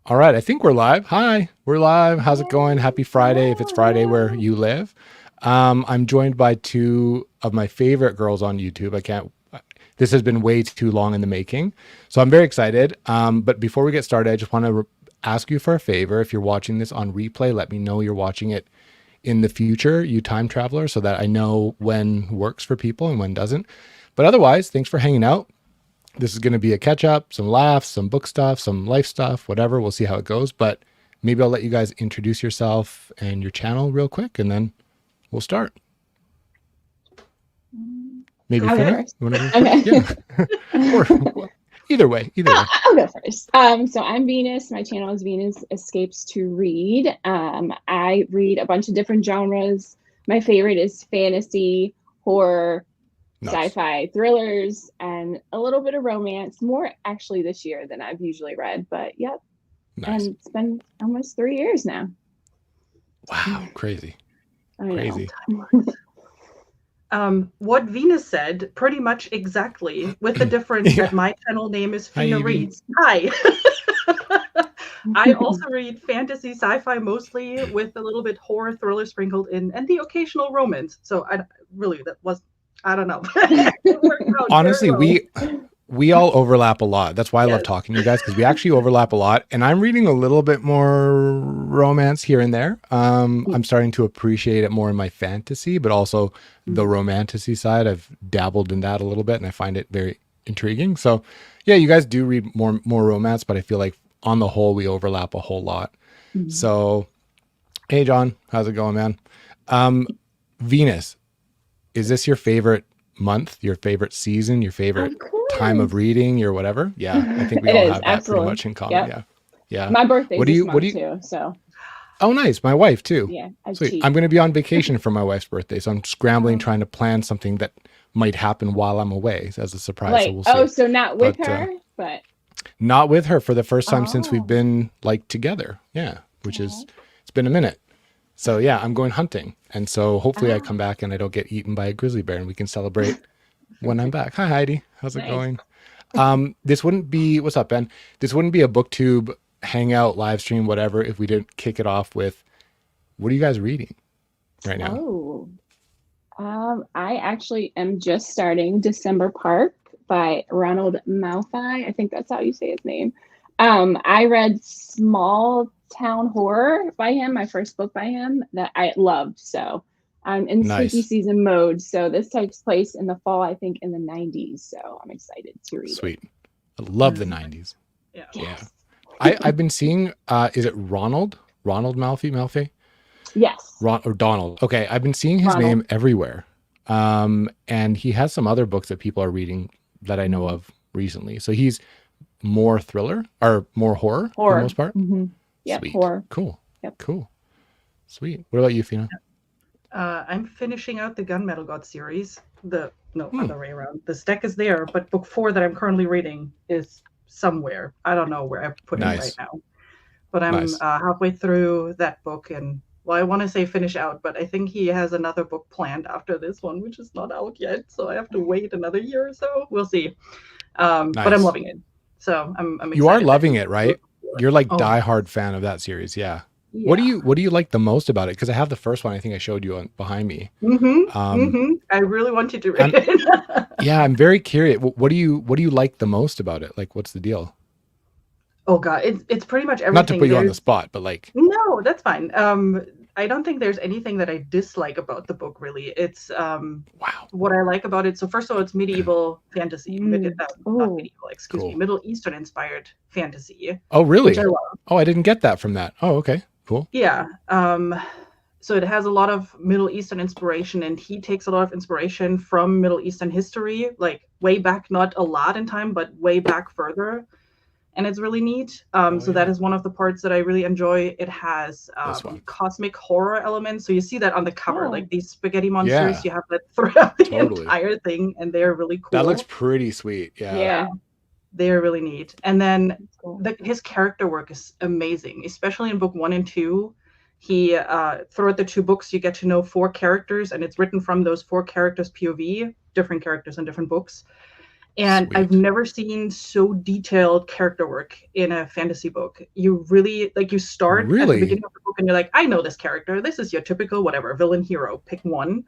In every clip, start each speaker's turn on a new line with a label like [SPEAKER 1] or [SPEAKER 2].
[SPEAKER 1] All right, I think we're live. Hi, we're live. How's it going?
[SPEAKER 2] Yay.
[SPEAKER 1] Happy Friday if it's
[SPEAKER 2] Hello,
[SPEAKER 1] Friday where
[SPEAKER 2] hello.
[SPEAKER 1] you live. I'm joined by two of my favorite girls on YouTube. I can't, this has been way too long in the making. So I'm very excited. But before we get started, I just want to ask you for a favor. If you're watching this on replay, let me know you're watching it in the future, you time traveler, so that I know when works for people and when doesn't. But otherwise, thanks for hanging out. This is going to be a catch up, some laughs, some book stuff, some life stuff, whatever. We'll see how it goes. But maybe I'll let you guys introduce yourself and your channel real quick, and then we'll start. Maybe
[SPEAKER 2] I'll go
[SPEAKER 1] Finna,
[SPEAKER 2] first.
[SPEAKER 1] you want to go first?
[SPEAKER 2] Okay.
[SPEAKER 1] Yeah. Or well, either way, either way.
[SPEAKER 2] I'll go first. So I'm Venus. My channel is Venus Escapes to Read. I read a bunch of different genres. My favorite is fantasy, horror,
[SPEAKER 1] Nice.
[SPEAKER 2] sci-fi, thrillers, and a little bit of romance. More actually this year than I've usually read, but yep.
[SPEAKER 1] Nice.
[SPEAKER 2] And it's been almost 3 years now.
[SPEAKER 1] Wow. Crazy.
[SPEAKER 2] I know.
[SPEAKER 1] Crazy.
[SPEAKER 3] What Venus said, pretty much exactly, with the difference
[SPEAKER 1] Yeah.
[SPEAKER 3] that my channel name is
[SPEAKER 1] Hi,
[SPEAKER 3] Fina
[SPEAKER 1] Evie.
[SPEAKER 3] Reads. Hi. I also read fantasy, sci-fi mostly, with a little bit horror, thriller sprinkled in, and the occasional romance. So I don't know. It worked out very
[SPEAKER 1] Honestly,
[SPEAKER 3] well.
[SPEAKER 1] we all overlap a lot. That's why I love
[SPEAKER 3] Yes.
[SPEAKER 1] talking to you guys because we actually overlap a lot. And I'm reading a little bit more romance here and there. I'm starting to appreciate it more in my fantasy, but also the romantasy side. I've dabbled in that a little bit, and I find it very intriguing. So, yeah, you guys do read more romance, but I feel like on the whole we overlap a whole lot. So, hey, John, how's it going, man? Venus, is this your favorite month, your favorite season, your favorite
[SPEAKER 2] Of
[SPEAKER 1] time of
[SPEAKER 2] course.
[SPEAKER 1] reading, your whatever? Yeah, I think we
[SPEAKER 2] It
[SPEAKER 1] all
[SPEAKER 2] is,
[SPEAKER 1] have that pretty
[SPEAKER 2] absolutely.
[SPEAKER 1] much in common.
[SPEAKER 2] Yep.
[SPEAKER 1] Yeah. Yeah.
[SPEAKER 2] My birthday's this
[SPEAKER 1] What do
[SPEAKER 2] month
[SPEAKER 1] you,
[SPEAKER 2] too, so
[SPEAKER 1] oh, nice. My wife too.
[SPEAKER 2] yeah, I
[SPEAKER 1] Sweet.
[SPEAKER 2] cheat.
[SPEAKER 1] I'm going to be on vacation for my wife's birthday. So I'm scrambling,
[SPEAKER 2] Um,
[SPEAKER 1] trying to plan something that might happen while I'm away as a surprise. So
[SPEAKER 2] like,
[SPEAKER 1] we'll
[SPEAKER 2] oh,
[SPEAKER 1] see.
[SPEAKER 2] so not with
[SPEAKER 1] But
[SPEAKER 2] her, but
[SPEAKER 1] not with her for the first time since we've
[SPEAKER 2] oh,
[SPEAKER 1] been like together. Yeah. Which is,
[SPEAKER 2] oh,
[SPEAKER 1] it's been a minute. So yeah, I'm going hunting. And so hopefully I come
[SPEAKER 2] oh,
[SPEAKER 1] back and I don't get eaten by a grizzly bear and we can celebrate when I'm back. Hi, Heidi. How's it
[SPEAKER 2] nice.
[SPEAKER 1] going? This wouldn't be, what's up, Ben? This wouldn't be a booktube hangout, live stream, whatever, if we didn't kick it off with what are you guys reading right now?
[SPEAKER 2] Oh, I actually am just starting December Park by Ronald Malfi. I think that's how you say his name. I read Small Town Horror by him, my first book by him that I loved. So I'm in spooky
[SPEAKER 1] Nice.
[SPEAKER 2] season mode. So this takes place in the fall, I think in the 90s. So I'm excited to read it.
[SPEAKER 1] Sweet. I love the
[SPEAKER 3] Yes.
[SPEAKER 1] 90s.
[SPEAKER 3] Yeah.
[SPEAKER 1] Yeah.
[SPEAKER 2] Yes.
[SPEAKER 1] I've been seeing, is it Ronald? Ronald Malfi?
[SPEAKER 2] Yes.
[SPEAKER 1] Or Donald. Okay. I've been seeing his
[SPEAKER 2] Ronald.
[SPEAKER 1] name everywhere. And he has some other books that people are reading that I know of recently. So he's more thriller or more horror for the
[SPEAKER 2] Horror.
[SPEAKER 1] most part.
[SPEAKER 2] Yep.
[SPEAKER 1] Sweet.
[SPEAKER 2] Horror.
[SPEAKER 1] Cool.
[SPEAKER 2] Yep.
[SPEAKER 1] Cool. Sweet. What about you, Fina?
[SPEAKER 3] I'm finishing out the Gunmetal God series. No,
[SPEAKER 1] Hmm.
[SPEAKER 3] other way around. The stack is there, but book 4 that I'm currently reading is somewhere. I don't know where I put it right
[SPEAKER 1] Nice.
[SPEAKER 3] now. But I'm
[SPEAKER 1] Nice.
[SPEAKER 3] halfway through that book, and well, I want to say finish out, but I think he has another book planned after this one, which is not out yet. So I have to wait another year or so. We'll see. But I'm
[SPEAKER 1] Nice.
[SPEAKER 3] loving it, so I'm
[SPEAKER 1] You are
[SPEAKER 3] excited. I
[SPEAKER 1] loving
[SPEAKER 3] think.
[SPEAKER 1] it, right? You're like
[SPEAKER 3] Oh
[SPEAKER 1] diehard fan of that series. Yeah.
[SPEAKER 3] yeah.
[SPEAKER 1] What do you like the most about it? Because I have the first one. I think I showed you on behind me.
[SPEAKER 3] Mm-hmm.
[SPEAKER 1] Um,
[SPEAKER 3] Mm-hmm. I really want you to read
[SPEAKER 1] I'm
[SPEAKER 3] it.
[SPEAKER 1] yeah. I'm very curious. What do you like the most about it? Like, what's the deal?
[SPEAKER 3] Oh god, it's pretty much
[SPEAKER 1] Not to
[SPEAKER 3] everything.
[SPEAKER 1] put you on the
[SPEAKER 3] There's
[SPEAKER 1] spot, but like,
[SPEAKER 3] no, that's fine. I don't think there's anything that I dislike about the book really. It's
[SPEAKER 1] wow,
[SPEAKER 3] what I like about it. So first of all, it's medieval fantasy, not
[SPEAKER 2] Oh,
[SPEAKER 3] medieval, excuse me,
[SPEAKER 1] cool.
[SPEAKER 3] Middle Eastern inspired fantasy,
[SPEAKER 1] Oh,
[SPEAKER 3] which I
[SPEAKER 1] really?
[SPEAKER 3] love.
[SPEAKER 1] Oh, I didn't get that from that. Oh, okay, cool.
[SPEAKER 3] Yeah. So it has a lot of Middle Eastern inspiration, and he takes a lot of inspiration from Middle Eastern history, like way back, not a lot in time, but way back further. And it's really neat.
[SPEAKER 1] Oh
[SPEAKER 3] So that
[SPEAKER 1] yeah,
[SPEAKER 3] is one of the parts that I really enjoy. It has
[SPEAKER 1] this one.
[SPEAKER 3] cosmic horror elements. So you see that on the cover,
[SPEAKER 2] oh,
[SPEAKER 3] like these spaghetti monsters,
[SPEAKER 1] Yeah,
[SPEAKER 3] you have that throughout the
[SPEAKER 1] totally.
[SPEAKER 3] entire thing, and they're really
[SPEAKER 1] That looks
[SPEAKER 3] cool.
[SPEAKER 1] pretty sweet. Yeah.
[SPEAKER 3] Yeah,
[SPEAKER 2] yeah.
[SPEAKER 3] they're really neat. And then
[SPEAKER 2] That's cool.
[SPEAKER 3] his character work is amazing, especially in book 1 and 2. He throughout the 2 books, you get to know 4 characters, and it's written from those 4 characters' POV, different characters in different books. And I've
[SPEAKER 1] Sweet.
[SPEAKER 3] never seen so detailed character work in a fantasy book. You really, like, you start at the
[SPEAKER 1] Really?
[SPEAKER 3] beginning of the book and you're like, I know this character. This is your typical whatever, villain, hero, pick one.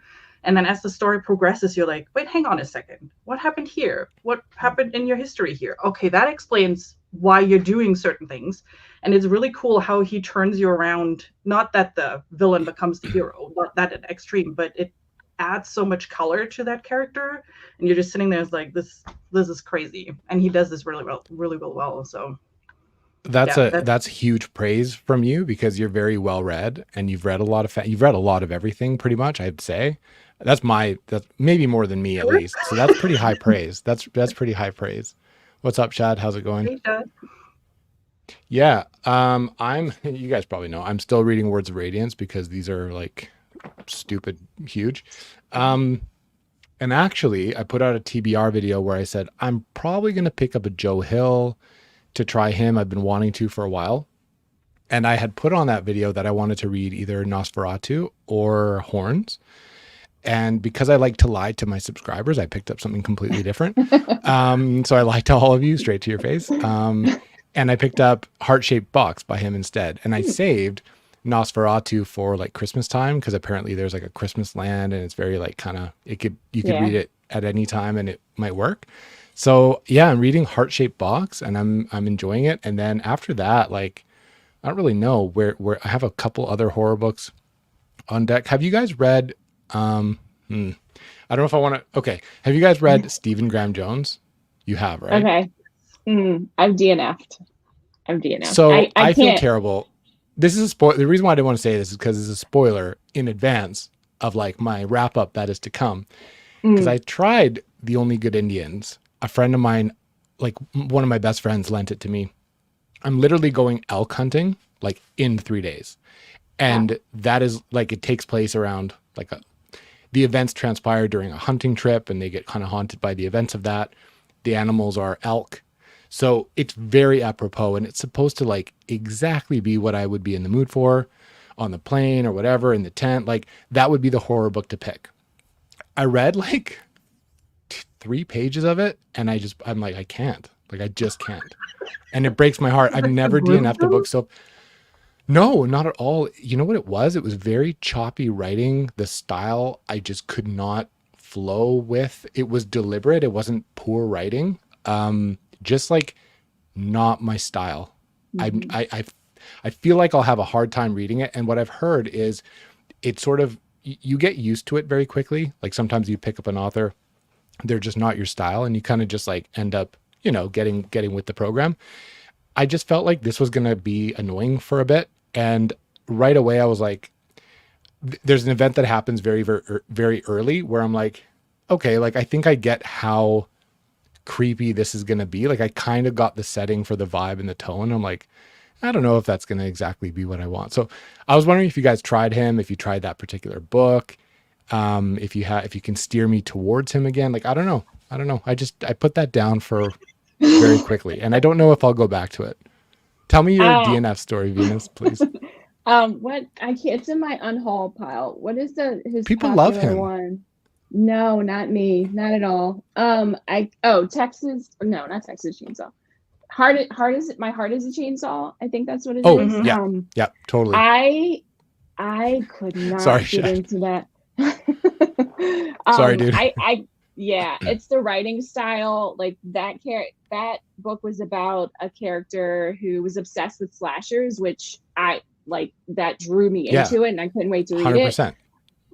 [SPEAKER 3] And then as the story progresses, you're like, wait, hang on a second. What happened here? What happened in your history here? Okay, that explains why you're doing certain things. And it's really cool how he turns you around. Not that the villain becomes the hero, not that at extreme, but it adds so much color to that character. And you're just sitting there, it's like, this is crazy. And he does this really well. So yeah,
[SPEAKER 1] That's huge praise from you because you're very well read and you've read a lot of you've read a lot of everything pretty much, I'd say. That's maybe more than me at least. So that's pretty high praise. That's pretty high praise. What's up, Chad? How's it going? Yeah. I'm you guys probably know I'm still reading Words of Radiance because these are like stupid huge. Um and actually I put out a TBR video where I said I'm probably gonna pick up a Joe Hill to try him. I've been wanting to for a while. And I had put on that video that I wanted to read either Nosferatu or Horns. And because I like to lie to my subscribers, I picked up something completely different. So I lied to all of you straight to your face. And I picked up Heart Shaped Box by him instead. And I saved Nosferatu for like Christmas time because apparently there's like a Christmas land and it's very like kind of you could read it at any time and it might work. So yeah, I'm reading Heart Shaped Box and I'm enjoying it. And then after that, like I don't really know where I have a couple other horror books on deck. Have you guys read I don't know if I want to okay. Have you guys read Stephen Graham Jones? You have, right?
[SPEAKER 2] Okay. I've DNF'd.
[SPEAKER 1] So I feel
[SPEAKER 2] can't.
[SPEAKER 1] terrible. This is a spoiler. The reason why I didn't want to say this is because it's a spoiler in advance of like my wrap up that is to come. Because I tried The Only Good Indians. A friend of mine, like one of my best friends, lent it to me. I'm literally going elk hunting like in 3 days. And that is like it takes place around like the events transpire during a hunting trip and they get kind of haunted by the events of that. The animals are elk. So it's very apropos and it's supposed to like exactly be what I would be in the mood for on the plane or whatever in the tent. Like that would be the horror book to pick. I read like 3 pages of it and I'm like, I can't. Like I just can't. And it breaks my heart. I've never DNF'd a book. So no, not at all. You know what it was? It was very choppy writing. The style I just could not flow with. It was deliberate. It wasn't poor writing. Just like not my style. I feel like I'll have a hard time reading it. And what I've heard is it sort of you get used to it very quickly. Like sometimes you pick up an author, they're just not your style, and you kind of just like end up, getting with the program. I just felt like this was going to be annoying for a bit. And right away I was like, there's an event that happens very, very, very early where I'm like, okay, like I think I get how creepy this is going to be. Like I kind of got the setting for the vibe and the tone. I'm like, I don't know if that's going to exactly be what I want. So I was wondering if you guys tried him, if you tried that particular book, if you can steer me towards him again. Like, I don't know. I put that down for very quickly and I don't know if I'll go back to it. Tell me your DNF story, Venus, please.
[SPEAKER 2] What I can't. It's in my unhaul pile. What is his
[SPEAKER 1] People
[SPEAKER 2] popular
[SPEAKER 1] love him.
[SPEAKER 2] one? No, not me, not at all. Texas. No, not Texas Chainsaw. My heart is a chainsaw. I think that's what it is.
[SPEAKER 1] Yeah, totally.
[SPEAKER 2] I could not
[SPEAKER 1] Sorry,
[SPEAKER 2] get into that.
[SPEAKER 1] Sorry, dude.
[SPEAKER 2] Yeah, it's the writing style. Like that book was about a character who was obsessed with slashers, which I like. That drew me into it, and I couldn't wait to read 100%. It.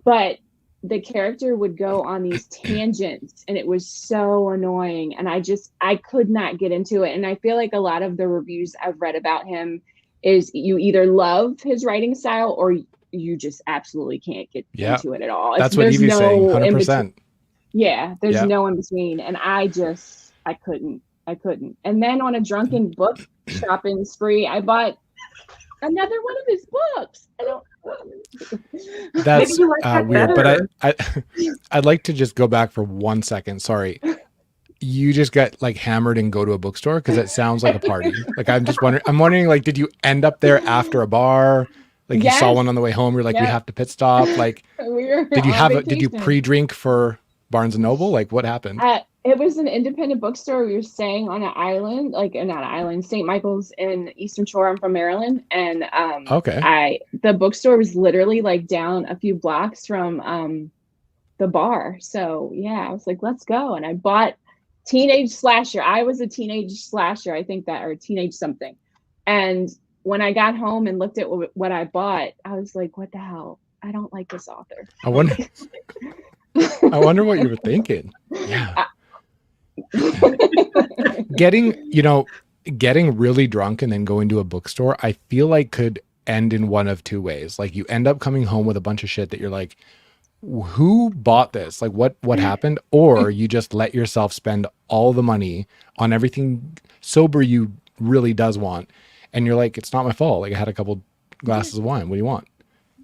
[SPEAKER 2] But the character would go on these tangents, and it was so annoying. And I could not get into it. And I feel like a lot of the reviews I've read about him is you either love his writing style or you just absolutely can't get into it at all.
[SPEAKER 1] That's what Evie's saying. 100%.
[SPEAKER 2] Yeah, there's no in between, and I couldn't. And then on a drunken book shopping spree, I bought another one of his books.
[SPEAKER 1] That's weird, but I'd like to just go back for 1 second. Sorry, you just got like hammered and go to a bookstore because it sounds like a party. Like I'm wondering, like, did you end up there after a bar? Like you saw one on the way home, you're like, we have to pit stop. Like, did you pre-drink for Barnes and Noble? Like, what happened?
[SPEAKER 2] It was an independent bookstore. We were staying on an island, like not an island, St. Michael's in Eastern Shore. I'm from Maryland, and
[SPEAKER 1] Okay.
[SPEAKER 2] the bookstore was literally like down a few blocks from the bar. So yeah, I was like, let's go, and I bought Teenage Slasher. I was a teenage slasher, I think that, or teenage something. And when I got home and looked at what I bought, I was like, what the hell? I don't like this author.
[SPEAKER 1] I wonder. I wonder what you were thinking. Yeah. Getting really drunk and then going to a bookstore, I feel like could end in one of two ways. Like you end up coming home with a bunch of shit that you're like, who bought this? Like what happened? Or you just let yourself spend all the money on everything sober you really does want. And you're like, it's not my fault. Like I had a couple glasses of wine. What do you want?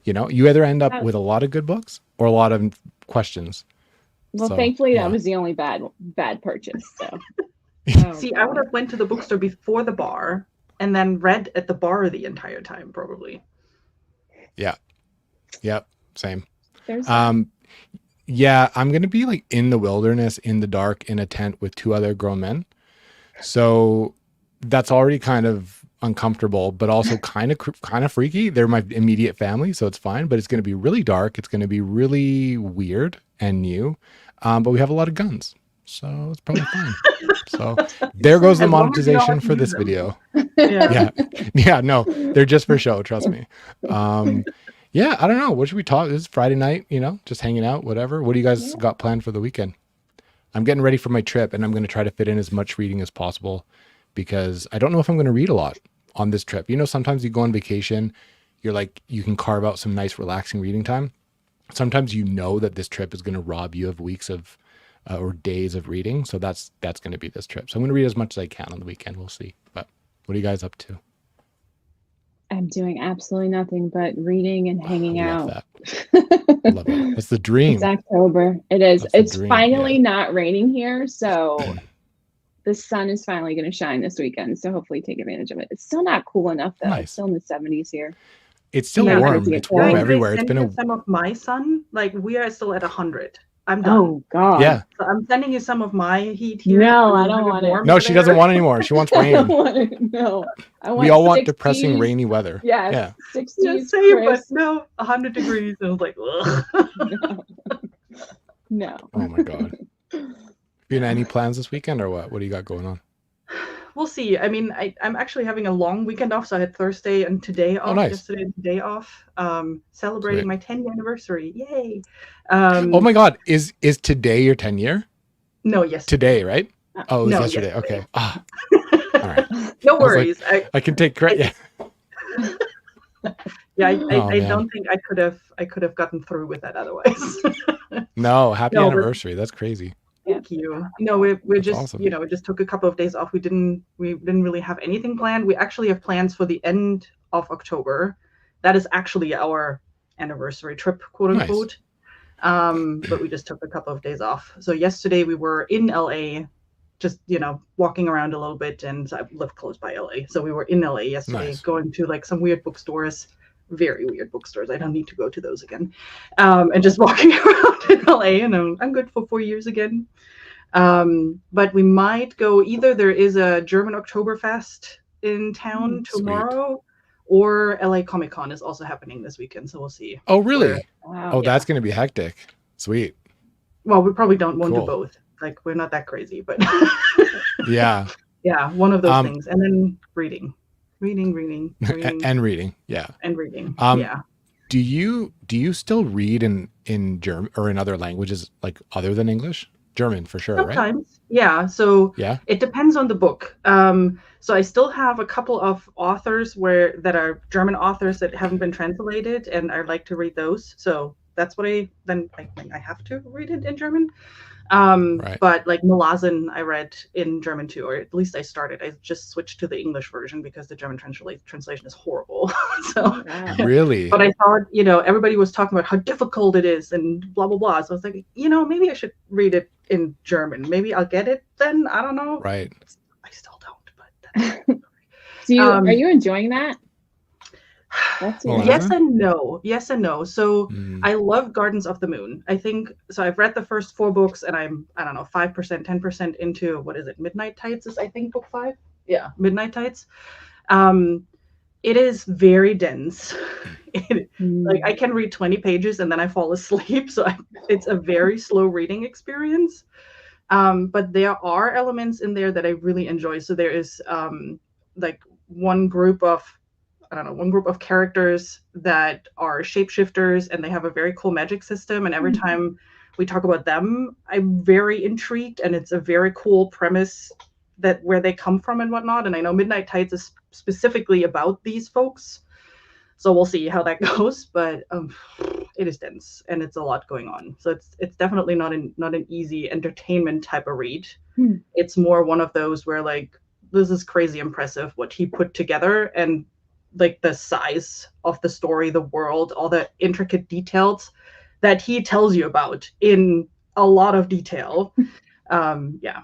[SPEAKER 1] You either end up with a lot of good books or a lot of questions.
[SPEAKER 2] Well,
[SPEAKER 1] So,
[SPEAKER 2] thankfully
[SPEAKER 1] yeah.
[SPEAKER 2] that was the only bad purchase. So
[SPEAKER 3] See, I would have went to the bookstore before the bar and then read at the bar the entire time, probably.
[SPEAKER 1] Yeah. Yep. Same.
[SPEAKER 2] there's
[SPEAKER 1] Yeah, I'm going to be like in the wilderness, in the dark, in a tent with two other grown men. So that's already kind of uncomfortable, but also kind of freaky. They're my immediate family, so it's fine, but it's going to be really dark. It's going to be really weird and new. But we have a lot of guns, so it's probably fine. So there goes the
[SPEAKER 3] As long as you know how
[SPEAKER 1] monetization
[SPEAKER 3] to
[SPEAKER 1] for
[SPEAKER 3] use
[SPEAKER 1] this
[SPEAKER 3] them.
[SPEAKER 1] video.
[SPEAKER 3] Yeah.
[SPEAKER 1] Yeah, no, they're just for show. Trust me. Yeah, I don't know. What should we talk? This is Friday night, just hanging out, whatever. What do you guys got planned for the weekend? I'm getting ready for my trip and I'm going to try to fit in as much reading as possible because I don't know if I'm going to read a lot on this trip. Sometimes you go on vacation, you're like, you can carve out some nice relaxing reading time. Sometimes that this trip is going to rob you of weeks of or days of reading. So that's going to be this trip. So I'm going to read as much as I can on the weekend. We'll see. But what are you guys up to?
[SPEAKER 2] I'm doing absolutely nothing but reading and hanging
[SPEAKER 1] I
[SPEAKER 2] out.
[SPEAKER 1] love that. I love it. That's the dream.
[SPEAKER 2] It's October. It is.
[SPEAKER 1] That's the
[SPEAKER 2] It's
[SPEAKER 1] dream,
[SPEAKER 2] finally
[SPEAKER 1] yeah.
[SPEAKER 2] not raining here, so the sun is finally going to shine this weekend. So hopefully take advantage of it. It's still not cool enough though.
[SPEAKER 1] Nice.
[SPEAKER 2] It's still in the 70s here.
[SPEAKER 1] It's still
[SPEAKER 2] Yeah,
[SPEAKER 1] warm.
[SPEAKER 2] I
[SPEAKER 1] It's warm
[SPEAKER 2] think
[SPEAKER 1] everywhere. It's been
[SPEAKER 3] some of my sun. Like we are still at 100. I'm done.
[SPEAKER 2] Oh God.
[SPEAKER 1] yeah.
[SPEAKER 3] So I'm sending you some of my heat here.
[SPEAKER 2] No,
[SPEAKER 3] It's
[SPEAKER 2] I don't
[SPEAKER 3] a little
[SPEAKER 2] want
[SPEAKER 3] bit
[SPEAKER 2] it.
[SPEAKER 3] warm
[SPEAKER 1] No,
[SPEAKER 3] over
[SPEAKER 1] she
[SPEAKER 3] there.
[SPEAKER 1] doesn't want anymore. She wants
[SPEAKER 2] I don't
[SPEAKER 1] rain.
[SPEAKER 2] want it. No. I want
[SPEAKER 1] We all want
[SPEAKER 2] 60s.
[SPEAKER 1] depressing rainy weather.
[SPEAKER 2] Yes.
[SPEAKER 1] Yeah.
[SPEAKER 2] 60s.
[SPEAKER 3] Just say, but
[SPEAKER 2] crisp.
[SPEAKER 3] no, 100 degrees. And I was like, ugh.
[SPEAKER 2] No.
[SPEAKER 1] Oh my God. You know, any plans this weekend or what? What do you got going on?
[SPEAKER 3] We'll see. I mean, I'm actually having a long weekend off, so I had Thursday and today off.
[SPEAKER 1] nice.
[SPEAKER 3] Yesterday and today off. Celebrating
[SPEAKER 1] Sweet.
[SPEAKER 3] my 10-year anniversary. Yay!
[SPEAKER 1] Oh my God. Is today your 10 year?
[SPEAKER 3] No, yes.
[SPEAKER 1] Today, right? Oh, it was
[SPEAKER 3] No,
[SPEAKER 1] yesterday.
[SPEAKER 3] yesterday.
[SPEAKER 1] Okay. All right.
[SPEAKER 3] No
[SPEAKER 1] I was like,
[SPEAKER 3] worries.
[SPEAKER 1] I can take credit. Yeah.
[SPEAKER 3] Yeah, I
[SPEAKER 1] Oh, man.
[SPEAKER 3] don't think I could have gotten through with that otherwise.
[SPEAKER 1] No, happy
[SPEAKER 3] No, but-
[SPEAKER 1] anniversary. That's crazy.
[SPEAKER 3] Thank you. No, we're
[SPEAKER 1] That's
[SPEAKER 3] just
[SPEAKER 1] awesome.
[SPEAKER 3] we just took a couple of days off. We didn't really have anything planned. We actually have plans for the end of October. That is actually our anniversary trip, quote
[SPEAKER 1] Nice.
[SPEAKER 3] unquote. But we just took a couple of days off. So yesterday we were in LA, just walking around a little bit, and I live close by LA. So we were in LA yesterday,
[SPEAKER 1] Nice.
[SPEAKER 3] going to like some weird bookstores. Very weird bookstores. I don't need to go to those again. And just walking around in LA, and I'm good for 4 years again. But we might go either. There is a German Oktoberfest in town
[SPEAKER 1] Sweet.
[SPEAKER 3] tomorrow, or LA Comic Con is also happening this weekend. So we'll see.
[SPEAKER 1] Oh, really?
[SPEAKER 2] Wow.
[SPEAKER 1] Oh, that's going to be hectic. Sweet.
[SPEAKER 3] Well, we probably won't
[SPEAKER 1] Cool.
[SPEAKER 3] do both. Like we're not that crazy, but
[SPEAKER 1] Yeah.
[SPEAKER 3] yeah, one of those
[SPEAKER 1] Um,
[SPEAKER 3] things. And then reading,
[SPEAKER 1] And reading. Yeah.
[SPEAKER 3] and reading.
[SPEAKER 1] Um, Do you still read in German or in other languages like other than English? German for sure, right?
[SPEAKER 3] Sometimes, yeah. So
[SPEAKER 1] Yeah.
[SPEAKER 3] it depends on the book. So I still have a couple of authors that are German authors that haven't been translated, and I like to read those. So that's what I have to read it in German.
[SPEAKER 1] Right.
[SPEAKER 3] But like Malazan, I read in German too, or at least I started. I just switched to the English version because the German translation is horrible. So.
[SPEAKER 2] Wow.
[SPEAKER 1] Really?
[SPEAKER 3] But I thought, everybody was talking about how difficult it is and blah, blah, blah. So I was like, maybe I should read it in German. Maybe I'll get it then. I don't know.
[SPEAKER 1] Right.
[SPEAKER 3] I still don't. But
[SPEAKER 2] Are you enjoying that? That's
[SPEAKER 1] Well,
[SPEAKER 2] your
[SPEAKER 3] Yes
[SPEAKER 1] Liza?
[SPEAKER 3] and no. Yes and no. So
[SPEAKER 1] Mm.
[SPEAKER 3] I love Gardens of the Moon. I think so. I've read the first 4 books, and I don't know, 5%, 10% into what is it? Midnight Tides is I think book 5. Yeah, Midnight Tides. Um, it is very dense. Like I can read 20 pages and then I fall asleep. So it's a very slow reading experience. But there are elements in there that I really enjoy. So there is like one group of I don't know, one group of characters that are shapeshifters and they have a very cool magic system. And every time we talk about them, I'm very intrigued, and it's a very cool premise that where they come from and whatnot. And I know Midnight Tides is specifically about these folks, so we'll see how that goes. But it is dense and it's a lot going on. So it's definitely not an easy entertainment type of read. It's more one of those where like this is crazy impressive what he put together, and like the size of the story, the world, all the intricate details that he tells you about in a lot of detail. Yeah.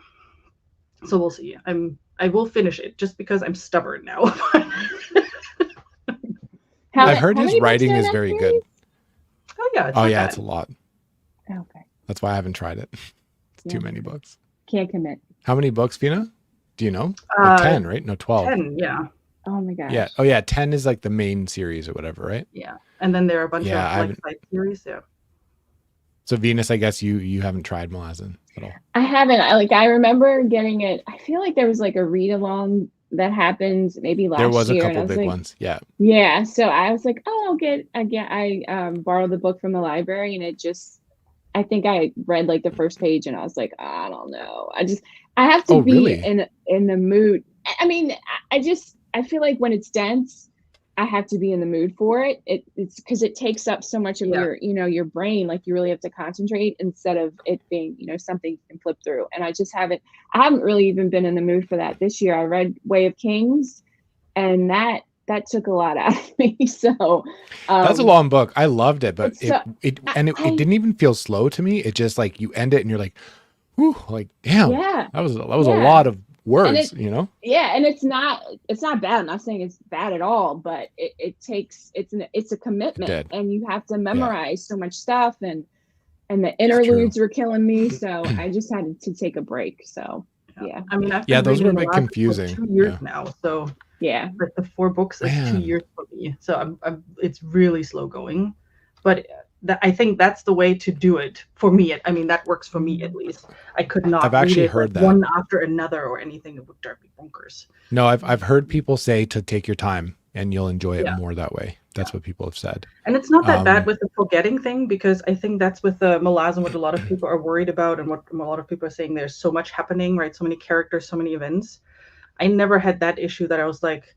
[SPEAKER 3] So we'll see. I will finish it just because I'm stubborn now.
[SPEAKER 1] I've heard
[SPEAKER 2] how
[SPEAKER 1] his
[SPEAKER 2] many books
[SPEAKER 1] writing
[SPEAKER 2] are in
[SPEAKER 1] is
[SPEAKER 2] that
[SPEAKER 1] very
[SPEAKER 2] series?
[SPEAKER 1] good.
[SPEAKER 3] Oh yeah, it's
[SPEAKER 1] Oh
[SPEAKER 3] not
[SPEAKER 1] yeah,
[SPEAKER 3] bad.
[SPEAKER 1] it's a lot.
[SPEAKER 2] Okay.
[SPEAKER 1] That's why I haven't tried it. It's
[SPEAKER 2] Yeah.
[SPEAKER 1] too many books.
[SPEAKER 2] Can't commit.
[SPEAKER 1] How many books, Fina? Do you know? Like 10, right? No, 12.
[SPEAKER 3] 10, yeah.
[SPEAKER 2] Oh my gosh.
[SPEAKER 1] Yeah. Oh yeah, 10 is like the main series or whatever, right?
[SPEAKER 3] Yeah. And then there are a bunch
[SPEAKER 1] Yeah, I
[SPEAKER 3] of like
[SPEAKER 1] haven't-
[SPEAKER 3] side series, yeah.
[SPEAKER 1] So Venus, I guess you haven't tried Malazan at all.
[SPEAKER 2] I haven't. I remember getting it. I feel like there was like a read along that happened maybe last year.
[SPEAKER 1] There was a
[SPEAKER 2] and I
[SPEAKER 1] couple
[SPEAKER 2] was
[SPEAKER 1] big
[SPEAKER 2] like,
[SPEAKER 1] ones. Yeah.
[SPEAKER 2] Yeah. So I was like, oh, I borrowed the book from the library, and I think I read like the first page and I was like, I don't know. I have to
[SPEAKER 1] Oh,
[SPEAKER 2] be
[SPEAKER 1] really?
[SPEAKER 2] in the mood. I mean, I feel like when it's dense, I have to be in the mood for it. It's because it takes up so much of
[SPEAKER 3] Yeah.
[SPEAKER 2] your brain. Like you really have to concentrate instead of it being, something you can flip through. And I haven't really even been in the mood for that this year. I read Way of Kings, and that took a lot out of me. So
[SPEAKER 1] That's a long book. I loved it, but
[SPEAKER 2] it's
[SPEAKER 1] it didn't even feel slow to me. It just like you end it and you're like, whew, like damn.
[SPEAKER 2] Yeah.
[SPEAKER 1] That was a
[SPEAKER 2] Yeah.
[SPEAKER 1] lot of words,
[SPEAKER 2] And yeah, and it's not bad. I'm not saying it's bad at all, but it's a commitment, and you have to memorize so much stuff, and the interludes were killing me, so I just had to take a break. So yeah.
[SPEAKER 3] I mean, I've been
[SPEAKER 1] those were a
[SPEAKER 3] reading
[SPEAKER 1] bit
[SPEAKER 3] Malazan
[SPEAKER 1] confusing.
[SPEAKER 3] for 2 years
[SPEAKER 1] Yeah.
[SPEAKER 3] now, so
[SPEAKER 2] Yeah.
[SPEAKER 3] like the 4 books is
[SPEAKER 1] Man.
[SPEAKER 3] 2 years for me. So it's really slow going, but I think that's the way to do it for me. I mean, that works for me at least. I could not
[SPEAKER 1] I've actually
[SPEAKER 3] read it
[SPEAKER 1] heard
[SPEAKER 3] like
[SPEAKER 1] that.
[SPEAKER 3] one after another or anything. It would drive me bonkers.
[SPEAKER 1] No, I've heard people say to take your time and you'll enjoy it
[SPEAKER 3] Yeah.
[SPEAKER 1] more that way. That's what people have said.
[SPEAKER 3] And it's not that bad
[SPEAKER 1] Um,
[SPEAKER 3] with the forgetting thing, because I think that's with the Malazan what a lot of people are worried about, and what a lot of people are saying. There's so much happening, right? So many characters, so many events. I never had that issue that I was like,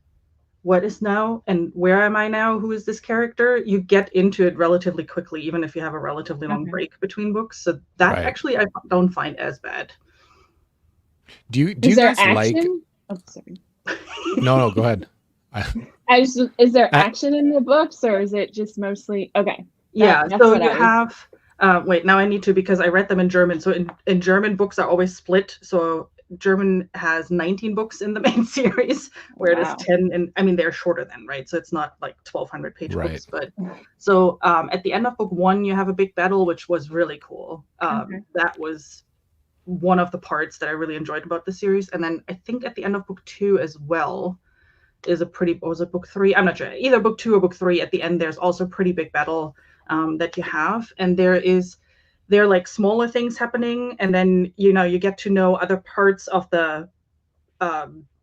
[SPEAKER 3] what is now and where am I now? Who is this character? You get into it relatively quickly, even if you have a relatively long
[SPEAKER 2] Okay.
[SPEAKER 3] break between books. So that
[SPEAKER 1] Right.
[SPEAKER 3] actually I don't find as bad.
[SPEAKER 1] do you
[SPEAKER 2] Is there
[SPEAKER 1] guys like
[SPEAKER 2] action? Oh, sorry.
[SPEAKER 1] No, go ahead.
[SPEAKER 2] Is there action in the books, or is it just mostly okay?
[SPEAKER 3] Yeah,
[SPEAKER 2] That's
[SPEAKER 3] so
[SPEAKER 2] what
[SPEAKER 3] you
[SPEAKER 2] I was-
[SPEAKER 3] have wait, now I need to, because I read them in German. So in German, books are always split. So German has 19 books in the main series, where it is
[SPEAKER 2] Wow.
[SPEAKER 3] 10, and I mean they're shorter then, right? So it's not like 1,200 page
[SPEAKER 1] Right.
[SPEAKER 3] books, but so at the end of book 1 you have a big battle, which was really cool.
[SPEAKER 2] Okay.
[SPEAKER 3] That was one of the parts that I really enjoyed about the series. And then I think at the end of book 2 as well is was it book 3? I'm not sure. Either book 2 or book 3. At the end, there's also a pretty big battle that you have, and there are like smaller things happening, and then you get to know other parts of the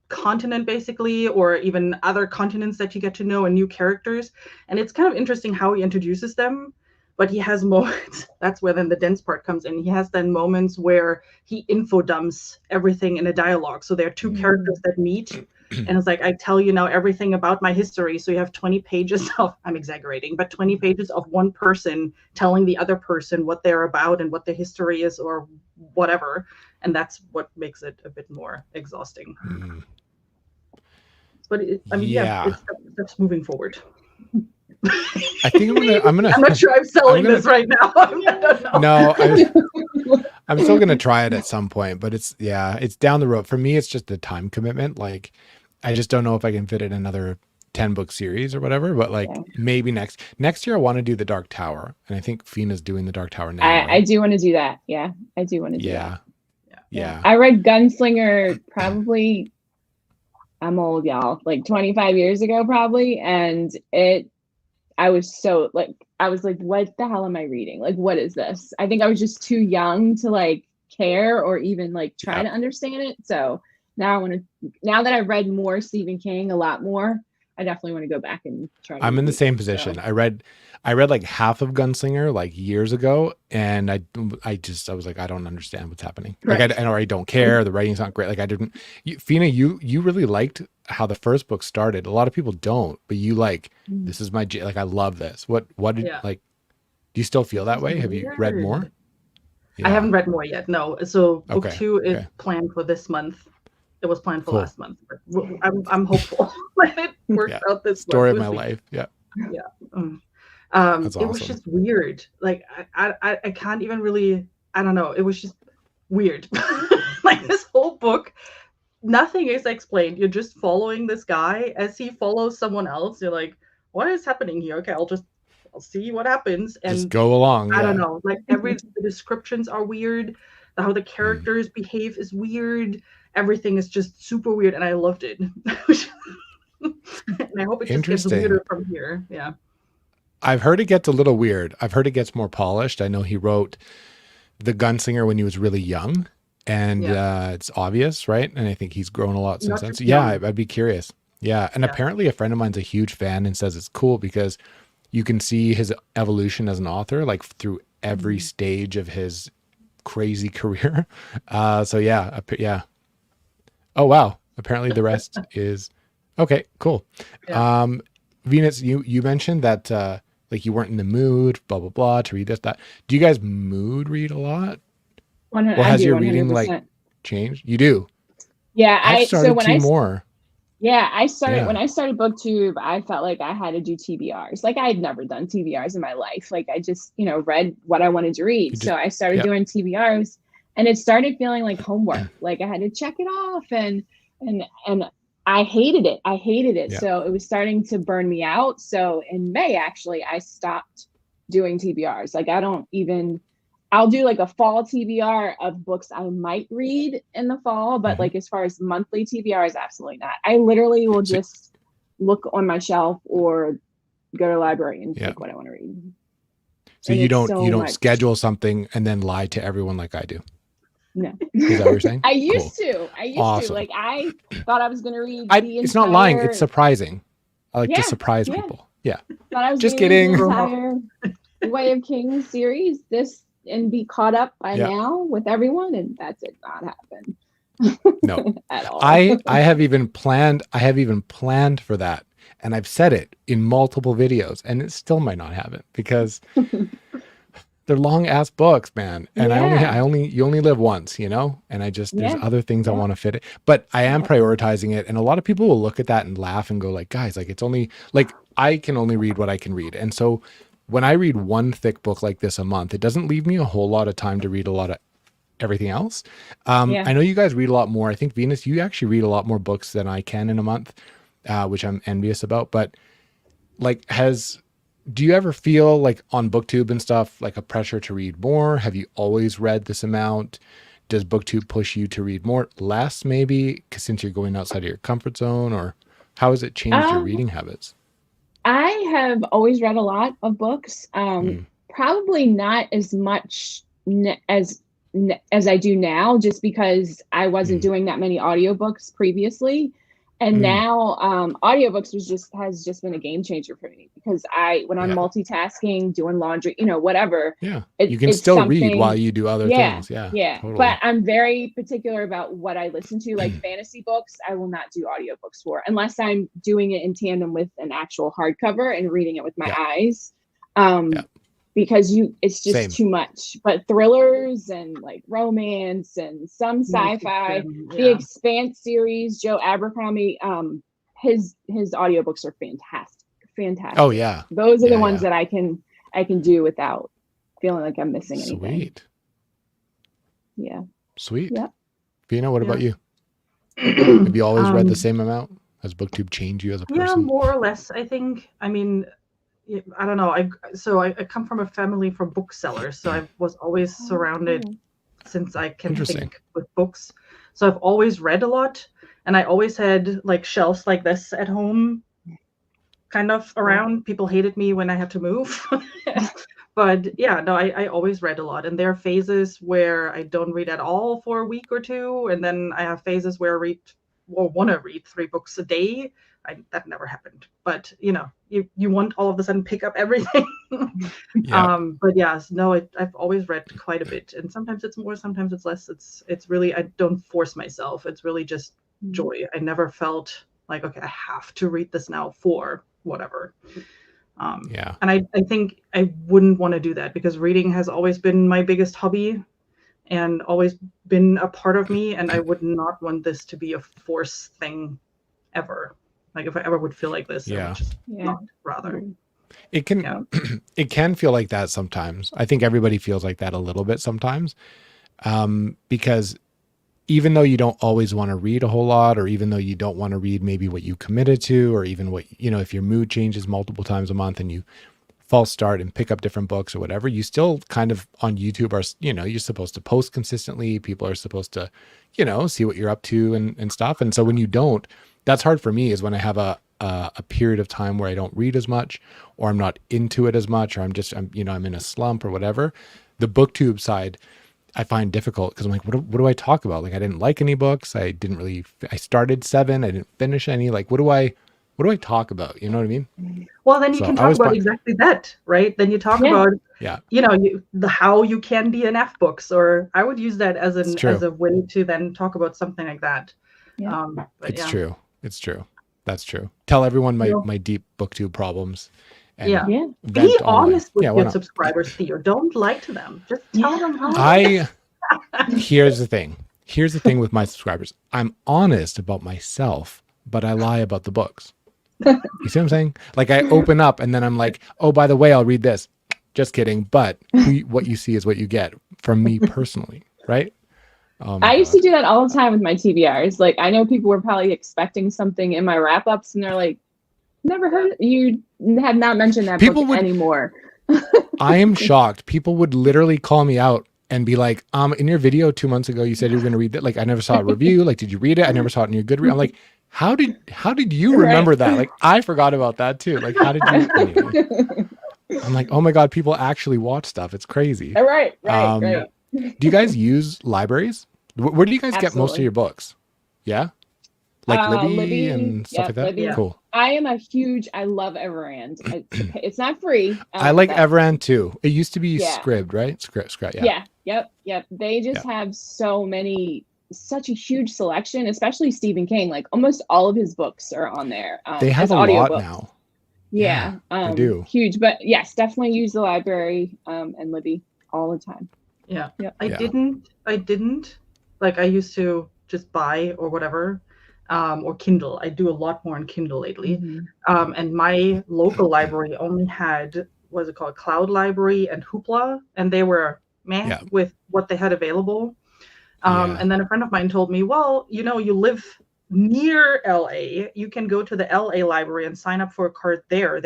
[SPEAKER 3] continent, basically, or even other continents that you get to know, and new characters. And it's kind of interesting how he introduces them. But he has moments, that's where then the dense part comes in. He has then moments where he info dumps everything in a dialogue. So there are 2 characters that meet, and it's like, I tell you now everything about my history. So you have 20 pages of, I'm exaggerating, but 20 pages of one person telling the other person what they're about and what their history is or whatever. And that's what makes it a bit more exhausting.
[SPEAKER 1] Mm.
[SPEAKER 3] But
[SPEAKER 1] Yeah.
[SPEAKER 3] it's steps moving forward.
[SPEAKER 1] I think I'm gonna
[SPEAKER 3] I'm not sure I'm selling this right now. I don't know.
[SPEAKER 1] No, I'm still gonna try it at some point, but it's down the road. For me, it's just a time commitment. Like I just don't know if I can fit it another 10 book series or whatever, but like maybe next year I want to do the Dark Tower, and I think Fina's doing the Dark Tower now.
[SPEAKER 2] I do want to do that. Yeah, I do want to do that.
[SPEAKER 1] Yeah.
[SPEAKER 2] I read Gunslinger probably, I'm old, y'all, like 25 years ago probably, and I was so like, what the hell am I reading? Like, what is this? I think I was just too young to like care or even like try to understand it. So now that I've read more Stephen King, a lot more, I definitely want to go back and try to
[SPEAKER 1] I'm in the same
[SPEAKER 2] it,
[SPEAKER 1] position.
[SPEAKER 2] so.
[SPEAKER 1] I read like half of Gunslinger like years ago, and I was like, I don't understand what's happening. Like I don't care. The writing's not great. Like I didn't. Fina, you really liked how the first book started. A lot of people don't, but you like, this is my like, I love this. What did like? Do you still feel that way? Have you read more?
[SPEAKER 3] I haven't read more yet. No. So book 2 is planned for this month. It was planned for last month. But I'm hopeful that it works out this
[SPEAKER 1] story of
[SPEAKER 3] month.
[SPEAKER 1] my life. Yeah.
[SPEAKER 3] That's awesome. It was just weird. Like I can't even really. I don't know. It was just weird. Like this whole book, nothing is explained. You're just following this guy as he follows someone else. You're like, what is happening here? Okay, I'll see what happens and
[SPEAKER 1] just go along.
[SPEAKER 3] I don't know. Like the descriptions are weird. How the characters behave is weird. Everything is just super weird, and I loved it. And I hope it just gets weirder from here. Yeah.
[SPEAKER 1] I've heard it gets a little weird. I've heard it gets more polished. I know he wrote The Gunslinger when he was really young, and it's obvious, right? And I think he's grown a lot since then. So I'd be curious. Yeah. And apparently a friend of mine's a huge fan and says it's cool because you can see his evolution as an author, like through every stage of his crazy career. So yeah. Oh, wow. Apparently the rest is okay. Cool. Venus, you mentioned that, like you weren't in the mood, blah, blah, blah, to read this, that. Do you guys mood read a lot? Or has your reading 100%. Like changed? You do?
[SPEAKER 2] Yeah.
[SPEAKER 1] I started more.
[SPEAKER 2] Yeah, I started when I started Booktube, I felt like I had to do TBRs. Like I had never done TBRs in my life. Like I just, read what I wanted to read. So I started doing TBRs, and it started feeling like homework. Like I had to check it off, and I hated it. Yeah. So it was starting to burn me out. So in May, actually, I stopped doing TBRs. Like I'll do like a fall TBR of books I might read in the fall, but like as far as monthly TBRs, absolutely not. I literally will just look on my shelf or go to the library and pick what I want to read.
[SPEAKER 1] So you don't schedule something and then lie to everyone like I do.
[SPEAKER 2] No.
[SPEAKER 1] Is that what you're saying?
[SPEAKER 2] I used to. Like I thought I was going to read
[SPEAKER 1] it's not lying. It's surprising. I like to surprise people. Yeah.
[SPEAKER 2] Thought I was
[SPEAKER 1] just kidding.
[SPEAKER 2] The entire Way of Kings series and be caught up by now with everyone, and that did not happen.
[SPEAKER 1] No.
[SPEAKER 2] At all.
[SPEAKER 1] I have even planned for that, and I've said it in multiple videos, and it still might not happen because they're long ass books, man. And you only live once, and I just there's other things I want to fit it. But I am prioritizing it, and a lot of people will look at that and laugh and go like, guys, like it's only like I can only read what I can read. And so when I read one thick book like this a month, it doesn't leave me a whole lot of time to read a lot of everything else. I know you guys read a lot more. I think Venus, you actually read a lot more books than I can in a month, which I'm envious about. But like, do you ever feel like on Booktube and stuff, like a pressure to read more? Have you always read this amount? Does Booktube push you to read more, less maybe, since you're going outside of your comfort zone, or how has it changed your reading habits?
[SPEAKER 2] I have always read a lot of books, probably not as much as I do now, just because I wasn't doing that many audiobooks previously. And now audiobooks has just been a game changer for me, because when I'm multitasking, doing laundry, whatever. Yeah.
[SPEAKER 1] You can still read while you do other things. Yeah.
[SPEAKER 2] Yeah. Totally. But I'm very particular about what I listen to. Like fantasy books, I will not do audiobooks for unless I'm doing it in tandem with an actual hardcover and reading it with my eyes. Because it's just too much. But thrillers and like romance and some sci-fi, the Expanse series, Joe Abercrombie, his audiobooks are fantastic.
[SPEAKER 1] Oh yeah.
[SPEAKER 2] Those are the ones that I can do without feeling like I'm missing anything.
[SPEAKER 1] Sweet.
[SPEAKER 2] Yeah.
[SPEAKER 1] Sweet.
[SPEAKER 2] Yeah.
[SPEAKER 1] Vina, what about you? Have you always read the same amount? Has Booktube changed you as a
[SPEAKER 3] Yeah,
[SPEAKER 1] person?
[SPEAKER 3] more or less. I think. I mean, I don't know. I come from a family from booksellers, so I was always surrounded
[SPEAKER 2] Oh,
[SPEAKER 3] since I can
[SPEAKER 1] Interesting.
[SPEAKER 3] think with books. So I've always read a lot, and I always had like shelves like this at home, kind of around. People hated me when I had to move. But yeah, no, I always read a lot. And there are phases where I don't read at all for a week or two. And then I have phases where I read or want to read 3 books a day. That never happened. But you want all of a sudden pick up everything.
[SPEAKER 1] Yeah.
[SPEAKER 3] But yes, no, I've always read quite a bit. And sometimes it's more, sometimes it's less. It's really, I don't force myself. It's really just joy. I never felt like, okay, I have to read this now for whatever.
[SPEAKER 1] Yeah.
[SPEAKER 3] And I think I wouldn't want to do that because reading has always been my biggest hobby and always been a part of me. And I would not want this to be a force thing ever. Like if I ever would feel like this, I
[SPEAKER 1] Yeah.
[SPEAKER 3] would just not rather.
[SPEAKER 1] It can
[SPEAKER 3] Yeah.
[SPEAKER 1] it can feel like that sometimes. I think everybody feels like that a little bit sometimes. Because even though you don't always want to read a whole lot, or even though you don't want to read maybe what you committed to, or even what, if your mood changes multiple times a month and you false start and pick up different books or whatever, you still kind of on YouTube are, you're supposed to post consistently. People are supposed to, see what you're up to and stuff. And so when you don't, that's hard for me, is when I have a period of time where I don't read as much, or I'm not into it as much, or I'm in a slump or whatever. The Booktube side I find difficult because I'm like, what do I talk about? Like, I didn't like any books. I started 7. I didn't finish any. Like, what do I talk about? You know what I mean?
[SPEAKER 3] Well, then you
[SPEAKER 1] So
[SPEAKER 3] can
[SPEAKER 1] I
[SPEAKER 3] talk
[SPEAKER 1] always
[SPEAKER 3] about
[SPEAKER 1] find,
[SPEAKER 3] exactly that, right? Then you talk about,
[SPEAKER 1] yeah,
[SPEAKER 3] the how you can DNF books, or I would use that as
[SPEAKER 1] it's true.
[SPEAKER 3] a way to then talk about something like that.
[SPEAKER 2] Yeah.
[SPEAKER 3] But
[SPEAKER 1] It's
[SPEAKER 3] yeah.
[SPEAKER 1] true. It's true. That's true. Tell everyone
[SPEAKER 3] No.
[SPEAKER 1] my deep Booktube problems. And
[SPEAKER 3] Yeah.
[SPEAKER 2] Yeah.
[SPEAKER 3] Be
[SPEAKER 1] vent online.
[SPEAKER 3] honest with
[SPEAKER 1] Yeah, why
[SPEAKER 3] your
[SPEAKER 1] not?
[SPEAKER 3] subscribers, Theo. Don't lie to them. Just tell them how.
[SPEAKER 1] Here's the thing. Here's the thing with my subscribers. I'm honest about myself, but I lie about the books. You see what I'm saying? Like, I open up and then I'm like, oh, by the way, I'll read this. Just kidding. But what you see is what you get from me personally, right?
[SPEAKER 2] I used to do that all the time with my TBRs. Like, I know people were probably expecting something in my wrap ups, and they're like, "Never heard you have not mentioned that book anymore."
[SPEAKER 1] I am shocked. People would literally call me out and be like, in your video 2 months ago, you said you were going to read that. Like, I never saw a review. Like, did you read it? I never saw it in your good I'm like, how did you remember that? Like, I forgot about that too. Like, how did you? Anyway. I'm like, oh my God, people actually watch stuff. It's crazy.
[SPEAKER 2] Right.
[SPEAKER 1] Do you guys use libraries? Where do you guys get most of your books? Yeah? Like Libby and stuff like that?
[SPEAKER 2] Libby.
[SPEAKER 1] Cool.
[SPEAKER 2] I love Everand. It's not free.
[SPEAKER 1] I like Everand too. It used to be Scribd, right? Scribd,
[SPEAKER 2] yeah. Yep. They just have such a huge selection, especially Stephen King. Like, almost all of his books are on there.
[SPEAKER 1] They have a lot now.
[SPEAKER 2] Yeah,
[SPEAKER 1] they do.
[SPEAKER 2] Huge. But yes, definitely use the library and Libby all the time.
[SPEAKER 3] Yeah. I didn't like, I used to just buy or whatever, or Kindle. I do a lot more on Kindle lately. Mm-hmm. And my local library only had, what's it called, Cloud Library and Hoopla, and they were with what they had available. And then a friend of mine told me, well, you live near LA, you can go to the LA library and sign up for a card there.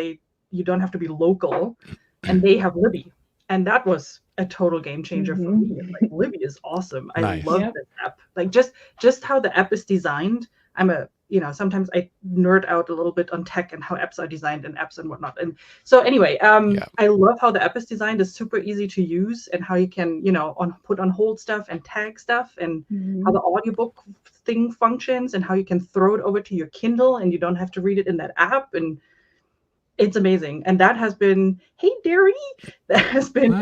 [SPEAKER 3] You don't have to be local, and they have Libby. And that was a total game changer for me. Like, Libby is awesome. I love this app. Like, just how the app is designed. Sometimes I nerd out a little bit on tech and how apps are designed and apps and whatnot. And so anyway, I love how the app is designed. It's super easy to use, and how you can, put on hold stuff and tag stuff, and how the audiobook thing functions, and how you can throw it over to your Kindle and you don't have to read it in that app. And it's amazing. And that has been, hey, Derry, that has been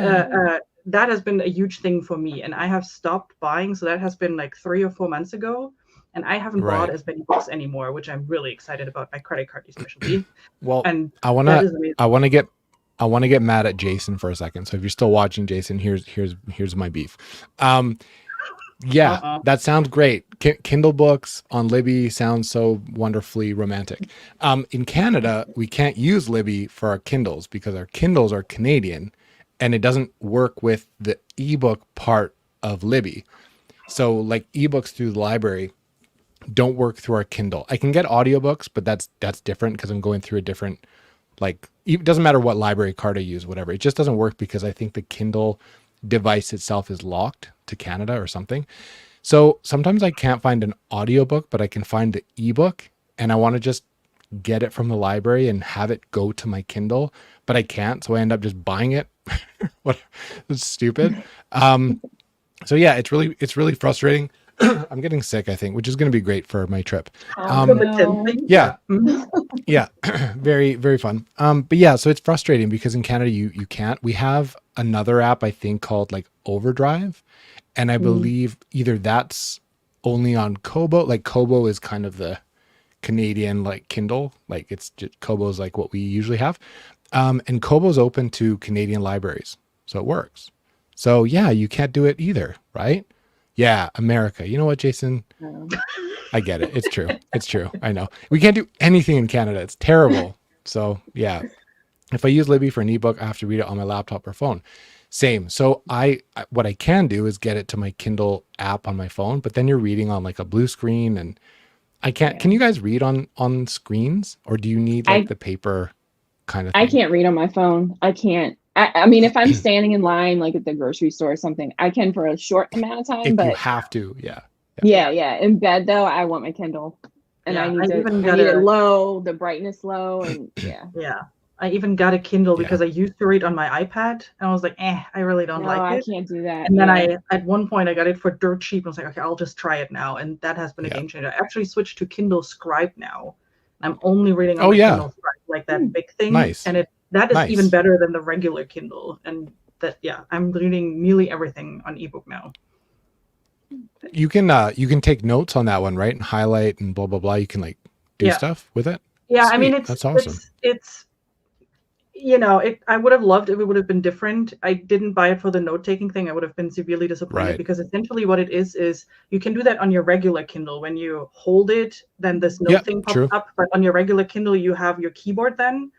[SPEAKER 3] a huge thing for me. And I have stopped buying. So that has been like 3 or 4 months ago. And I haven't bought as many books anymore, which I'm really excited about. My credit card, especially.
[SPEAKER 1] Well,
[SPEAKER 3] and
[SPEAKER 1] I want to get mad at Jason for a second. So if you're still watching, Jason, here's my beef. That sounds great. Kindle books on Libby sounds so wonderfully romantic. In Canada, we can't use Libby for our Kindles because our Kindles are Canadian, and it doesn't work with the ebook part of Libby. So, like, ebooks through the library, don't work through our Kindle. I can get audiobooks, but that's different because I'm going through a different, like, it doesn't matter what library card I use, whatever. It just doesn't work because I think the Kindle device itself is locked to Canada or something. So sometimes I can't find an audiobook, but I can find the ebook, and I want to just get it from the library and have it go to my Kindle, but I can't. So I end up just buying it. What? It's stupid. So yeah, it's really frustrating. I'm getting sick, I think, which is going to be great for my trip.
[SPEAKER 2] Oh,
[SPEAKER 3] For the
[SPEAKER 2] no.
[SPEAKER 3] 10 thing?
[SPEAKER 1] Yeah.
[SPEAKER 3] Mhm.
[SPEAKER 1] Yeah, very, very fun. But yeah, so it's frustrating because in Canada you can't. We have another app I think called like Overdrive, and I believe either that's only on Kobo. Like Kobo is kind of the Canadian like Kindle, like it's just, Kobo's like what we usually have, and Kobo's open to Canadian libraries, so it works. So yeah, you can't do it either, right? Yeah, America. You know what, Jason?
[SPEAKER 2] No.
[SPEAKER 1] I get it. It's true. It's true. I know. We can't do anything in Canada. It's terrible. So yeah, if I use Libby for an ebook, I have to read it on my laptop or phone. Same. So what I can do is get it to my Kindle app on my phone, but then you're reading on like a blue screen, and I can't.
[SPEAKER 2] Yeah.
[SPEAKER 1] Can you guys read on screens, or do you need like
[SPEAKER 2] I
[SPEAKER 1] the paper kind of
[SPEAKER 2] I
[SPEAKER 1] thing?
[SPEAKER 2] can't read on my phone. I can't. I mean, if I'm standing in line, like at the grocery store or something, I can for a short amount of time.
[SPEAKER 1] If you
[SPEAKER 2] But
[SPEAKER 1] have to, yeah.
[SPEAKER 2] yeah. In bed though, I want my Kindle, and
[SPEAKER 3] Yeah,
[SPEAKER 2] I
[SPEAKER 3] I
[SPEAKER 2] need
[SPEAKER 3] even
[SPEAKER 2] I need it
[SPEAKER 3] got a
[SPEAKER 2] low, the brightness low, and yeah.
[SPEAKER 3] yeah. I even got a Kindle
[SPEAKER 1] Yeah.
[SPEAKER 3] because I used to read on my iPad, and I was like, I really don't
[SPEAKER 2] No,
[SPEAKER 3] like
[SPEAKER 2] I
[SPEAKER 3] it.
[SPEAKER 2] can't do that.
[SPEAKER 3] And then
[SPEAKER 2] Yeah.
[SPEAKER 3] at one point, I got it for dirt cheap. I was like, okay, I'll just try it now, and that has been a
[SPEAKER 1] Yeah.
[SPEAKER 3] game changer. I actually switched to Kindle Scribe now. I'm only reading on
[SPEAKER 1] Oh
[SPEAKER 3] my
[SPEAKER 1] yeah.
[SPEAKER 3] Kindle Scribe, like that big thing,
[SPEAKER 1] Nice.
[SPEAKER 3] and that is even
[SPEAKER 1] Nice.
[SPEAKER 3] better than the regular Kindle. And that, yeah, I'm reading nearly everything on ebook now.
[SPEAKER 1] You can take notes on that one, right? And highlight and blah blah blah. You can like do
[SPEAKER 3] Yeah,
[SPEAKER 1] stuff with it.
[SPEAKER 3] yeah. I mean,
[SPEAKER 1] Sweet. That's awesome.
[SPEAKER 3] it's you know, I would have loved if it would have been different. I didn't buy it for the note-taking thing. I would have been severely disappointed
[SPEAKER 1] Right.
[SPEAKER 3] because essentially what it is you can do that on your regular Kindle. When you hold it, then this note
[SPEAKER 1] Yeah,
[SPEAKER 3] thing pops
[SPEAKER 1] true.
[SPEAKER 3] up. But on your regular Kindle, you have your keyboard then.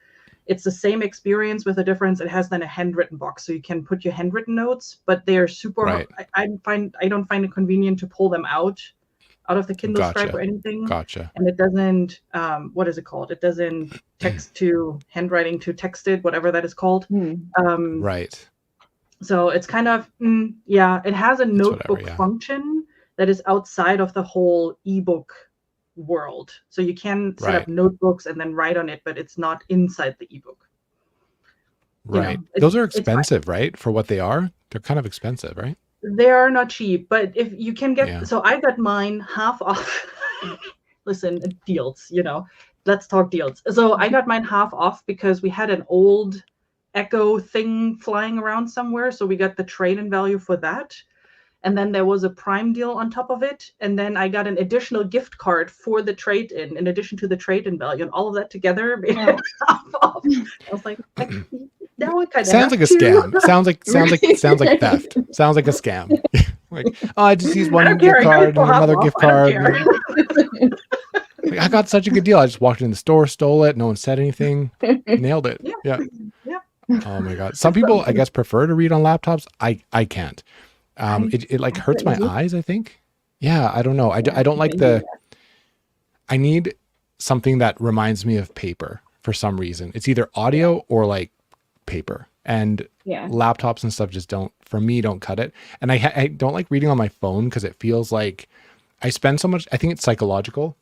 [SPEAKER 3] It's the same experience with a difference. It has then a handwritten box, so you can put your handwritten notes, but they're super.
[SPEAKER 1] Right.
[SPEAKER 3] I don't find it convenient to pull them out of the Kindle Scribe or
[SPEAKER 1] Gotcha.
[SPEAKER 3] anything.
[SPEAKER 1] Gotcha.
[SPEAKER 3] And it doesn't what is it called? It doesn't text to handwriting to texted, whatever that is called.
[SPEAKER 1] Right.
[SPEAKER 3] So it's kind of yeah, it has a
[SPEAKER 1] It's
[SPEAKER 3] notebook
[SPEAKER 1] whatever, yeah.
[SPEAKER 3] function that is outside of the whole ebook world. So you can set up
[SPEAKER 1] Right.
[SPEAKER 3] notebooks and then write on it, but it's not inside the ebook. You
[SPEAKER 1] Right.
[SPEAKER 3] know,
[SPEAKER 1] Those are
[SPEAKER 3] it's fine.
[SPEAKER 1] expensive, right? For what they are. They're kind of expensive, right?
[SPEAKER 3] They are not cheap, but if you can get,
[SPEAKER 1] Yeah.
[SPEAKER 3] so I got mine half off. Listen, deals, you know, let's talk deals. So I got mine half off because we had an old Echo thing flying around somewhere. So we got the trade-in value for that. And then there was a Prime deal on top of it. And then I got an additional gift card for the trade-in, in addition to the trade-in value. And all of that together made it half off. I was like, now I kind of
[SPEAKER 1] Sounds like a scam. Sounds like theft. Sounds like a scam. Like, oh, I just used
[SPEAKER 3] I
[SPEAKER 1] one
[SPEAKER 3] don't
[SPEAKER 1] gift
[SPEAKER 3] care. I got
[SPEAKER 1] card
[SPEAKER 3] it for
[SPEAKER 1] and
[SPEAKER 3] half
[SPEAKER 1] another
[SPEAKER 3] off.
[SPEAKER 1] gift
[SPEAKER 3] I don't
[SPEAKER 1] card.
[SPEAKER 3] care.
[SPEAKER 1] Like, I got such a good deal. I just walked in the store, stole it. No one said anything. Nailed it.
[SPEAKER 3] Yeah.
[SPEAKER 1] Yeah. Oh my God. Some people, I guess, prefer to read on laptops. I can't. It like hurts my eyes, I think. Yeah, I don't know. I don't like I need something that reminds me of paper for some reason. It's either audio or like paper, and laptops and stuff just don't cut it. And I don't like reading on my phone because it feels like I spend so much. I think it's psychological.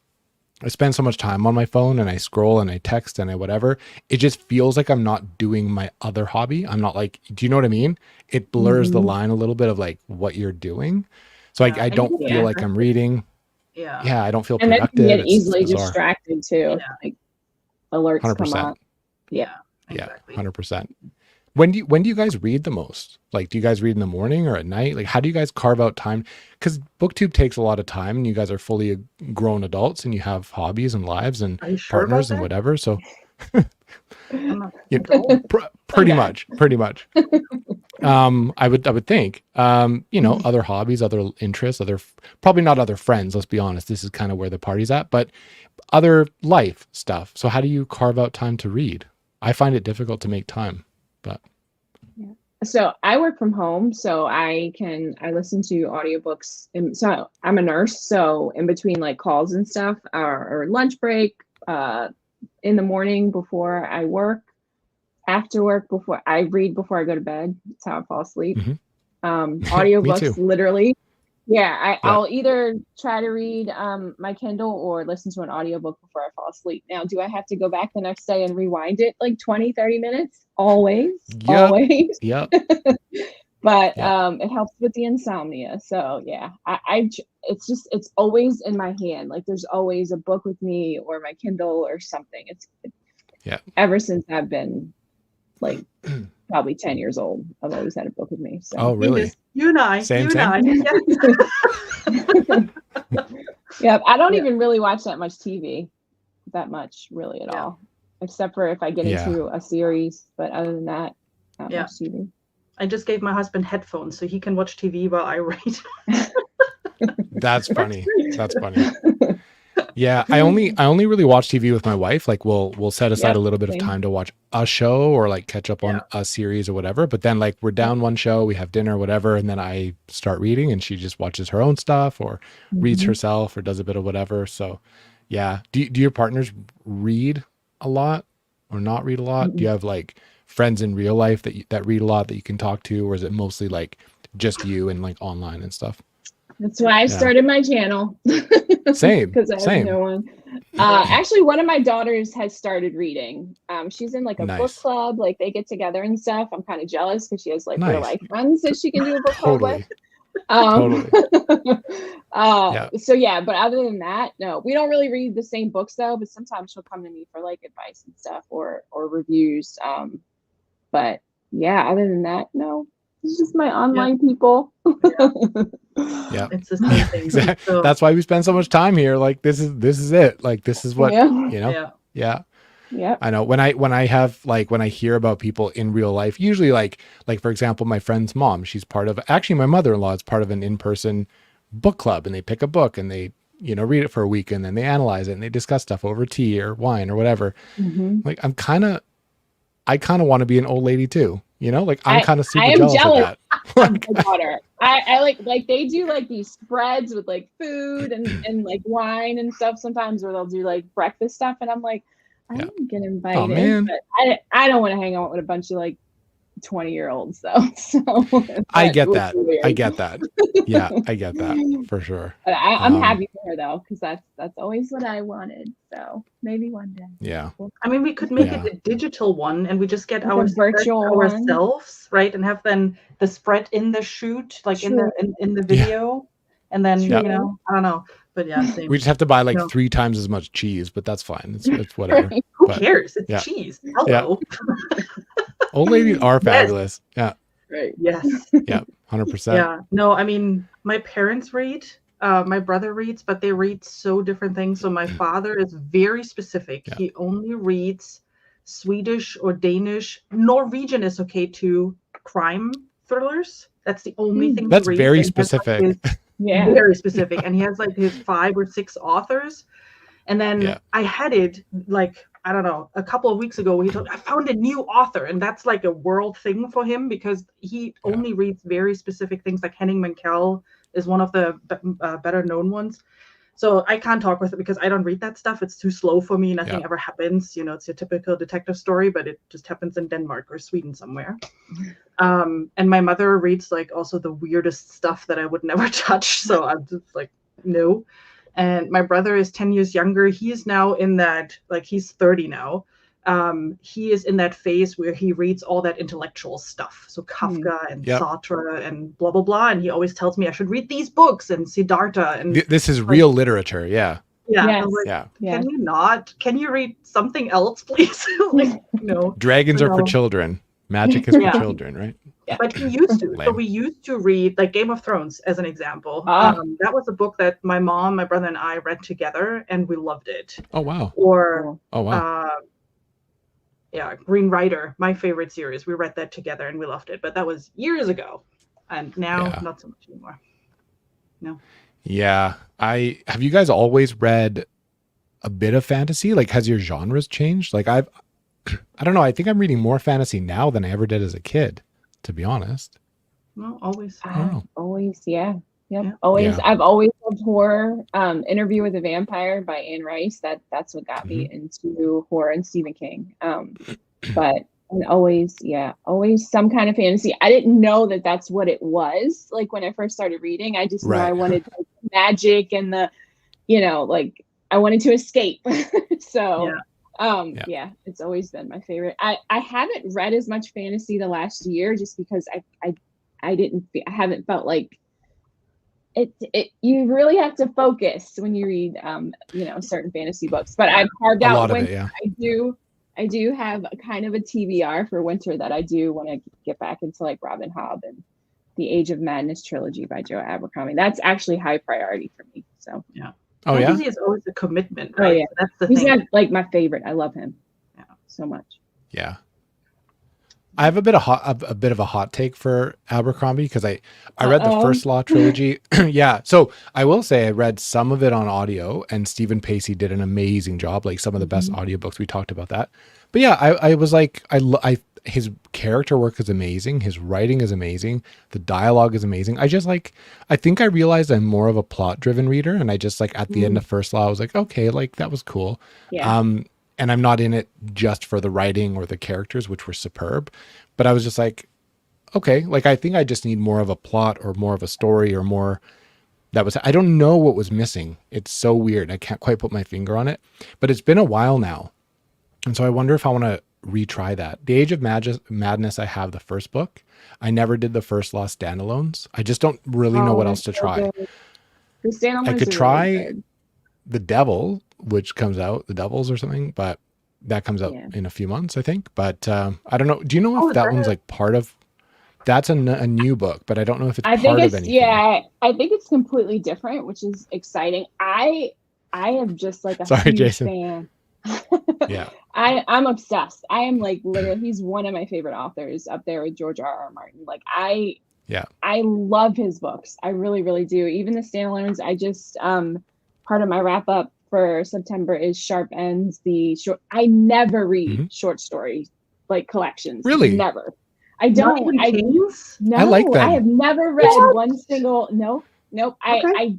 [SPEAKER 1] I spend so much time on my phone and I scroll and I text and I whatever. It just feels like I'm not doing my other hobby. I'm not like, do you know what I mean? It blurs the line a little bit of like what you're doing. So I don't feel like I'm reading. Yeah, I don't feel productive.
[SPEAKER 2] And then you get easily
[SPEAKER 1] bizarre.
[SPEAKER 2] distracted too.
[SPEAKER 3] Yeah.
[SPEAKER 2] Like alerts
[SPEAKER 1] 100%.
[SPEAKER 2] come up. Yeah.
[SPEAKER 3] Exactly.
[SPEAKER 1] 100%. When do you guys read the most? Like, do you guys read in the morning or at night? Like, how do you guys carve out time? Because Booktube takes a lot of time, and you guys are fully grown adults, and you have hobbies and lives and
[SPEAKER 3] Are you sure
[SPEAKER 1] partners
[SPEAKER 3] about
[SPEAKER 1] and
[SPEAKER 3] that?
[SPEAKER 1] whatever. So,
[SPEAKER 3] I'm not
[SPEAKER 1] Yeah.
[SPEAKER 3] adult.
[SPEAKER 1] pretty much. I would think, other hobbies, other interests, probably not other friends. Let's be honest. This is kind of where the party's at, but other life stuff. So how do you carve out time to read? I find it difficult to make time, but
[SPEAKER 2] So I work from home, so I listen to audiobooks. And so I'm a nurse, so in between like calls and stuff, or lunch break, in the morning before I work, after work, before I read before I go to bed. That's how I fall asleep.
[SPEAKER 1] Me
[SPEAKER 2] Audiobooks,
[SPEAKER 1] too.
[SPEAKER 2] literally. Yeah,
[SPEAKER 1] Yeah.
[SPEAKER 2] I'll either try to read my Kindle or listen to an audiobook before I fall asleep. Now, do I have to go back the next day and rewind it like 20, 30 minutes? Always,
[SPEAKER 1] Yep.
[SPEAKER 2] always.
[SPEAKER 1] Yep.
[SPEAKER 2] But
[SPEAKER 1] Yep.
[SPEAKER 2] it helps with the insomnia. So yeah, it's always in my hand. Like there's always a book with me or my Kindle or something. It's
[SPEAKER 1] Yeah.
[SPEAKER 2] ever since I've been like probably 10 years old, I've always had a book with me. So
[SPEAKER 1] Oh, really?
[SPEAKER 3] You and I.
[SPEAKER 1] Same,
[SPEAKER 3] you and
[SPEAKER 1] same.
[SPEAKER 3] I. Yeah.
[SPEAKER 2] yeah, I don't
[SPEAKER 3] Yeah.
[SPEAKER 2] even really watch that much TV, that much really at all, except for if I get
[SPEAKER 1] Yeah.
[SPEAKER 2] into a series. But other than that, not
[SPEAKER 3] Yeah.
[SPEAKER 2] much TV.
[SPEAKER 3] I just gave my husband headphones so he can watch TV while I read.
[SPEAKER 1] That's funny. That's funny. Yeah, I only really watch TV with my wife. Like we'll set aside
[SPEAKER 2] Yep,
[SPEAKER 1] a little bit of
[SPEAKER 2] same.
[SPEAKER 1] time to watch a show or like catch up on
[SPEAKER 3] Yeah.
[SPEAKER 1] a series or whatever. But then like we're down one show, we have dinner, whatever, and then I start reading and she just watches her own stuff or reads
[SPEAKER 2] Mhm.
[SPEAKER 1] herself or does a bit of whatever. So yeah. Do your partners read a lot or not read a lot? Do you have like friends in real life that read a lot that you can talk to, or is it mostly like just you and like online and stuff?
[SPEAKER 2] That's why I started my channel.
[SPEAKER 1] Same.
[SPEAKER 2] Because I have
[SPEAKER 1] Same.
[SPEAKER 2] no one. Actually, one of my daughters has started reading. She's in like a book
[SPEAKER 1] Nice.
[SPEAKER 2] club. Like they get together and stuff. I'm kind of jealous because she has like real
[SPEAKER 1] Nice.
[SPEAKER 2] life friends that she can do a book club with.
[SPEAKER 1] Totally.
[SPEAKER 2] So yeah, but other than that, no, we don't really read the same books though. But sometimes she'll come to me for like advice and stuff or reviews. But yeah, other than that, no. It's just my online people.
[SPEAKER 1] Yeah.
[SPEAKER 3] It's the same thing.
[SPEAKER 1] Exactly.
[SPEAKER 3] So,
[SPEAKER 1] That's why we spend so much time here. Like this is it. Like this is what
[SPEAKER 2] Yeah.
[SPEAKER 1] you know.
[SPEAKER 3] yeah.
[SPEAKER 1] Yeah.
[SPEAKER 2] Yeah.
[SPEAKER 1] I know when I hear about people in real life, usually like for example, my friend's mom, she's part of, actually my mother-in-law is part of an in-person book club, and they pick a book and they, read it for a week and then they analyze it and they discuss stuff over tea or wine or whatever. Like I kind of want to be an old lady too, like I'm kind of super
[SPEAKER 2] I am
[SPEAKER 1] jealous
[SPEAKER 2] jealous
[SPEAKER 1] of that.
[SPEAKER 2] of my daughter. I like they do like these spreads with like food and like wine and stuff sometimes, where they'll do like breakfast stuff, and I'm like, I don't get invited.
[SPEAKER 1] Oh, man.
[SPEAKER 2] But I don't want to hang out with a bunch of like 20-year-olds though. So
[SPEAKER 1] I get that. I get that. Yeah, I get that for sure.
[SPEAKER 2] But I'm happy for her though, because that's always what I wanted. So maybe one day.
[SPEAKER 1] Yeah.
[SPEAKER 3] I mean, we could make
[SPEAKER 1] Yeah.
[SPEAKER 3] it a digital one, and we just get
[SPEAKER 2] Like
[SPEAKER 3] our
[SPEAKER 2] a virtual one.
[SPEAKER 3] ourselves, right, and have then the spread in the shoot, like
[SPEAKER 2] True.
[SPEAKER 3] in the video, and then
[SPEAKER 1] Yep.
[SPEAKER 3] I don't know, but yeah, same.
[SPEAKER 1] We just have to buy like
[SPEAKER 3] No.
[SPEAKER 1] 3 times as much cheese, but that's fine. It's whatever.
[SPEAKER 2] Right.
[SPEAKER 3] Who
[SPEAKER 1] but-
[SPEAKER 3] cares? It's
[SPEAKER 1] yeah.
[SPEAKER 3] cheese. Hello.
[SPEAKER 1] Old ladies are fabulous. Yeah.
[SPEAKER 2] Right.
[SPEAKER 3] Yes.
[SPEAKER 1] Yeah. 100%.
[SPEAKER 3] Yeah. No, I mean, my parents read. My brother reads, but they read so different things. So my father is very specific.
[SPEAKER 1] Yeah.
[SPEAKER 3] He only reads Swedish or Danish. Norwegian is okay too. Crime thrillers. That's the only thing.
[SPEAKER 1] That's
[SPEAKER 3] he reads.
[SPEAKER 1] very
[SPEAKER 3] And he has, like,
[SPEAKER 1] specific.
[SPEAKER 3] his-
[SPEAKER 2] Yeah.
[SPEAKER 3] Very specific. And he has like his 5 or 6 authors. And then
[SPEAKER 1] Yeah.
[SPEAKER 3] I had it like, I don't know, a couple of weeks ago, he told I found a new author, and that's like a world thing for him because he only reads very specific things. Like Henning Mankell is one of the better known ones. So I can't talk with it because I don't read that stuff. It's too slow for me. Nothing ever happens. It's a typical detective story, but it just happens in Denmark or Sweden somewhere. And my mother reads like also the weirdest stuff that I would never touch. So I'm just like, no. And my brother is 10 years younger. He is now in that, like he's 30 now. He is in that phase where he reads all that intellectual stuff. So Kafka and Sartre and blah, blah, blah. And he always tells me I should read these books and Siddhartha. And
[SPEAKER 1] This is real literature. Yeah.
[SPEAKER 3] yeah,
[SPEAKER 2] Yes.
[SPEAKER 3] I'm like,
[SPEAKER 1] Yeah.
[SPEAKER 3] can you not? Can you read something else, please? Like, no.
[SPEAKER 1] Dragons are for
[SPEAKER 3] No.
[SPEAKER 1] children. Magic is for
[SPEAKER 3] Yeah.
[SPEAKER 1] children, right?
[SPEAKER 3] But he used to. So
[SPEAKER 1] Lame.
[SPEAKER 3] we used to read like Game of Thrones as an example.
[SPEAKER 2] Ah.
[SPEAKER 3] That was a book that my mom, my brother, and I read together, and we loved it.
[SPEAKER 1] Oh, wow.
[SPEAKER 3] Or
[SPEAKER 1] Oh, wow.
[SPEAKER 3] Green Rider, my favorite series. We read that together, and we loved it. But that was years ago, and now
[SPEAKER 1] Yeah.
[SPEAKER 3] not so much anymore. No.
[SPEAKER 1] Yeah. Have you guys always read a bit of fantasy? Like, has your genres changed? Like I don't know. I think I'm reading more fantasy now than I ever did as a kid. to be honest.
[SPEAKER 3] No, always.
[SPEAKER 1] I don't know.
[SPEAKER 2] Always, yeah. Yep.
[SPEAKER 3] Yeah.
[SPEAKER 2] Always.
[SPEAKER 1] Yeah.
[SPEAKER 2] I've always loved horror. Interview with a Vampire by Anne Rice. That's what got me into horror, and Stephen King. But and always some kind of fantasy. I didn't know that that's what it was. Like when I first started reading, I just knew I wanted like, magic and the, like I wanted to escape. So yeah, it's always been my favorite. I haven't read as much fantasy the last year just because I haven't felt like it you really have to focus when you read certain fantasy books. But I've carved
[SPEAKER 1] A
[SPEAKER 2] out
[SPEAKER 1] lot of
[SPEAKER 2] winter.
[SPEAKER 1] it, yeah.
[SPEAKER 2] I do have a kind of a TBR for winter that I do want to get back into, like Robin Hobb and the Age of Madness trilogy by Joe Abercrombie. That's actually high priority for me. So
[SPEAKER 3] Yeah.
[SPEAKER 1] Oh yeah.
[SPEAKER 3] Fantasy is always a commitment, right?
[SPEAKER 2] Oh, yeah.
[SPEAKER 3] So that's the
[SPEAKER 2] he's
[SPEAKER 3] thing.
[SPEAKER 2] not like my favorite. I love him so much.
[SPEAKER 1] Yeah. I have a bit of a hot take for Abercrombie because I read the First Law trilogy. Yeah. So I will say I read some of it on audio, and Stephen Pacey did an amazing job. Like some of the best audiobooks. We talked about that. But yeah, I was like, his character work is amazing. His writing is amazing. The dialogue is amazing. I think I realized I'm more of a plot driven reader. And I just like at the end of First Law, I was like, okay, like that was cool.
[SPEAKER 2] Yeah.
[SPEAKER 1] And I'm not in it just for the writing or the characters, which were superb. But I was just like, okay, like I think I just need more of a plot or more of a story or more I don't know what was missing. It's so weird. I can't quite put my finger on it, but it's been a while now. And so I wonder if I want to retry that. The Age of Madness, I have the first book. I never did the First Law standalones. I just don't really know what else to try.
[SPEAKER 2] The standalones
[SPEAKER 1] I could
[SPEAKER 2] are
[SPEAKER 1] try
[SPEAKER 2] really good.
[SPEAKER 1] The Devil, which comes out, The Devils or something, but that comes out in a few months, I think. But I don't know. Do you know if that one's like part of? That's a new book, but I don't know if it's part of anything.
[SPEAKER 2] Yeah, I think it's completely different, which is exciting. I am just like a huge
[SPEAKER 1] Jason.
[SPEAKER 2] fan.
[SPEAKER 1] Yeah.
[SPEAKER 2] I'm obsessed. I am like literally, he's one of my favorite authors up there with George R.R. Martin. Like I love his books. I really, really do. Even the standalones. I just part of my wrap up for September is Sharp Ends. I never read short story like collections.
[SPEAKER 1] Really?
[SPEAKER 2] Never. I don't. No,
[SPEAKER 1] I like them.
[SPEAKER 2] I have never read one single. Nope. Okay.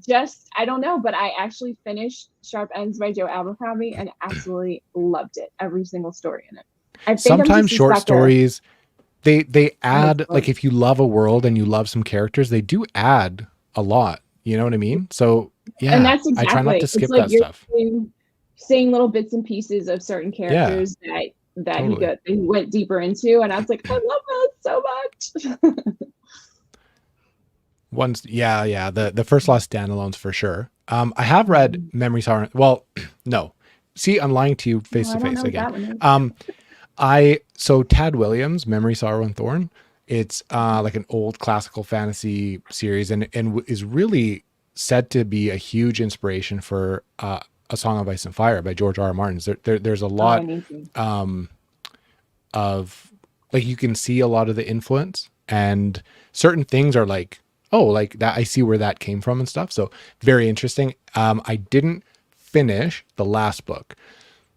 [SPEAKER 2] I don't know, but I actually finished Sharp Ends by Joe Abercrombie and absolutely loved it. Every single story in it. I think
[SPEAKER 1] sometimes short stories, they add, like if you love a world and you love some characters, they do add a lot. You know what I mean? So yeah,
[SPEAKER 2] and that's exactly,
[SPEAKER 1] I try not to skip
[SPEAKER 2] like
[SPEAKER 1] that stuff.
[SPEAKER 2] Seeing little bits and pieces of certain characters that totally. he went deeper into, and I was like, I love that so much.
[SPEAKER 1] The First Law standalones for sure. I have read Memory Sorrow. Well, no. See, I'm lying to you face to face again. So Tad Williams, Memory, Sorrow, and Thorn. It's like an old classical fantasy series, and is really said to be a huge inspiration for A Song of Ice and Fire by George R.R. Martin. There's a lot of, like, you can see a lot of the influence, and certain things are like, oh, like that, I see where that came from and stuff. So very interesting. I didn't finish the last book.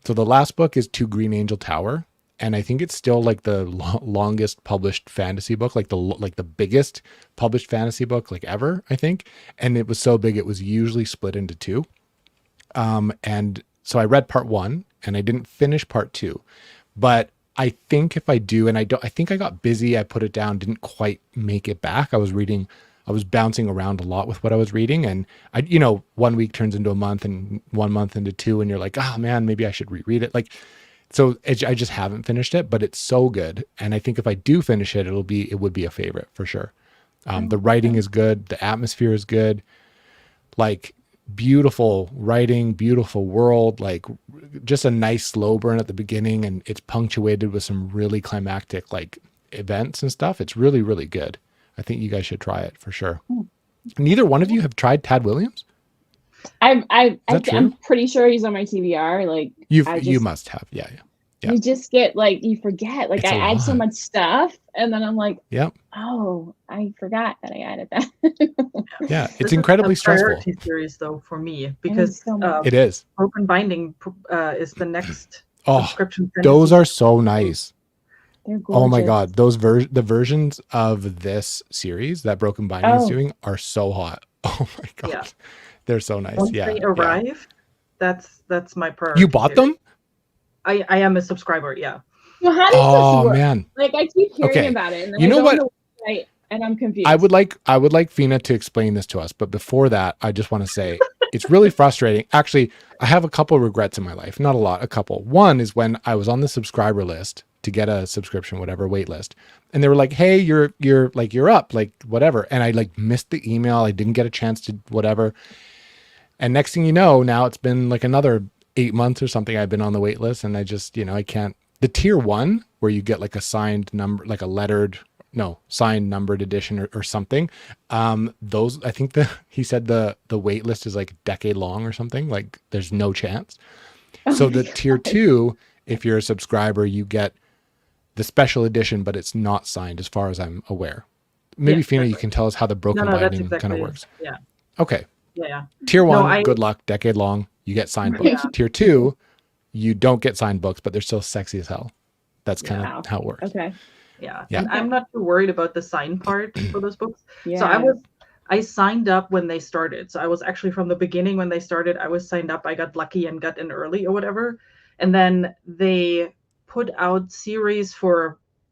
[SPEAKER 1] So the last book is To Green Angel Tower. And I think it's still like the longest published fantasy book, like the biggest published fantasy book like ever, I think. And it was so big, it was usually split into two. And so I read part one and I didn't finish part two, but I think if I do, and I think I got busy, I put it down, didn't quite make it back. I was bouncing around a lot with what I was reading, and 1 week turns into a month and 1 month into two, and you're like, oh man, maybe I should reread it. So I just haven't finished it, but it's so good. And I think if I do finish it, it would be a favorite for sure. The writing is good. The atmosphere is good. Like beautiful writing, beautiful world, like just a nice slow burn at the beginning. And it's punctuated with some really climactic like events and stuff. It's really, really good. I think you guys should try it for sure. Neither one of you have tried Tad Williams?
[SPEAKER 2] I'm pretty sure he's on my TBR. Like
[SPEAKER 1] you must have. Yeah.
[SPEAKER 2] You just get like, you forget, like I add so much stuff and then I'm like,
[SPEAKER 1] yep.
[SPEAKER 2] Oh, I forgot that I added that.
[SPEAKER 1] Yeah. It's incredibly stressful.
[SPEAKER 3] Series though for me, because
[SPEAKER 1] it is.
[SPEAKER 3] Broken Binding is the next subscription.
[SPEAKER 1] Those are so nice.
[SPEAKER 2] They're gorgeous.
[SPEAKER 1] Oh my God. The versions of this series that Broken Binding is doing are so hot. Oh my God.
[SPEAKER 3] Yeah.
[SPEAKER 1] They're so nice.
[SPEAKER 3] Once
[SPEAKER 1] Yeah.
[SPEAKER 3] they arrive, that's my priority.
[SPEAKER 1] You bought them?
[SPEAKER 3] I am a subscriber, yeah.
[SPEAKER 2] So how does this work?
[SPEAKER 1] Man.
[SPEAKER 2] Like I keep hearing about it, and then
[SPEAKER 1] you know what?
[SPEAKER 2] On the website, and I'm confused.
[SPEAKER 1] I would like Fina to explain this to us, but before that, I just want to say it's really frustrating. Actually, I have a couple regrets in my life, not a lot, a couple. One is when I was on the subscriber list to get a subscription, whatever, wait list, and they were like, "Hey, you're up, like whatever," and I like missed the email. I didn't get a chance to whatever, and next thing you know, now it's been like another 8 months or something. I've been on the wait list, and I just I can't. The tier 1 where you get like a signed number, like a signed numbered edition or something. Those, I think he said the wait list is like a decade long or something. Like there's no chance. So the tier 2, if you're a subscriber, you get the special edition, but it's not signed as far as I'm aware. Maybe Fina, you can tell us how the Broken Binding kind of works.
[SPEAKER 3] Yeah.
[SPEAKER 1] Okay.
[SPEAKER 3] Yeah.
[SPEAKER 1] Tier 1, good luck, decade long, you get signed books.
[SPEAKER 3] Yeah.
[SPEAKER 1] Tier 2, you don't get signed books, but they're still sexy as hell. That's kind of how it works.
[SPEAKER 2] Okay.
[SPEAKER 3] Yeah. And I'm not too worried about the sign part for those books.
[SPEAKER 2] Yeah.
[SPEAKER 3] So I signed up when they started. So I was actually from the beginning when they started, I was signed up. I got lucky and got in early or whatever. And then they put out series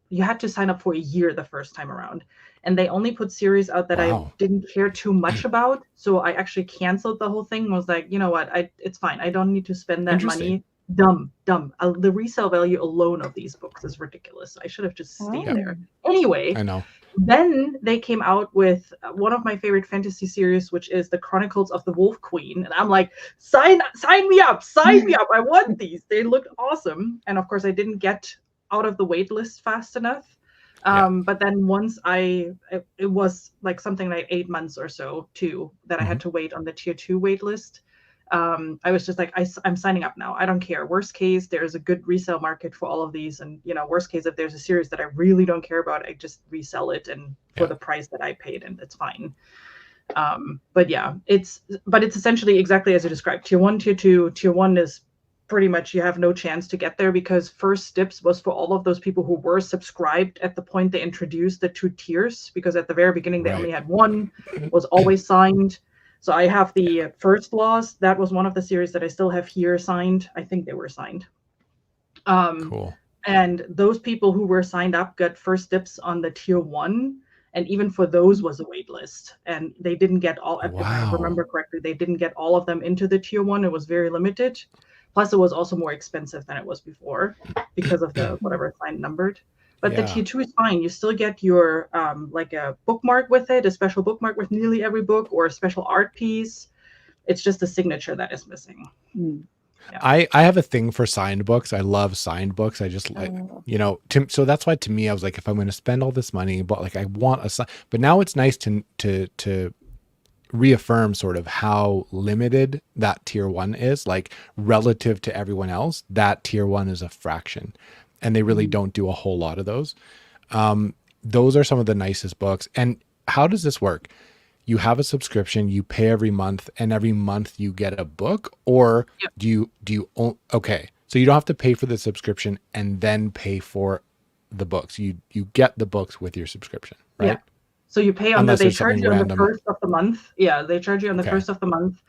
[SPEAKER 3] you had to sign up for a year the first time around. And they only put series out that I didn't care too much about. So I actually canceled the whole thing. I was like, you know what? It's fine. I don't need to spend that money. Dumb. The resale value alone of these books is ridiculous. I should have just stayed there. Anyway,
[SPEAKER 1] I know.
[SPEAKER 3] Then they came out with one of my favorite fantasy series, which is the Chronicles of the Wolf Queen. And I'm like, sign me up. I want these. They looked awesome. And of course, I didn't get out of the wait list fast enough. But then once it was like something like 8 months or so too, that I had to wait on the tier 2 wait list. I was just like, I'm signing up now. I don't care. Worst case, there's a good resale market for all of these. And, worst case, if there's a series that I really don't care about, I just resell it and for the price that I paid, and it's fine. But it's essentially exactly as you described. Tier 1, tier 2. Tier 1 is pretty much you have no chance to get there because first steps was for all of those people who were subscribed at the point they introduced the 2 tiers, because at the very beginning they only had one, was always signed. So I have the First Laws. That was one of the series that I still have here signed. I think they were signed.
[SPEAKER 1] Cool.
[SPEAKER 3] And those people who were signed up got first dips on the tier 1. And even for those was a wait list. And they didn't get all, if I remember correctly, they didn't get all of them into the tier 1. It was very limited. Plus, it was also more expensive than it was before because of the whatever signed numbered. But the tier 2 is fine. You still get your like a bookmark with it, a special bookmark with nearly every book, or a special art piece. It's just a signature that is missing.
[SPEAKER 1] Yeah. I have a thing for signed books. I love signed books. I just like, so that's why to me, I was like, if I'm going to spend all this money, but like I want but now it's nice to reaffirm sort of how limited that tier 1 is, like relative to everyone else. That tier 1 is a fraction, and they really don't do a whole lot of those. Those are some of the nicest books. And how does this work? You have a subscription, you pay every month, and every month you get a book, or do you okay. So you don't have to pay for the subscription and then pay for the books. You get the books with your subscription, right? Yeah.
[SPEAKER 3] So you pay they charge you on the first of the month. Yeah, they charge you on the first of the month.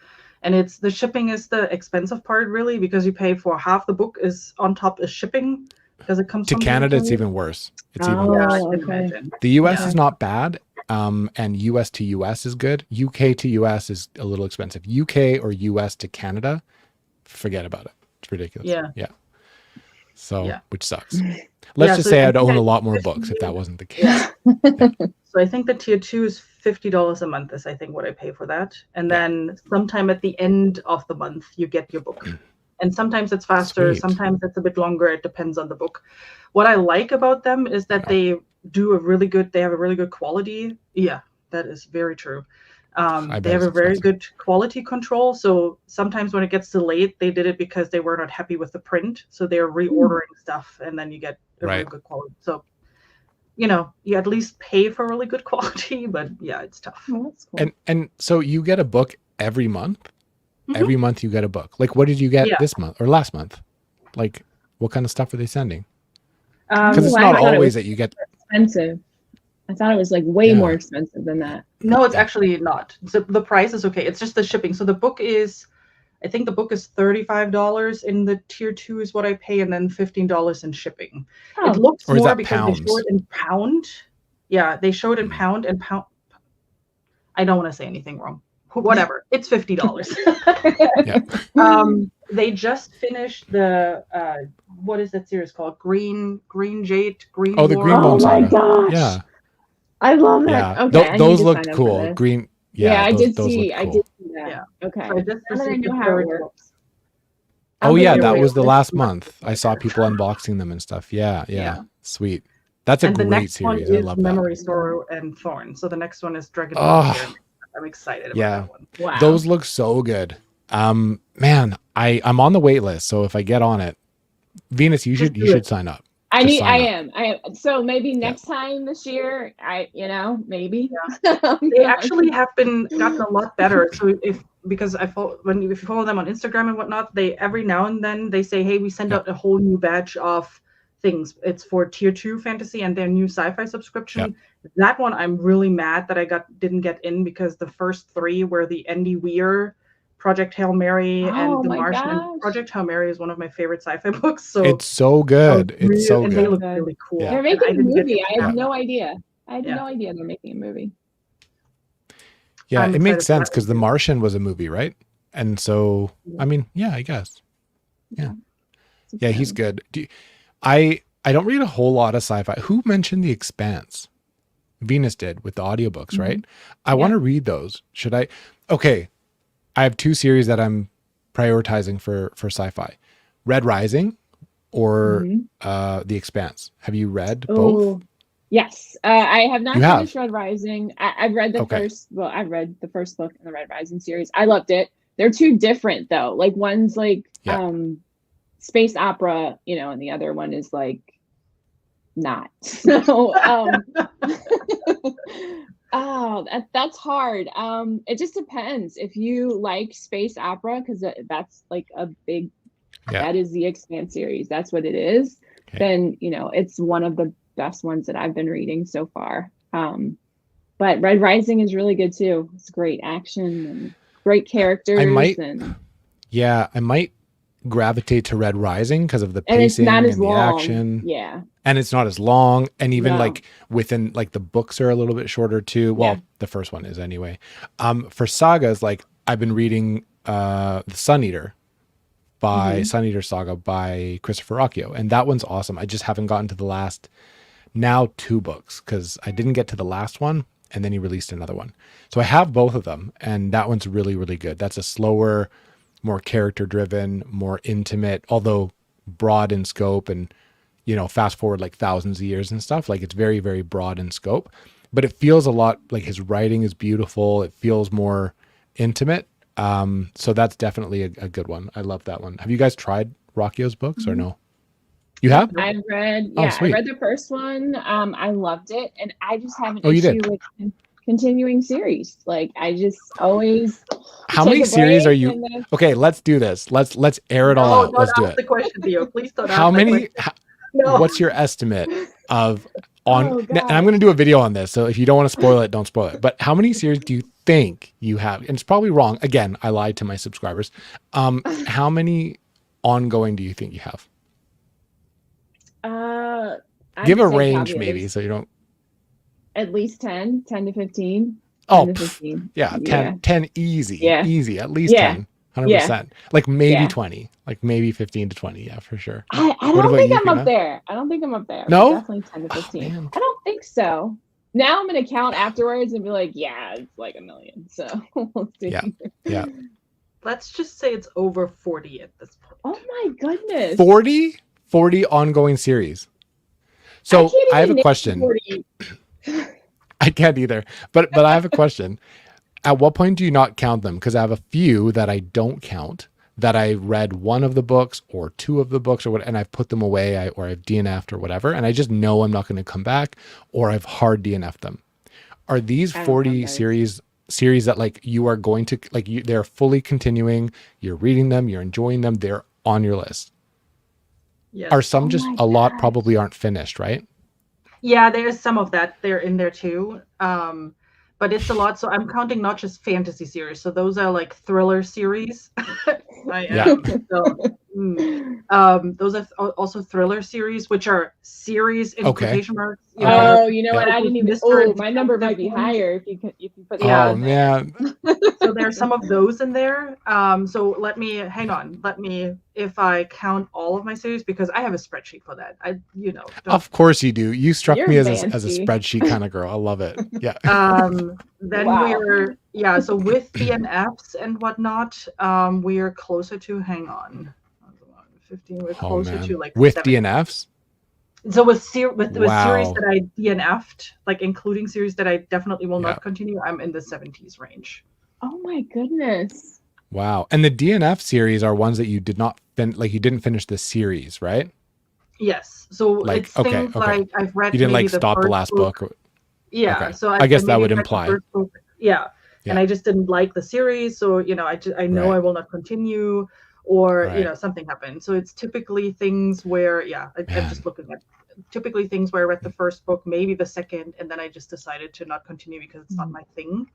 [SPEAKER 3] And it's the shipping is the expensive part, really, because you pay for half the book is on top is shipping, because it comes
[SPEAKER 1] to Canada. It's even worse. It's even worse. The US is not bad. And US to US is good. UK to US is a little expensive. UK or US to Canada, forget about it. It's ridiculous. Yeah. So, which sucks. Let's just say I'd own a lot more books if that wasn't the case.
[SPEAKER 3] So I think the tier 2 is $50 a month is I think what I pay for that. And then sometime at the end of the month, you get your book. And sometimes it's faster. Sweet. Sometimes it's a bit longer. It depends on the book. What I like about them is that they have a really good quality. Yeah, that is very true. They have a very good quality control. So sometimes when it gets delayed, they did it because they were not happy with the print. So they're reordering stuff, and then you get a really good quality. So, you at least pay for really good quality, but it's tough.
[SPEAKER 2] Oh, that's cool.
[SPEAKER 1] And so you get a book every month? Mm-hmm. Every month you get a book. Like, what did you get this month or last month? Like, what kind of stuff are they sending? Because it's
[SPEAKER 2] Wow,
[SPEAKER 1] not
[SPEAKER 2] I thought it
[SPEAKER 1] always
[SPEAKER 2] was
[SPEAKER 1] that you get.
[SPEAKER 2] expensive. I thought it was like way more
[SPEAKER 1] Yeah.
[SPEAKER 2] expensive than that.
[SPEAKER 3] No, it's
[SPEAKER 1] Yeah.
[SPEAKER 3] actually not. So the price is okay. It's just the shipping. So the book is, I think the book is $35 in the tier 2 is what I pay, and then $15 in shipping.
[SPEAKER 2] Oh,
[SPEAKER 3] It looks
[SPEAKER 1] Or is
[SPEAKER 3] more
[SPEAKER 1] that
[SPEAKER 3] because they show
[SPEAKER 1] pounds?
[SPEAKER 3] it in pound. Yeah, they show it in
[SPEAKER 1] Mm.
[SPEAKER 3] pound and pound. I don't want to say anything wrong. Whatever. It's $50.
[SPEAKER 1] Yeah.
[SPEAKER 3] They just finished the what is that series called? Green Jade, Green
[SPEAKER 1] Oh, the
[SPEAKER 3] War.
[SPEAKER 1] Green
[SPEAKER 2] oh
[SPEAKER 1] Bone
[SPEAKER 2] my
[SPEAKER 1] Saga.
[SPEAKER 2] gosh.
[SPEAKER 1] Yeah.
[SPEAKER 2] I love that.
[SPEAKER 1] Yeah.
[SPEAKER 2] Okay, I need
[SPEAKER 1] Those
[SPEAKER 2] to
[SPEAKER 1] looked
[SPEAKER 2] sign up for
[SPEAKER 1] cool.
[SPEAKER 2] this.
[SPEAKER 1] Green.
[SPEAKER 2] Yeah,
[SPEAKER 1] Yeah.
[SPEAKER 2] I
[SPEAKER 1] Those
[SPEAKER 2] did
[SPEAKER 1] looked
[SPEAKER 2] see. I
[SPEAKER 1] cool.
[SPEAKER 2] did see that.
[SPEAKER 3] Yeah.
[SPEAKER 2] Okay.
[SPEAKER 3] So I just
[SPEAKER 2] Now that I
[SPEAKER 3] received
[SPEAKER 2] know
[SPEAKER 3] the
[SPEAKER 2] how it
[SPEAKER 3] third
[SPEAKER 2] works.
[SPEAKER 3] book.
[SPEAKER 1] Oh
[SPEAKER 2] I'll
[SPEAKER 1] yeah,
[SPEAKER 2] make
[SPEAKER 1] that
[SPEAKER 2] my
[SPEAKER 1] was the
[SPEAKER 2] list.
[SPEAKER 1] last month. I saw people unboxing them and stuff. Yeah.
[SPEAKER 3] Yeah.
[SPEAKER 1] Sweet. That's a
[SPEAKER 3] And the
[SPEAKER 1] great
[SPEAKER 3] next one
[SPEAKER 1] series. I
[SPEAKER 3] is
[SPEAKER 1] love that.
[SPEAKER 3] Memory, Sorrow, and Thorn. So the next one is Dragon
[SPEAKER 1] Oh,
[SPEAKER 3] Frontier. I'm excited about
[SPEAKER 1] yeah.
[SPEAKER 3] that one.
[SPEAKER 2] Wow.
[SPEAKER 1] Those look so good. Man, I'm on the wait list. So if I get on it, Venus, you
[SPEAKER 3] Just
[SPEAKER 1] should
[SPEAKER 3] do it.
[SPEAKER 1] sign up.
[SPEAKER 2] I
[SPEAKER 1] Just
[SPEAKER 2] need.
[SPEAKER 1] sign up.
[SPEAKER 2] I am. So maybe next time this year, maybe.
[SPEAKER 3] They actually have gotten a lot better. So because if you follow them on Instagram and whatnot, they every now and then they say, hey, we send
[SPEAKER 1] Yeah.
[SPEAKER 3] out a whole new batch of things. It's for tier 2 fantasy and their new sci-fi subscription. That one I'm really mad that I didn't get in, because the first 3 were the Andy Weir, Project Hail Mary, and The
[SPEAKER 2] my
[SPEAKER 3] Martian.
[SPEAKER 2] gosh.
[SPEAKER 3] And Project Hail Mary is one of my favorite sci-fi books. So
[SPEAKER 1] It's so good. It's so
[SPEAKER 3] and
[SPEAKER 1] good.
[SPEAKER 3] they look really cool.
[SPEAKER 1] Yeah.
[SPEAKER 2] They're
[SPEAKER 3] And
[SPEAKER 2] making a
[SPEAKER 3] didn't get
[SPEAKER 2] movie.
[SPEAKER 3] to-
[SPEAKER 2] I had no idea. I had
[SPEAKER 3] Yeah.
[SPEAKER 2] no idea they're making a movie.
[SPEAKER 1] Yeah,
[SPEAKER 3] I'm
[SPEAKER 1] it makes
[SPEAKER 3] excited for
[SPEAKER 1] sense
[SPEAKER 3] that
[SPEAKER 1] because The
[SPEAKER 3] one too.
[SPEAKER 1] Martian was a movie, right? And so, I mean, yeah, I guess. Yeah. Yeah, he's good. I don't read a whole lot of sci-fi. Who mentioned The Expanse? Venus did with the audiobooks, right? I want to read those. Should I? Okay. I have 2 series that I'm prioritizing for sci-fi. Red Rising or The Expanse. Have you read both?
[SPEAKER 2] Oh, yes. I have not
[SPEAKER 1] You have?
[SPEAKER 2] finished Red Rising. I've read the
[SPEAKER 1] Okay.
[SPEAKER 2] first. Well, I've read the first book in the Red Rising series. I loved it. They're too different though. Like one's like space opera, and the other one is like not. So that's hard. It just depends if you like space opera, because that's like a big. That is the Expanse series. That's what it is.
[SPEAKER 1] Okay.
[SPEAKER 2] Then it's one of the best ones that I've been reading so far. But Red Rising is really good too. It's great action and great characters.
[SPEAKER 1] I might gravitate to Red Rising because of the
[SPEAKER 2] and it's
[SPEAKER 1] pacing
[SPEAKER 2] not as
[SPEAKER 1] and the
[SPEAKER 2] long.
[SPEAKER 1] action.
[SPEAKER 2] Yeah.
[SPEAKER 1] And it's not as long. And even
[SPEAKER 2] No.
[SPEAKER 1] like within like the books are a little bit shorter too. Well, the first one is anyway. For sagas, like I've been reading The Sun Eater Sun Eater Saga by Christopher Rocchio. And that one's awesome. I just haven't gotten to the last 2 books because I didn't get to the last one. And then he released another one. So I have both of them. And that one's really, really good. That's a slower, more character driven, more intimate, although broad in scope and, fast forward like thousands of years and stuff. Like it's very, very broad in scope, but it feels a lot like his writing is beautiful. It feels more intimate. So that's definitely a good one. I love that one. Have you guys tried Rocchio's books or no? You have?
[SPEAKER 2] I've read,
[SPEAKER 1] Oh,
[SPEAKER 2] I
[SPEAKER 1] sweet.
[SPEAKER 2] read the first one. I loved it, and I just have an
[SPEAKER 1] Oh, you
[SPEAKER 2] issue
[SPEAKER 1] did?
[SPEAKER 2] with continuing series. Like I just always.
[SPEAKER 1] How
[SPEAKER 2] take
[SPEAKER 1] many
[SPEAKER 2] a
[SPEAKER 1] series
[SPEAKER 2] break
[SPEAKER 1] are you?
[SPEAKER 2] and then-
[SPEAKER 1] Okay, let's do this. Let's air it all out.
[SPEAKER 3] Don't
[SPEAKER 1] Let's do
[SPEAKER 3] ask
[SPEAKER 1] it.
[SPEAKER 3] the question, Theo. Please don't
[SPEAKER 1] How
[SPEAKER 3] ask the
[SPEAKER 1] many?
[SPEAKER 3] question. No.
[SPEAKER 1] What's your estimate of on?
[SPEAKER 2] Oh,
[SPEAKER 1] And I'm going to do a video on this, so if you don't want to spoil it, don't spoil it. But how many series do you think you have? And it's probably wrong. Again, I lied to my subscribers. How many ongoing do you think you have? Give a range, maybe, so you don't.
[SPEAKER 2] At least 10 to 15.
[SPEAKER 1] Oh,
[SPEAKER 2] 10 to 15.
[SPEAKER 1] yeah, 10 easy,
[SPEAKER 2] Yeah.
[SPEAKER 1] easy, at least
[SPEAKER 2] Yeah.
[SPEAKER 1] 10, 100%. Like maybe
[SPEAKER 2] Yeah.
[SPEAKER 1] 20, like maybe 15 to 20. Yeah, for sure.
[SPEAKER 2] I
[SPEAKER 1] What
[SPEAKER 2] don't
[SPEAKER 1] about
[SPEAKER 2] think
[SPEAKER 1] you,
[SPEAKER 2] I'm
[SPEAKER 1] Fiona?
[SPEAKER 2] up there. I don't think I'm up there.
[SPEAKER 1] No?
[SPEAKER 2] Definitely 10 to 15.
[SPEAKER 1] man.
[SPEAKER 2] I don't think so. Now I'm going to count afterwards and be like, yeah, it's like 1 million. So we'll see.
[SPEAKER 1] Yeah.
[SPEAKER 3] Let's just say it's over 40 at this point.
[SPEAKER 2] Oh my goodness.
[SPEAKER 1] 40 ongoing series. So
[SPEAKER 2] can't
[SPEAKER 1] I have
[SPEAKER 2] even
[SPEAKER 1] a
[SPEAKER 2] name
[SPEAKER 1] question.
[SPEAKER 2] 40.
[SPEAKER 1] I can't either, but I have a question. At what point do you not count them? Because I have a few that I don't count, that I read one of the books or 2 of the books or what, and I've put them away or I've DNF'd or whatever, and I just know I'm not going to come back, or I've hard DNF'd them. Are these
[SPEAKER 2] I don't
[SPEAKER 1] 40
[SPEAKER 2] count those.
[SPEAKER 1] series that like you are going to like they're fully continuing, you're reading them, you're enjoying them, they're on your list? Are
[SPEAKER 3] Yes.
[SPEAKER 1] some
[SPEAKER 2] Oh
[SPEAKER 1] just
[SPEAKER 2] my
[SPEAKER 1] a lot
[SPEAKER 2] gosh.
[SPEAKER 1] probably aren't finished, right?
[SPEAKER 3] Yeah, there's some of that there in there too. But it's a lot. So I'm counting not just fantasy series. So those are like thriller series. I
[SPEAKER 1] Yeah.
[SPEAKER 3] am. So, those are also thriller series, which are series in
[SPEAKER 1] Okay.
[SPEAKER 3] quotation marks. You
[SPEAKER 1] Okay.
[SPEAKER 3] know,
[SPEAKER 2] Oh, you know what?
[SPEAKER 1] Yeah.
[SPEAKER 2] I
[SPEAKER 3] like with
[SPEAKER 2] didn't even.
[SPEAKER 3] Mr.
[SPEAKER 2] Oh,
[SPEAKER 3] and
[SPEAKER 2] my number might be
[SPEAKER 3] Detective ones.
[SPEAKER 2] higher if you put
[SPEAKER 3] Yeah.
[SPEAKER 2] that
[SPEAKER 1] Oh
[SPEAKER 2] in there.
[SPEAKER 1] man.
[SPEAKER 3] So there's some of those in there. So let me hang on. Let me, if I count all of my series, because I have a spreadsheet for that. Don't.
[SPEAKER 1] Of course you do. You struck
[SPEAKER 2] You're
[SPEAKER 1] me as a
[SPEAKER 2] fancy.
[SPEAKER 1] spreadsheet kind of girl. I love it. Yeah.
[SPEAKER 3] Then
[SPEAKER 2] Wow.
[SPEAKER 3] we're, yeah. So with DNFs and whatnot, we are closer to. Hang on. 15. We're
[SPEAKER 1] Oh
[SPEAKER 3] closer
[SPEAKER 1] man.
[SPEAKER 3] to like
[SPEAKER 1] With
[SPEAKER 3] 7.
[SPEAKER 1] DNFs?
[SPEAKER 3] So with series
[SPEAKER 1] Wow.
[SPEAKER 3] that I DNF'd, like including series that I definitely will
[SPEAKER 1] Yeah.
[SPEAKER 3] not continue, I'm in the 70s range.
[SPEAKER 2] Oh my goodness.
[SPEAKER 1] Wow. And the DNF series are ones that you did not you didn't finish the series, right?
[SPEAKER 3] Yes. So
[SPEAKER 1] Like,
[SPEAKER 3] it's
[SPEAKER 1] okay,
[SPEAKER 3] things
[SPEAKER 1] okay.
[SPEAKER 3] like I've read
[SPEAKER 1] You didn't
[SPEAKER 3] maybe
[SPEAKER 1] like
[SPEAKER 3] the
[SPEAKER 1] stop the
[SPEAKER 3] first
[SPEAKER 1] last
[SPEAKER 3] book.
[SPEAKER 1] book.
[SPEAKER 3] Yeah.
[SPEAKER 1] Okay.
[SPEAKER 3] So
[SPEAKER 1] I
[SPEAKER 3] I
[SPEAKER 1] guess that
[SPEAKER 3] maybe
[SPEAKER 1] would
[SPEAKER 3] read the
[SPEAKER 1] imply.
[SPEAKER 3] first book. Yeah. And
[SPEAKER 1] Yeah.
[SPEAKER 3] I just didn't like the series. So, I know
[SPEAKER 1] Right.
[SPEAKER 3] I will not continue, or,
[SPEAKER 1] Right.
[SPEAKER 3] something happened. So it's typically things where, yeah, I'm just
[SPEAKER 1] Man.
[SPEAKER 3] looking at typically things where I read the first book, maybe the second, and then I just decided to not continue because it's not my thing.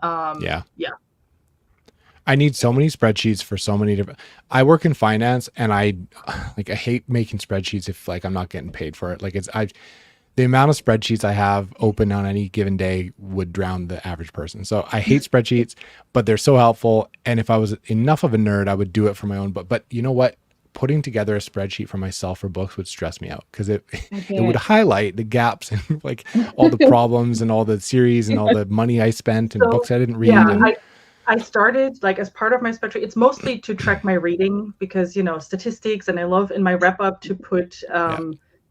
[SPEAKER 1] Yeah.
[SPEAKER 3] Yeah.
[SPEAKER 1] I need so many spreadsheets for so many different. I work in finance and I hate making spreadsheets if like I'm not getting paid for it. Like the amount of spreadsheets I have open on any given day would drown the average person. So I hate spreadsheets, but they're so helpful. And if I was enough of a nerd, I would do it for my own book. But you know what? Putting together a spreadsheet for myself for books would stress me out because it would highlight the gaps and like all the problems and all the series and all the money I spent and
[SPEAKER 3] So,
[SPEAKER 1] books I didn't read.
[SPEAKER 3] yeah,
[SPEAKER 1] And
[SPEAKER 3] I started like as part of my spreadsheet. It's mostly to track my reading because statistics, and I love in my wrap up to put
[SPEAKER 1] yeah,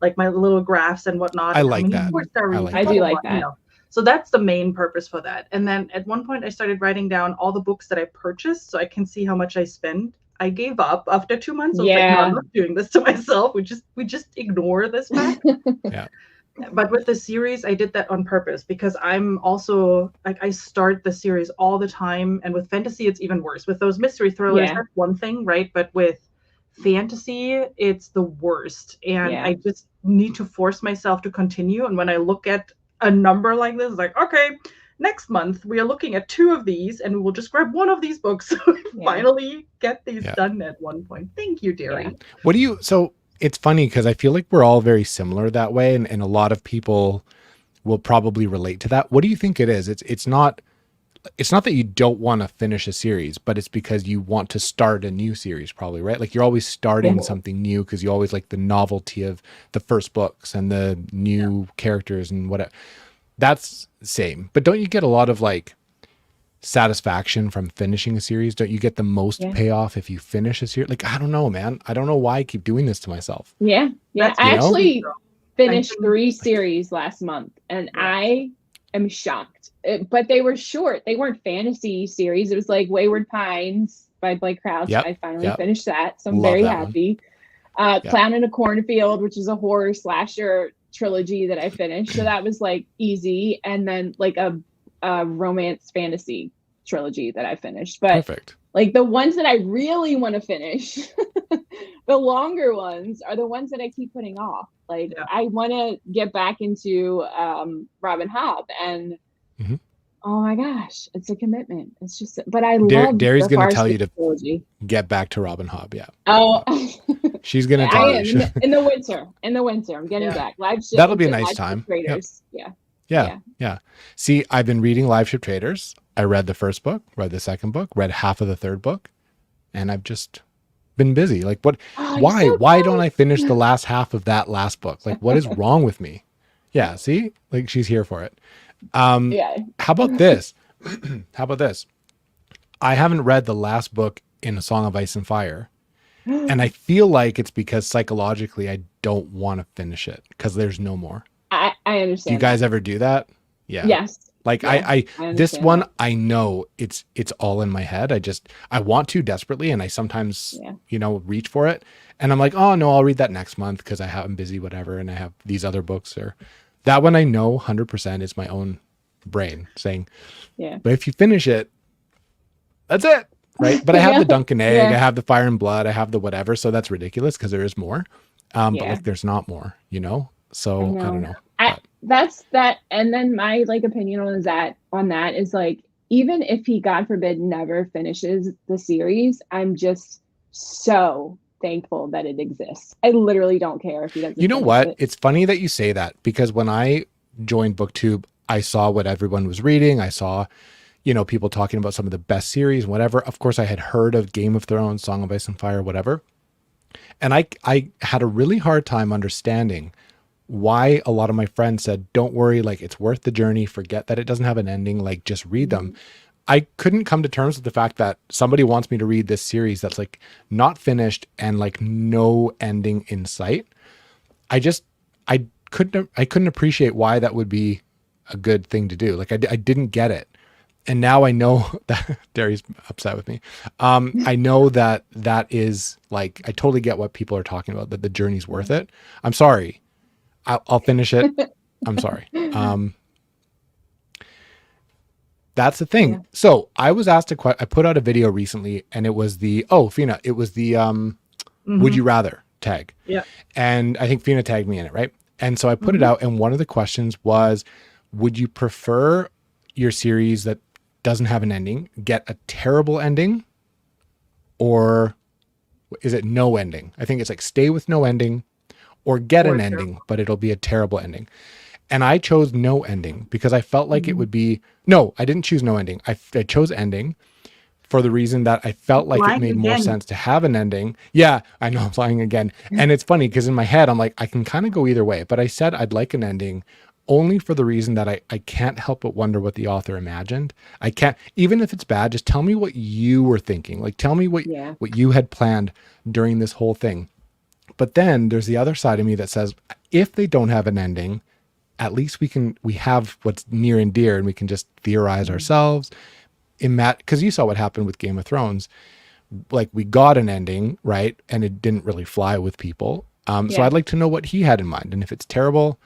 [SPEAKER 3] like my little graphs and whatnot,
[SPEAKER 1] I
[SPEAKER 3] and how
[SPEAKER 1] like
[SPEAKER 3] many
[SPEAKER 1] that.
[SPEAKER 3] books I read.
[SPEAKER 1] like
[SPEAKER 2] I
[SPEAKER 1] that.
[SPEAKER 2] do like that.
[SPEAKER 3] So that's the main purpose for that. And then at one point I started writing down all the books that I purchased so I can see how much I spend. I gave up after 2 months. I was like, no, I'm not doing this to myself. We just ignore this fact.
[SPEAKER 1] Yeah.
[SPEAKER 3] But with the series, I did that on purpose because I'm also like, I start the series all the time. And with fantasy, it's even worse. With those mystery thrillers, that's one thing, right? But with fantasy, it's the worst. And I just need to force myself to continue. And when I look at a number like this, it's like, okay, next month we are looking at 2 of these and we'll just grab one of these books. So we finally get these done at one point. Thank you, Derry.
[SPEAKER 1] What do you, so it's funny because I feel like we're all very similar that way. And a lot of people will probably relate to that. What do you think it is? It's not that you don't want to finish a series, but it's because you want to start a new series probably, right? Like you're always starting something new because you always like the novelty of the first books and the new characters and whatever. That's same. But don't you get a lot of like satisfaction from finishing a series? Don't you get the most payoff if you finish a series? Like, I don't know, man. I don't know why I keep doing this to myself.
[SPEAKER 2] I actually finished 3 series last month and I am shocked. But they were short. They weren't fantasy series. It was like Wayward Pines by Blake Crouch. I finally finished that. So I'm very happy. Clown in a Cornfield, which is a horror slasher trilogy that I finished. So that was like easy. And then like a romance fantasy trilogy that I finished. But
[SPEAKER 1] perfect.
[SPEAKER 2] Like the ones that I really want to finish, the longer ones are the ones that I keep putting off. Like I want to get back into Robin Hobb and oh my gosh, it's a commitment. It's just, but I love
[SPEAKER 1] Derry's going to tell you to
[SPEAKER 2] trilogy.
[SPEAKER 1] Get back to Robin Hobb. Yeah.
[SPEAKER 2] Oh,
[SPEAKER 1] she's going to tell you.
[SPEAKER 2] In the winter, I'm getting back. Live ship.
[SPEAKER 1] That'll be a nice time.
[SPEAKER 2] Traders.
[SPEAKER 1] Yeah. See, I've been reading Live Ship Traders. I read the first book, read the second book, read half of the third book, and I've just been busy. Like what, why don't I finish the last half of that last book? Like what is wrong with me? Yeah. See, like she's here for it. How about this? I haven't read the last book in A Song of Ice and Fire. And I feel like it's because psychologically I don't want to finish it because there's no more.
[SPEAKER 2] I understand.
[SPEAKER 1] Do you guys ever do that? Yeah.
[SPEAKER 2] Yes.
[SPEAKER 1] Like I this one, I know it's all in my head. I want to desperately. And I sometimes, reach for it and I'm like, oh no, I'll read that next month because I'm busy, whatever. And I have these other books or that one I know 100% is my own brain saying, but if you finish it, that's it. right? But I have
[SPEAKER 2] Yeah.
[SPEAKER 1] the Dunkin' Egg,
[SPEAKER 2] Yeah.
[SPEAKER 1] I have the Fire and Blood, I have the whatever. So that's ridiculous because there is more. But
[SPEAKER 2] Yeah.
[SPEAKER 1] like there's not more, you know?
[SPEAKER 2] I
[SPEAKER 1] So I don't
[SPEAKER 2] know.
[SPEAKER 1] know.
[SPEAKER 2] I
[SPEAKER 1] But
[SPEAKER 2] that's that, and then my like opinion on that is like, even if he, God forbid, never finishes the series, I'm just so thankful that it exists. I literally don't care if he doesn't
[SPEAKER 1] you know
[SPEAKER 2] finish
[SPEAKER 1] what?
[SPEAKER 2] it.
[SPEAKER 1] It's funny that you say that because when I joined Booktube, I saw what everyone was reading. I saw, you know, people talking about some of the best series, whatever. Of course, I had heard of Game of Thrones, Song of Ice and Fire, whatever. And I had a really hard time understanding why a lot of my friends said, don't worry, like it's worth the journey. Forget that it doesn't have an ending. Like just read them. I couldn't come to terms with the fact that somebody wants me to read this series that's like not finished and like no ending in sight. I couldn't appreciate why that would be a good thing to do. Like I didn't get it. And now I know that Derry's upset with me. I know that is like, I totally get what people are talking about, that the journey's worth it. I'm sorry. I'll finish it. I'm sorry. That's the thing.
[SPEAKER 2] Yeah.
[SPEAKER 1] So I was asked I put out a video recently and it was Fina, it was the, would you rather tag.
[SPEAKER 3] Yeah.
[SPEAKER 1] And I think Fina tagged me in it. Right. And so I put it out. And one of the questions was, would you prefer your series that doesn't have an ending get a terrible ending, or is it no ending? I think it's like stay with no ending or get
[SPEAKER 3] Or
[SPEAKER 1] an
[SPEAKER 3] terrible.
[SPEAKER 1] ending, but it'll be a terrible ending. And I chose no ending because I felt like it would be, no, I didn't choose no ending. I chose ending for the reason that I felt like
[SPEAKER 3] Lying
[SPEAKER 1] it made more
[SPEAKER 3] again.
[SPEAKER 1] sense to have an ending. Yeah, I know I'm flying again. And it's funny because in my head, I'm like, I can kind of go either way, but I said I'd like an ending only for the reason that I can't help but wonder what the author imagined. I can't, even if it's bad, just tell me what you were thinking. Like tell me what you had planned during this whole thing. But then there's the other side of me that says, if they don't have an ending, at least we have what's near and dear and we can just theorize ourselves. Because you saw what happened with Game of Thrones. Like we got an ending, right? And it didn't really fly with people. So I'd like to know what he had in mind. And if it's terrible,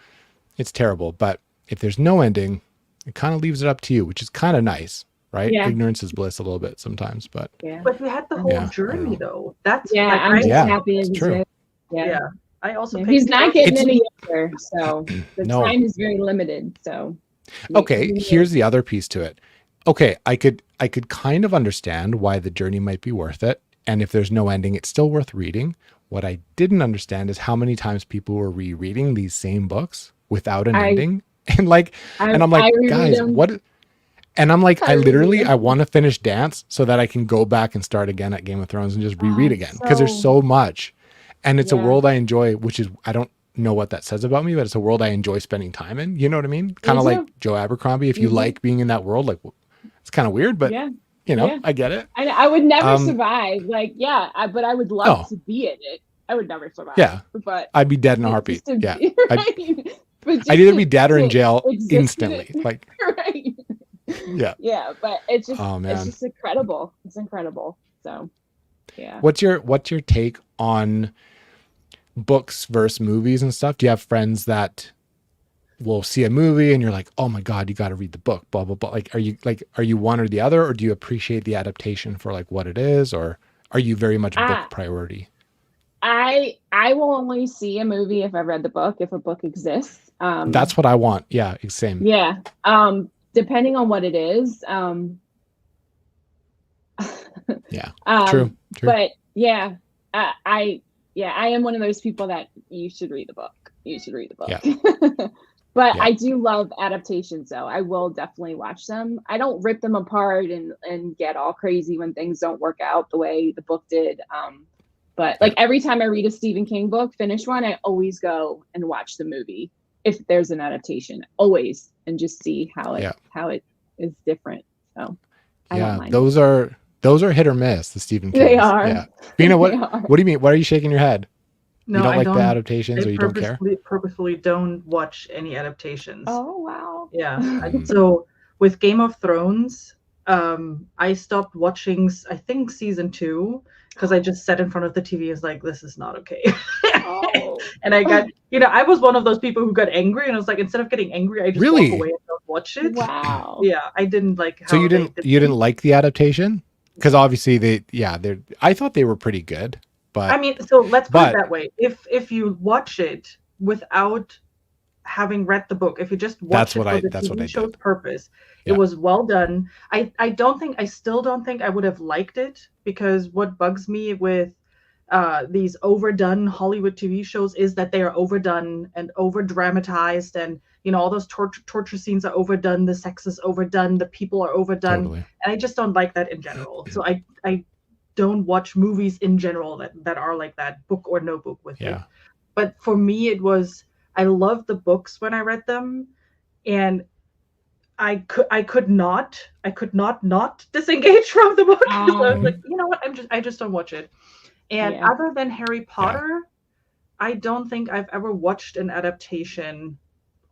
[SPEAKER 1] it's terrible. But if there's no ending, it kind of leaves it up to you, which is kind of nice, right?
[SPEAKER 2] Yeah.
[SPEAKER 1] Ignorance is bliss a little bit sometimes, but
[SPEAKER 3] But we had the whole
[SPEAKER 1] Yeah, I
[SPEAKER 3] journey
[SPEAKER 1] know.
[SPEAKER 3] though. That's
[SPEAKER 2] Yeah,
[SPEAKER 3] like,
[SPEAKER 2] I'm just
[SPEAKER 1] Yeah,
[SPEAKER 2] happy
[SPEAKER 1] it's
[SPEAKER 2] it's
[SPEAKER 1] true.
[SPEAKER 2] good. Yeah.
[SPEAKER 3] yeah. I also
[SPEAKER 2] Yeah,
[SPEAKER 3] picked
[SPEAKER 2] he's not getting
[SPEAKER 1] It's-
[SPEAKER 2] any younger, so the
[SPEAKER 1] No.
[SPEAKER 2] time is very limited. So
[SPEAKER 1] Okay, here's the other piece to it. Okay, I could kind of understand why the journey might be worth it. And if there's no ending, it's still worth reading. What I didn't understand is how many times people were rereading these same books without an ending. And like, and I'm like, guys, what? And I'm like, I want to finish Dance so that I can go back and start again at Game of Thrones and just reread again. Because there's so much. And it's a world I enjoy, which is, I don't know what that says about me, but it's a world I enjoy spending time in. You know what I mean? Kind of like Joe Abercrombie. If you like being in that world, like it's kind of weird, but you know, I get it.
[SPEAKER 2] I would never survive. Like, but I would love to be in it. I would never survive.
[SPEAKER 1] Yeah.
[SPEAKER 2] But
[SPEAKER 1] I'd be dead in a heartbeat.
[SPEAKER 2] Right?
[SPEAKER 1] Yeah. I'd either be dead or in jail instantly. Like,
[SPEAKER 2] right.
[SPEAKER 1] Yeah.
[SPEAKER 2] Yeah. But it's just,
[SPEAKER 1] oh, man.
[SPEAKER 2] it's just incredible. It's incredible. So, yeah.
[SPEAKER 1] What's your take on books versus movies and stuff? Do you have friends that will see a movie and you're like, oh my God, you got to read the book, blah, blah, blah. Like, are you one or the other, or do you appreciate the adaptation for like what it is? Or are you very much book priority?
[SPEAKER 2] I will only see a movie if I've read the book, if a book exists.
[SPEAKER 1] That's what I want. Yeah. Same.
[SPEAKER 2] Yeah. Depending on what it is.
[SPEAKER 1] Yeah. True.
[SPEAKER 2] But yeah, I am one of those people that you should read the book. You should read the book.
[SPEAKER 1] Yeah.
[SPEAKER 2] But I do love adaptations, though. I will definitely watch them. I don't rip them apart and get all crazy when things don't work out the way the book did. But like every time I read a Stephen King book, finish one, I always go and watch the movie if there's an adaptation, always, and just see how it is different. So I don't mind.
[SPEAKER 1] Those are hit or miss. The Stephen King.
[SPEAKER 2] They are.
[SPEAKER 1] Yeah. Bina, what do you mean? What are you shaking your head?
[SPEAKER 3] No,
[SPEAKER 1] you don't
[SPEAKER 3] I
[SPEAKER 1] like
[SPEAKER 3] don't,
[SPEAKER 1] the adaptations, or you don't care?
[SPEAKER 3] Purposefully don't watch any adaptations.
[SPEAKER 2] Oh wow.
[SPEAKER 3] Yeah. So with Game of Thrones, I stopped watching, I think, season 2, because I just sat in front of the TV and was like, this is not okay.
[SPEAKER 2] Oh.
[SPEAKER 3] And I got, I was one of those people who got angry, and I was like, instead of getting angry, I just walk away and don't watch it.
[SPEAKER 2] Wow.
[SPEAKER 3] Yeah, I didn't like how
[SPEAKER 1] So you didn't like the adaptation? because obviously I thought they were pretty good,
[SPEAKER 3] I
[SPEAKER 1] but
[SPEAKER 3] mean, so let's put it
[SPEAKER 1] but
[SPEAKER 3] that way. If you watch it without having read the book, if you just watch it for the
[SPEAKER 1] that's what
[SPEAKER 3] TV
[SPEAKER 1] I
[SPEAKER 3] show's
[SPEAKER 1] did.
[SPEAKER 3] purpose, it
[SPEAKER 1] Yeah,
[SPEAKER 3] was well done. I still don't think I would have liked it, because what bugs me with these overdone Hollywood TV shows is that they are overdone and over dramatized, and all those torture scenes are overdone, the sex is overdone, the people are overdone,
[SPEAKER 1] totally.
[SPEAKER 3] and I just don't like that in general. So I don't watch movies in general that are like that, book or no book with it.
[SPEAKER 1] Yeah.
[SPEAKER 3] But for me, it was, I loved the books when I read them, and I could not disengage from the book. So I was like, you know what, I just don't watch it. And
[SPEAKER 2] Yeah.
[SPEAKER 3] other than Harry
[SPEAKER 1] Yeah.
[SPEAKER 3] Potter, I don't think I've ever watched an adaptation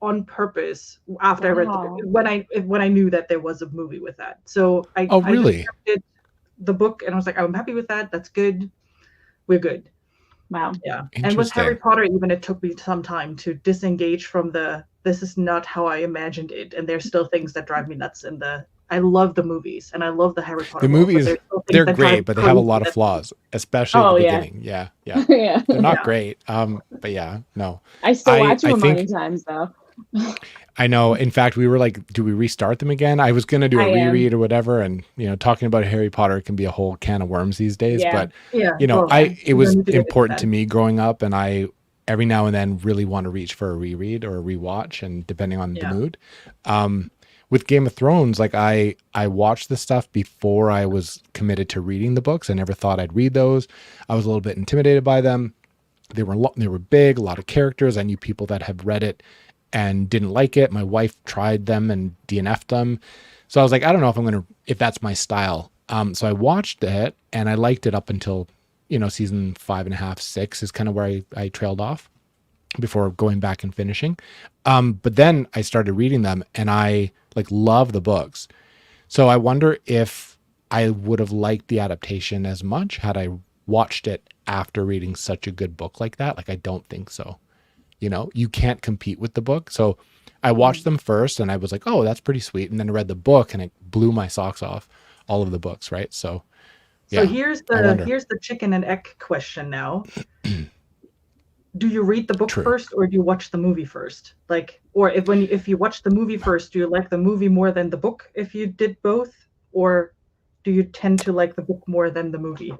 [SPEAKER 3] on purpose after I read the book,
[SPEAKER 2] Wow.
[SPEAKER 3] when I knew that there was a movie with that. So
[SPEAKER 1] Oh,
[SPEAKER 3] I just
[SPEAKER 1] really?
[SPEAKER 3] accepted the book, and I was like, I'm happy with that. That's good. We're good.
[SPEAKER 2] Wow.
[SPEAKER 3] Yeah. And with Harry
[SPEAKER 1] Interesting.
[SPEAKER 3] Potter, even, it took me some time to disengage from this is not how I imagined it. And there's still things that drive me nuts I love the movies and I love the Harry Potter
[SPEAKER 1] The
[SPEAKER 3] world, but
[SPEAKER 1] movies,
[SPEAKER 3] there's still things
[SPEAKER 1] they're
[SPEAKER 3] that drive
[SPEAKER 1] great,
[SPEAKER 3] me
[SPEAKER 1] but they have a
[SPEAKER 3] crazy.
[SPEAKER 1] lot of flaws, especially at the
[SPEAKER 2] Oh yeah.
[SPEAKER 1] beginning. Yeah, yeah.
[SPEAKER 2] Yeah.
[SPEAKER 1] They're not
[SPEAKER 3] Yeah.
[SPEAKER 1] great. But yeah, no.
[SPEAKER 2] I still watch them
[SPEAKER 1] I
[SPEAKER 2] a million
[SPEAKER 1] think
[SPEAKER 2] times though.
[SPEAKER 1] I know. In fact, we were like, do we restart them again? I was gonna do a
[SPEAKER 2] I am.
[SPEAKER 1] reread or whatever, and talking about Harry Potter can be a whole can of worms these days.
[SPEAKER 2] Yeah.
[SPEAKER 1] But
[SPEAKER 3] Yeah. Well,
[SPEAKER 1] it
[SPEAKER 3] we
[SPEAKER 1] was
[SPEAKER 3] don't need to get into
[SPEAKER 1] important to
[SPEAKER 3] that.
[SPEAKER 1] me growing up, and I every now and then really want to reach for a reread or a rewatch, and depending on the
[SPEAKER 3] Yeah.
[SPEAKER 1] mood. With Game of Thrones, like I watched the stuff before I was committed to reading the books. I never thought I'd read those. I was a little bit intimidated by them. They were big, a lot of characters. I knew people that had read it and didn't like it. My wife tried them and DNF'd them. So I was like, I don't know if that's my style. So I watched it and I liked it up until, season 5.5, 6 is kind of where I trailed off before going back and finishing. But then I started reading them and I love the books. So I wonder if I would have liked the adaptation as much had I watched it after reading such a good book like that. I don't think so. You can't compete with the book. So I watched them first and I was like, oh, that's pretty sweet. And then I read the book and it blew my socks off, all of the books. Right. So
[SPEAKER 3] So
[SPEAKER 1] yeah,
[SPEAKER 3] here's
[SPEAKER 1] I wonder.
[SPEAKER 3] the chicken and egg question now. Do you read the book
[SPEAKER 1] True.
[SPEAKER 3] first or do you watch the movie first? Or if you watch the movie first, do you like the movie more than the book if you did both? Or do you tend to like the book more than the movie?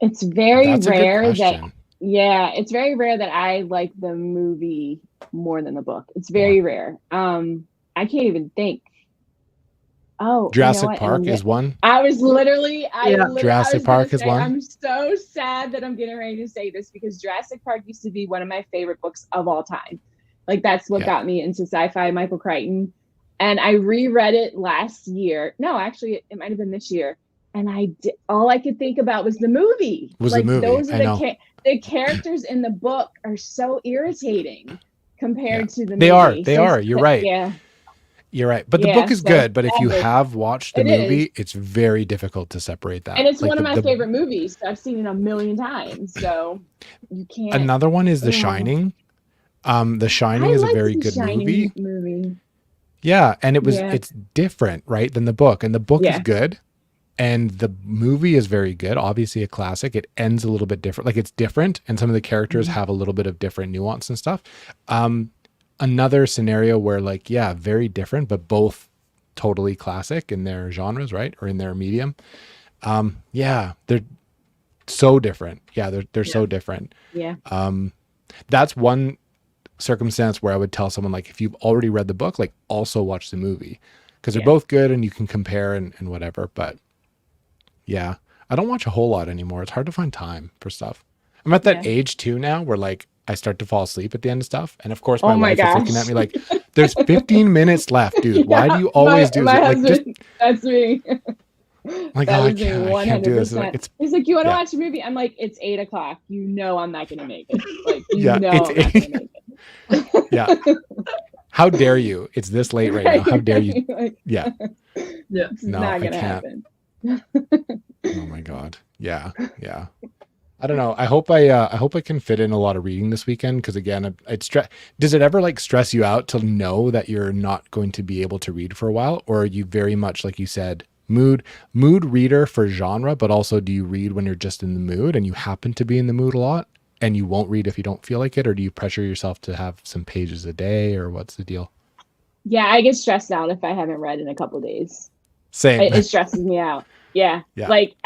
[SPEAKER 2] It's very
[SPEAKER 1] That's a good
[SPEAKER 2] rare that
[SPEAKER 1] question.
[SPEAKER 2] it's very rare that I like the movie more than the book. It's very rare. I can't even think. Oh,
[SPEAKER 1] Jurassic Park is one.
[SPEAKER 2] I was literally,
[SPEAKER 1] Jurassic Park is one.
[SPEAKER 2] I'm so sad that I'm getting ready to say this because Jurassic Park used to be one of my favorite books of all time. That's what got me into sci-fi, Michael Crichton. And I reread it last year. No, actually, it might have been this year. And all I could think about was the movie.
[SPEAKER 1] The movie.
[SPEAKER 2] Those are
[SPEAKER 1] I know.
[SPEAKER 2] The characters in the book are so irritating compared to the
[SPEAKER 1] movie.
[SPEAKER 2] They
[SPEAKER 1] are. You're right.
[SPEAKER 2] Yeah.
[SPEAKER 1] You're right. But the book is good. But if you have watched the movie, it's very difficult to separate that.
[SPEAKER 2] And it's one of my favorite movies. I've seen it a million times. So you can't.
[SPEAKER 1] Another one is The Shining. The Shining is a very good movie. Yeah. And it's different, right, than the book. And the book is good. And the movie is very good. Obviously a classic. It ends a little bit different. It's different. And some of the characters have a little bit of different nuance and stuff. Another scenario where very different, but both totally classic in their genres, right? Or in their medium. They're so different. Yeah, they're so different.
[SPEAKER 2] Yeah.
[SPEAKER 1] That's one circumstance where I would tell someone if you've already read the book, also watch the movie because they're both good and you can compare and whatever. But yeah, I don't watch a whole lot anymore. It's hard to find time for stuff. I'm at that age too now where I start to fall asleep at the end of stuff. And of course, my wife is looking at me there's 15 minutes left, dude. Why do you always do this?
[SPEAKER 2] That's me.
[SPEAKER 1] I can't do this.
[SPEAKER 2] He's like, you want to watch a movie? I'm like, it's 8:00. I'm not going to make it.
[SPEAKER 1] I'm not going to make it. Yeah. How dare you? It's this late right now. How dare you? Yeah.
[SPEAKER 2] It's not going to happen.
[SPEAKER 1] Oh my God. Yeah. Yeah. I don't know. I hope I can fit in a lot of reading this weekend because again, does it ever stress you out to know that you're not going to be able to read for a while, or are you very much like you said, mood reader for genre, but also do you read when you're just in the mood and you happen to be in the mood a lot and you won't read if you don't feel like it? Or do you pressure yourself to have some pages a day, or what's the deal?
[SPEAKER 2] Yeah, I get stressed out if I haven't read in a couple days.
[SPEAKER 1] Same.
[SPEAKER 2] It stresses me out. Yeah.
[SPEAKER 1] Yeah.
[SPEAKER 2] Like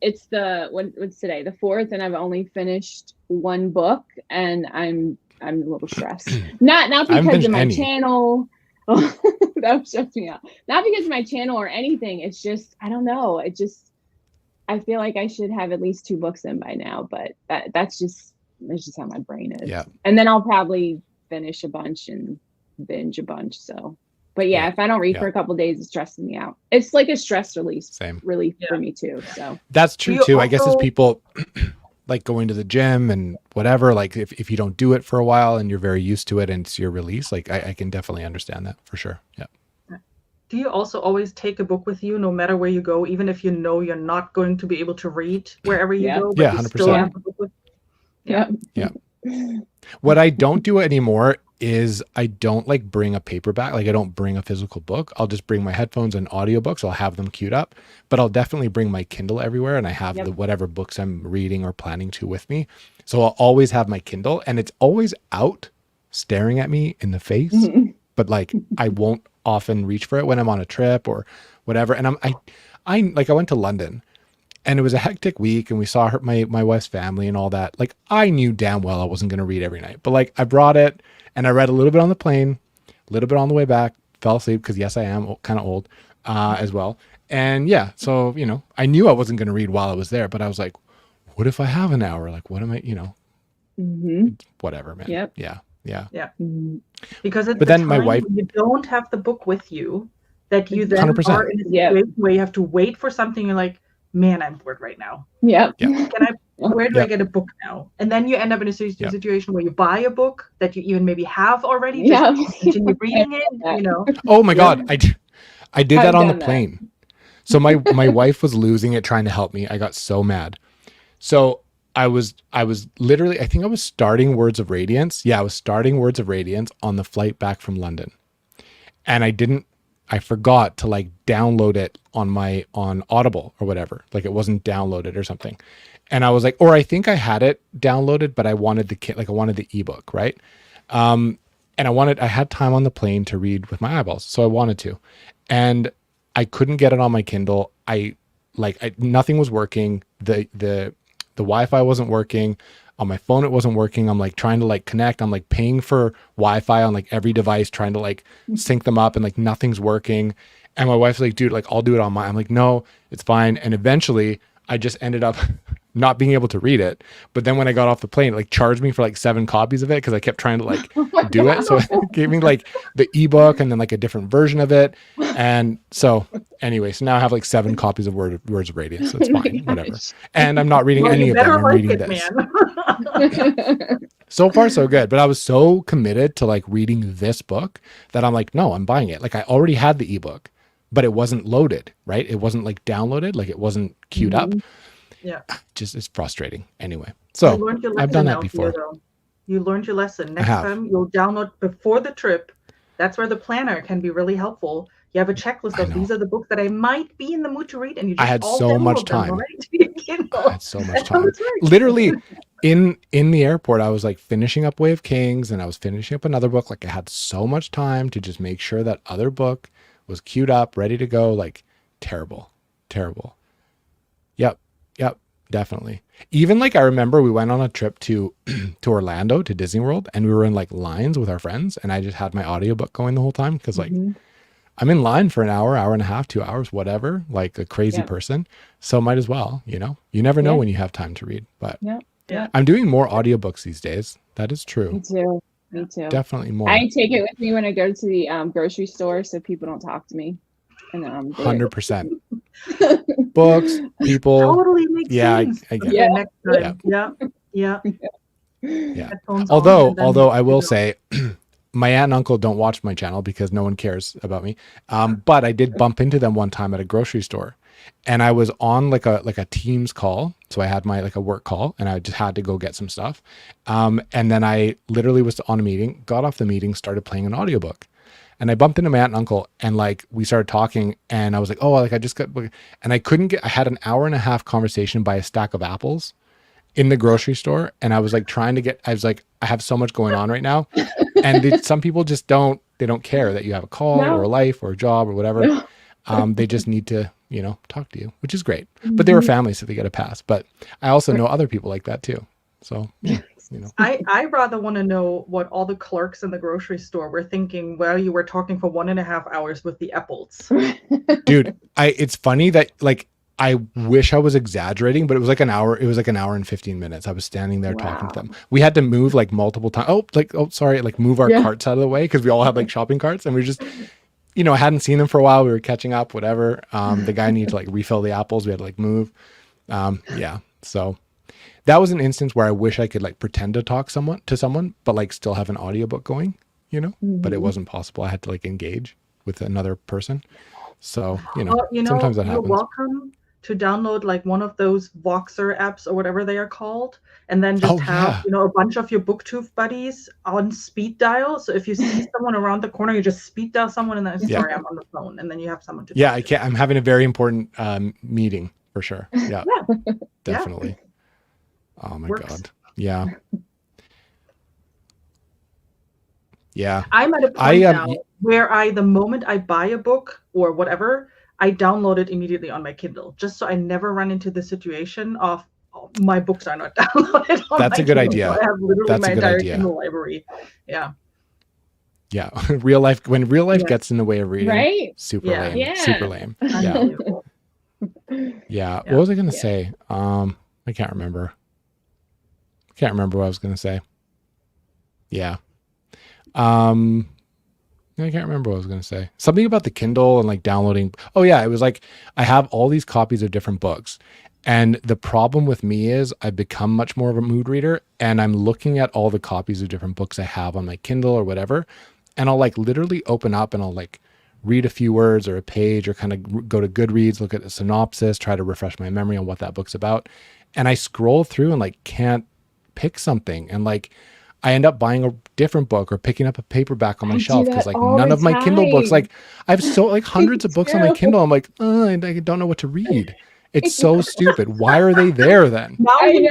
[SPEAKER 2] it's what's today? The 4th, and I've only finished one book, and I'm a little stressed. Not because of my channel. That would stress me out. Not because of my channel or anything. It's just, I don't know. I feel like I should have at least 2 books in by now, but that's just how my brain is.
[SPEAKER 1] Yeah.
[SPEAKER 2] And then I'll probably finish a bunch and binge a bunch. So, but yeah, if I don't read for a couple of days, it stresses me out. It's like a stress relief for me too. So
[SPEAKER 1] that's true too. I guess as people like going to the gym and whatever, like if you don't do it for a while and you're very used to it and it's your release, like I can definitely understand that for sure. Yeah.
[SPEAKER 3] Do you also always take a book with you no matter where you go, even if you know you're not going to be able to read wherever you go?
[SPEAKER 1] Yeah, 100%. Yeah. What I don't do anymore is I don't like bring a paperback. Like I don't bring a physical book. I'll just bring my headphones and audiobooks. I'll have them queued up, but I'll definitely bring my Kindle everywhere. And I have the whatever books I'm reading or planning to with me. So I'll always have my Kindle, and it's always out staring at me in the face, but like I won't often reach for it when I'm on a trip or whatever. And I went to London, and it was a hectic week, and we saw my wife's family and all that. Like I knew damn well I wasn't going to read every night, but like I brought it and I read a little bit on the plane, a little bit on the way back, fell asleep because yes, I am kind of old as well. And yeah, so, you know, I knew I wasn't going to read while I was there, but I was like, what if I have an hour? Like, what am I, you know, whatever, man.
[SPEAKER 2] Yep.
[SPEAKER 1] Yeah.
[SPEAKER 3] Because at
[SPEAKER 1] but then my wife,
[SPEAKER 3] you don't have the book with you, that you then
[SPEAKER 1] 100%.
[SPEAKER 3] are in a situation where you have to wait for something. You're like, man, I'm bored right now.
[SPEAKER 2] Yeah.
[SPEAKER 3] Where do I get a book now? And then you end up in a situation where you buy a book that you even maybe have already. Just continue reading it, you know.
[SPEAKER 1] Oh my God. I did that on the plane. So my wife was losing it trying to help me. I got so mad. So I was literally, I think I was starting Words of Radiance. Yeah, I was starting Words of Radiance on the flight back from London. And I forgot to like download it on Audible or whatever. Like it wasn't downloaded or something. And I was like, or I think I had it downloaded, but I wanted the ebook, right? And I had time on the plane to read with my eyeballs. So I wanted to, and I couldn't get it on my Kindle. Nothing was working. The Wi-Fi wasn't working. On my phone, it wasn't working. I'm like trying to like connect. I'm like paying for Wi-Fi on like every device, trying to like sync them up, and like nothing's working. And my wife's like, dude, like I'll do it on mine. I'm like, no, it's fine. And eventually I just ended up not being able to read it. But then when I got off the plane, it like charged me for like 7 copies of it because I kept trying to like do it. So it gave me like the ebook and then like a different version of it. And so anyway, so now I have like 7 copies of Words of Radiance. So it's fine, whatever. And I'm not reading any of them. I'm reading this. So far, so good. But I was so committed to like reading this book that I'm like, no, I'm buying it. Like I already had the ebook, but it wasn't loaded, right? It wasn't like downloaded, like it wasn't queued up.
[SPEAKER 3] Yeah.
[SPEAKER 1] Just it's frustrating. Anyway, so I've done that before.
[SPEAKER 3] You learned your lesson. Next time you'll download before the trip. That's where the planner can be really helpful. You have a checklist of these are the books that I might be in the mood to read, and you just
[SPEAKER 1] I had so much time.
[SPEAKER 3] I
[SPEAKER 1] had so much time. Literally in the airport, I was like finishing up Way of Kings, and I was finishing up another book. Like I had so much time to just make sure that other book was queued up, ready to go. Like terrible. Yep, definitely. Even like I remember we went on a trip to Orlando, to Disney World, and we were in like lines with our friends, and I just had my audiobook going the whole time because like I'm in line for an hour and a half, 2 hours, whatever, like a crazy person. So might as well, you know. You never know when you have time to read. But I'm doing more audiobooks these days. That is true.
[SPEAKER 2] Me too.
[SPEAKER 1] Definitely more.
[SPEAKER 2] I take it with me when I go to the grocery store so people don't talk to me. And
[SPEAKER 1] 100%. Books, people.
[SPEAKER 3] Totally makes sense.
[SPEAKER 1] I get it.
[SPEAKER 3] Next time. Yeah.
[SPEAKER 1] Although I will say, my aunt and uncle don't watch my channel because no one cares about me. But I did bump into them one time at a grocery store, and I was on like a Teams call. So I had my like a work call, and I just had to go get some stuff. And then I literally was on a meeting, got off the meeting, started playing an audiobook. And I bumped into my aunt and uncle, and like we started talking, and I was like, oh, like I just got, and I had an hour and a half conversation by a stack of apples in the grocery store. And I was like I was like, I have so much going on right now. And some people just they don't care that you have a call or a life or a job or whatever. They just need to, talk to you, which is great. But they were family, so they get a pass. But I also know other people like that too. So, yeah,
[SPEAKER 3] I rather want to know what all the clerks in the grocery store were thinking while you were talking for 1.5 hours with the apples.
[SPEAKER 1] Dude, it's funny that like, I wish I was exaggerating, but it was like an hour. It was like an hour and 15 minutes. I was standing there talking to them. We had to move like multiple times. Like move our carts out of the way because we all had like shopping carts, and we just, I hadn't seen them for a while. We were catching up, whatever. The guy needed to like refill the apples. We had to like move. So that was an instance where I wish I could like pretend to talk to someone, but like still have an audiobook going, but it wasn't possible. I had to like engage with another person. So, sometimes that happens.
[SPEAKER 3] You're welcome to download like one of those Voxer apps or whatever they are called, and then just have a bunch of your Booktube buddies on speed dial. So if you see someone around the corner, you just speed dial someone, and then sorry, I'm on the phone, and then you have someone to.
[SPEAKER 1] Yeah, I can't. I'm having a very important meeting for sure. Yeah, definitely. Oh my God. Yeah. Yeah.
[SPEAKER 3] I'm at a point now where the moment I buy a book or whatever, I download it immediately on my Kindle, just so I never run into the situation of my books are not downloaded on
[SPEAKER 1] That's
[SPEAKER 3] my
[SPEAKER 1] a good
[SPEAKER 3] Kindle.
[SPEAKER 1] idea.
[SPEAKER 3] So I have literally my entire Kindle library. Yeah.
[SPEAKER 1] Yeah. When real life gets in the way of reading,
[SPEAKER 2] right?
[SPEAKER 1] Super lame.
[SPEAKER 2] Yeah.
[SPEAKER 1] Super lame. Yeah. Yeah. What was I going to say? I can't remember. What I was going to say. Yeah. I can't remember what I was going to say. Something about the Kindle and like downloading. Oh yeah. It was like, I have all these copies of different books. And the problem with me is I've become much more of a mood reader, and I'm looking at all the copies of different books I have on my Kindle or whatever. And I'll like literally open up and I'll like read a few words or a page, or kind of go to Goodreads, look at the synopsis, try to refresh my memory on what that book's about. And I scroll through and like can't pick something. And like, I end up buying a different book or picking up a paperback on my shelf because like none of my Kindle books, like I have so like hundreds of books on my Kindle. I'm like, I don't know what to read. It's so stupid. Why are they there then?
[SPEAKER 3] Now you